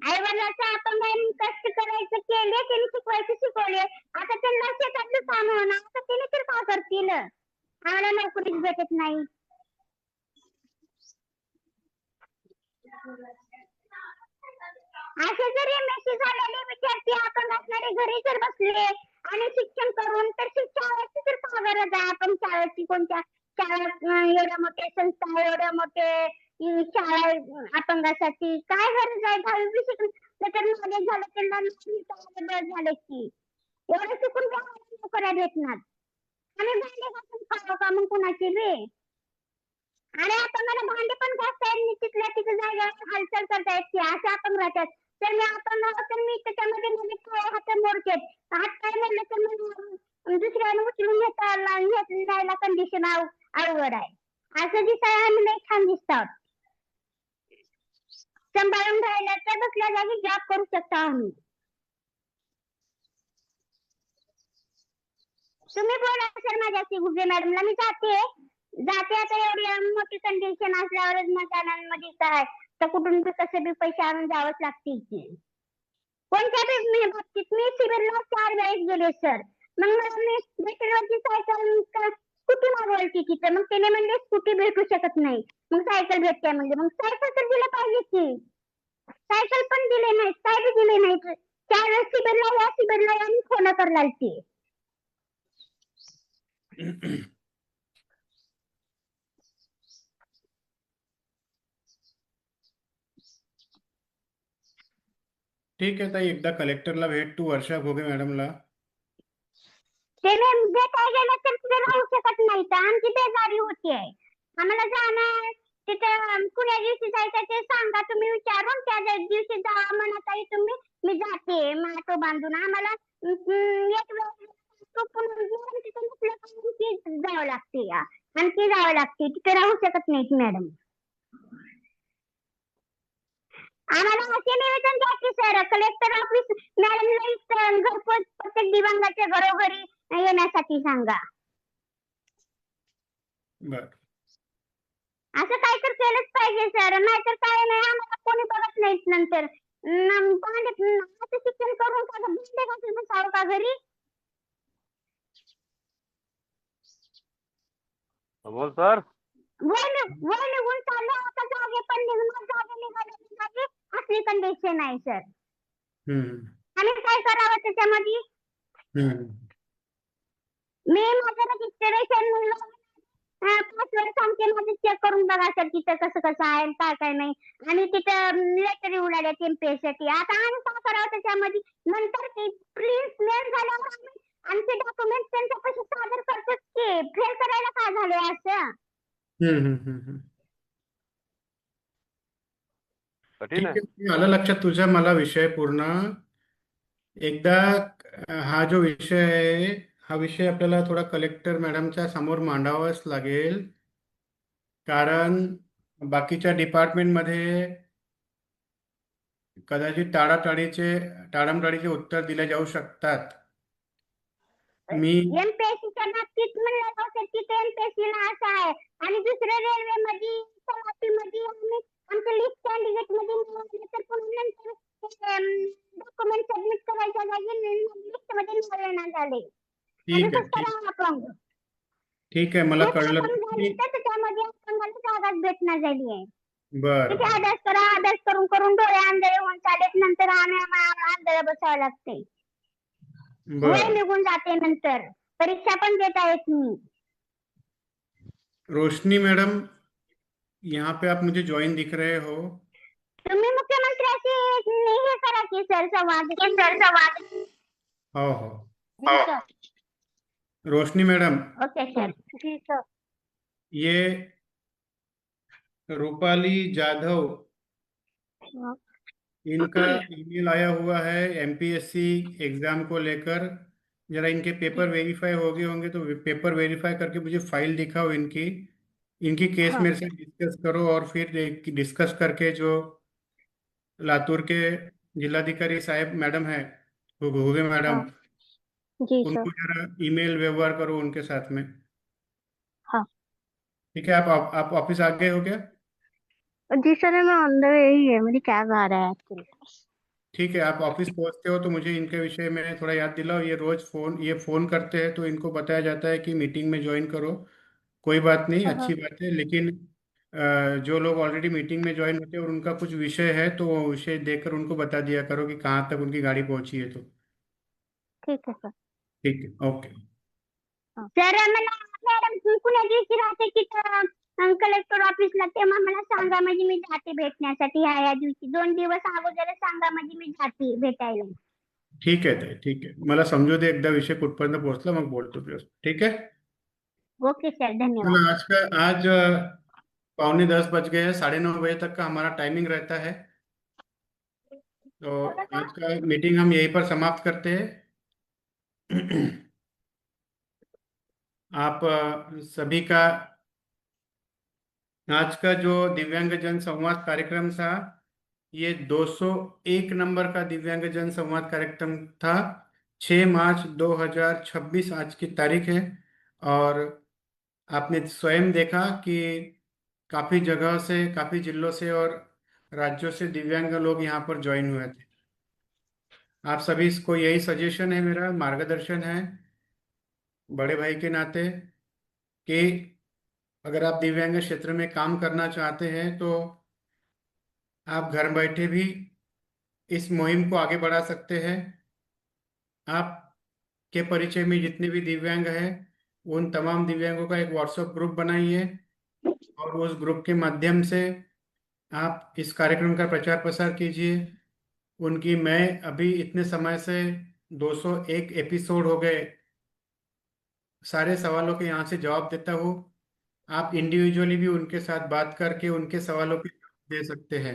आई वडिलांचं आपण कष्ट करायचं केले, त्यांनी शिकवायचे शिकवले, आता त्यांना शेतातलं काम होणार, आता त्यांनी तर काय करतील? आम्हाला नोकरीच भेटत नाही. असे जर MSc झालेले विद्यार्थी आपण असणारे घरी जर बसले आणि शिक्षण करून तर शाळेची तर काय गरज आहे? आपण शाळेची कोणत्या शाळा एवढ्या मोठ्या संस्था एवढ्या मोठे शाळा अपंगासाठी काय गरज आहे? 10वी शिकलं तर नॉलेज झालं त्यांना झालं की एवढं शिकून नोकऱ्या भेटणार. आणि भांडे घासून खावं का मग कुणाची बी? आणि अपंगाला भांडे पण घासता येत नाही, तिथल्या तिथे जागेवर हालचाल करता येत नाही, असे अपंग राहतात. तर मी अपंग तर मी त्याच्यामध्ये माझे हात मोडतात, हात पाय मोडले तर मग दुसऱ्याने उचलून न्यायला कंडिशन अवघड आहे. असं दिसाय आम्ही लई छान दिसतात. सांभाळून राहिलं तर बसल्या जागी जॉब करू शकता आम्ही. तुम्ही बोला सर माझ्याशी गुगे मॅडमला, मी जाते आता एवढी मोठी कंडिशन असल्यावरच मकानांमध्ये काय तर कुठून कसं बी पैसे आणून जावंच लागतील की. कोणत्या बी बाबतीत मी सिव्हिलला 4 वेळेस गेले सर. मग मला मी भेटरवरची सायकल स्कूटी मागवायची तिथं, मग त्याने म्हणले स्कूटी भेटू शकत नाही, मग सायकल भेटते म्हणजे. मग सायकल तर दिलं पाहिजे की, सायकल पण दिले नाहीत, काय बी दिले नाहीत. 4 वेळेस सिव्हिलला आणि फोन करायला लागते. ठीक आहे ताई, एकदा कलेक्टरला भेट तू, वर्षा घोगे मॅडमला. ते भेटायला गेलं तर तिथे राहू शकत नाही, तर आमची बेजारी होती आहे. आम्हाला जाणार तिथं कुण्या दिवशी जायचं ते सांगा तुम्ही विचारून, त्या दिवशी जा म्हणत आहे तुम्ही, मी जाते ऑटो बांधून. आम्हाला एक जावं लागते आणखी जावं लागते, तिथे राहू शकत नाहीत मॅडम. आम्हाला असे निवेदन द्या की सर कलेक्टर ऑफिस मॅडमला घरपोच प्रत्येक दिव्यांगाच्या घरोघरी येण्यासाठी सांगा. बर, असं काय तर केलंच पाहिजे सर, नाहीतर काय नाही आम्हाला कोणी बघत नाहीत नंतर. असं शिक्षण करून का भांडे घासून बसावं का घरी? बोल सर. वय निघून चाललं आता, जागे पण निघाले असली कंडिशन आहे सर. आम्ही काय करावं त्याच्यामध्ये? मी माझं रजिस्ट्रेशन पासवर्ड सांगते, माझं चेक करून बघा सर तिथं कसं कसं आहे काय काय नाही. आणि तिथं लेटर उडाले MPSC. आता आम्ही काय करावं त्याच्यामध्ये? नंतर ते प्रिन्स मेल झाल्यावर आम्ही आमचे डॉक्युमेंट त्यांच्यापाशी सादर करतो की फेल करायला काय झाले असं. ठीक आहे, आलं लक्षात तुझ्या मला विषय पूर्ण. एकदा हा जो विषय आहे, हा विषय आपल्याला थोडा कलेक्टर मॅडमच्या समोर मांडावाच लागेल, कारण बाकीच्या डिपार्टमेंटमध्ये कदाचित टाळाटाळीचे उत्तर दिले जाऊ शकतात. मी MPSCच्या बाबतीत म्हणलं होतं तिथे MPSCला असं आहे, आणि दुसऱ्या रेल्वेमध्ये तलाठीमध्ये आमच्या लिस्ट कॅन्डिडेट मध्ये मिळाले तर पुन्हा नंतर डॉक्युमेंट सबमिट करायच्या जागी लिस्ट मध्ये निवडण्यात झाले. ठीक आहे, मला कळलं. त्याच्यामध्ये आपल्याला जागाच भेटणार झाली आहे. बर, तिथे अभ्यास करून डोळे आंधळे होऊन चालेत, नंतर आंधळे बसावं लागते. वय निघून जाते, नंतर परीक्षा पण देता येत नाही. रोशनी मैडम, यहाँ पे आप मुझे ज्वाइन दिख रहे हो? तुम्ही मुख्यमंत्र्याशी हे करा की सर संवाद. हो. रोशनी मैडम, ओके सर. जी सर. ये रूपाली जाधव इनका ईमेल आया हुआ है एमपीएससी एग्जाम को लेकर। जरा इनके पेपर वेरीफाई हो गए होंगे तो पेपर वेरीफाई करके मुझे फाइल दिखाओ इनकी। इनकी केस हाँ मेरे से डिस्कस करो और फिर डिस्कस करके जो लातूर के जिलाधिकारी साहब मैडम है, घुगे मैडम, हाँ जी सर। उनको जरा ईमेल व्यवहार करो उनके साथ में। हाँ ठीक है, आप ऑफिस आ गए हो क्या? जी सर, मैं अंदर यही है, मेरी कैब आ रहा है एक्चुअली। ठीक है, आप ऑफिस पहुंचते हो तो मुझे इनके विषय में थोड़ा याद दिलाओ। ये फोन करते हैं तो इनको बताया जाता है कि मीटिंग में ज्वाइन करो। कोई बात नहीं, हाँ हाँ अच्छी बात है, लेकिन जो लोग ऑलरेडी मीटिंग में ज्वाइन होते हैं और उनका कुछ विषय है तो वो विषय देखकर उनको बता दिया करो कि कहाँ तक उनकी गाड़ी पहुंची है तो। ठीक है सर। ठीक है, ओके। सर मला मॅडम पुण्या दिवशी राहते तिथं कलेक्टर ऑफिसला, तेव्हा मला सांगा म्हणजे मी जाते भेटण्यासाठी. या दिवशी 2 दिवस अगोदर सांगा म्हणजे मी जाते भेटायला. ठीक आहे ताई, ठीक आहे, मला समजू दे एकदा विषय कुठपर्यंत पोहोचला मग बोलतो तुझ्यासोबत. ठीक है, ओके सर, धन्यवाद. चलो आज 9:45 बज गए हैं, 9:30 बजे तक का हमारा टाइमिंग रहता है। तो आज का मीटिंग हम यहीं पर समाप्त करते हैं। आप सभी का आज का जो दिव्यांग जन संवाद कार्यक्रम था, ये 201 नंबर का दिव्यांग जन संवाद कार्यक्रम था। 6 मार्च 2026 आज की तारीख है। और आपने स्वयं देखा कि काफी जगह से, काफी जिलों से और राज्यों से दिव्यांग लोग यहाँ पर ज्वाइन हुए थे। आप सभी को यही सजेशन है, मेरा मार्गदर्शन है बड़े भाई के नाते, कि अगर आप दिव्यांग क्षेत्र में काम करना चाहते हैं तो आप घर बैठे भी इस मुहिम को आगे बढ़ा सकते हैं। आपके परिचय में जितने भी दिव्यांग हैं, उन तमाम दिव्यांगों का एक व्हाट्सएप ग्रुप बनाइए और उस ग्रुप के माध्यम से आप इस कार्यक्रम का प्रचार प्रसार कीजिए। उनकी मैं अभी इतने समय से 201 एपिसोड हो गए, सारे सवालों के यहाँ से जवाब देता हूँ। आप इंडिविजुअली भी उनके साथ बात करके उनके सवालों के जवाब दे सकते हैं।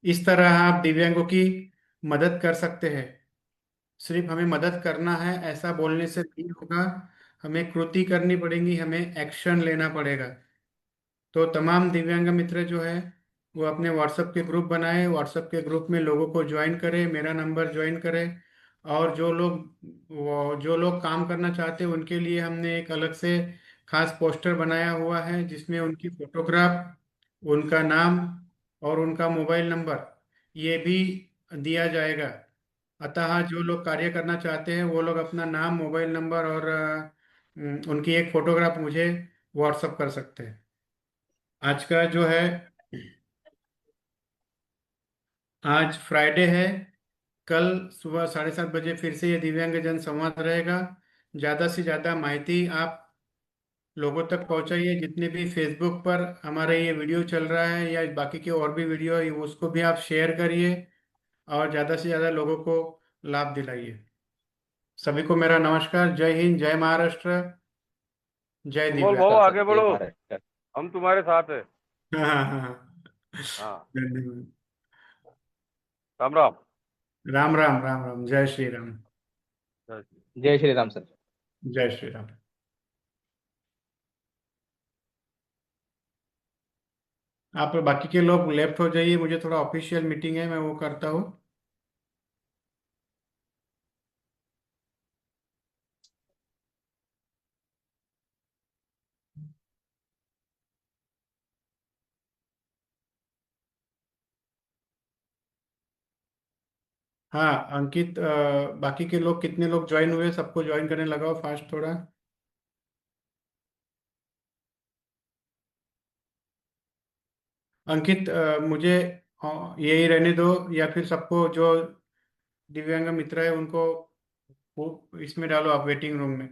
इस तरह आप दिव्यांगों की मदद कर सकते हैं। सिर्फ हमें मदद करना है ऐसा बोलने से नहीं होगा, हमें कृति करनी पड़ेगी, हमें एक्शन लेना पड़ेगा। तो तमाम दिव्यांग मित्र जो है वो अपने व्हाट्सएप के ग्रुप बनाए, व्हाट्सएप के ग्रुप में लोगों को ज्वाइन करें, मेरा नंबर ज्वाइन करें। और जो लोग काम करना चाहते हैं उनके लिए हमने एक अलग से खास पोस्टर बनाया हुआ है जिसमें उनकी फोटोग्राफ, उनका नाम और उनका मोबाइल नंबर ये भी दिया जाएगा। अतः जो लोग कार्य करना चाहते हैं वो लोग अपना नाम, मोबाइल नंबर और उनकी एक फोटोग्राफ मुझे व्हाट्सअप कर सकते हैं। आज का जो है, आज फ्राइडे है, कल सुबह 7:30 बजे फिर से ये दिव्यांग जन संवाद रहेगा। ज़्यादा से ज़्यादा माहिती आप लोगों तक पहुंचाइए। जितने भी फेसबुक पर हमारे ये वीडियो चल रहा है या बाकी के और भी वीडियो है उसको भी आप शेयर करिए और ज़्यादा से ज़्यादा लोगों को लाभ दिलाइए। सभी को मेरा नमस्कार, जय हिंद, जय महाराष्ट्र, जय अमोल दिव्यांग। भाऊ आगे बढ़ो, हम तुम्हारे साथ है. हाँ हाँ हाँ हाँ, धन्यवाद। राम राम. राम राम राम राम, जय श्री राम। जय श्री राम सर. जय श्री राम। आप बाकी के लोग लेफ्ट हो जाइए, मुझे थोड़ा ऑफिशियल मीटिंग है, मैं वो करता हूँ। हाँ अंकित, बाकी के लोग कितने लोग ज्वाइन हुए, सबको ज्वाइन करने लगाओ फास्ट थोड़ा। अंकित, मुझे यही रहने दो या फिर सबको जो दिव्यांग मित्र है उनको वो इसमें डालो आप वेटिंग रूम में।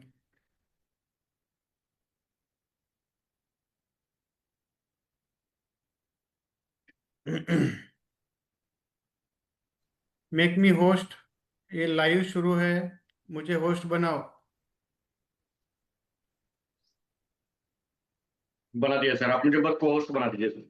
मेक मी होस्ट, ये लाइव शुरू है, मुझे होस्ट बनाओ। बना दिया सर, आप मुझे बस को होस्ट बना दीजिए सर।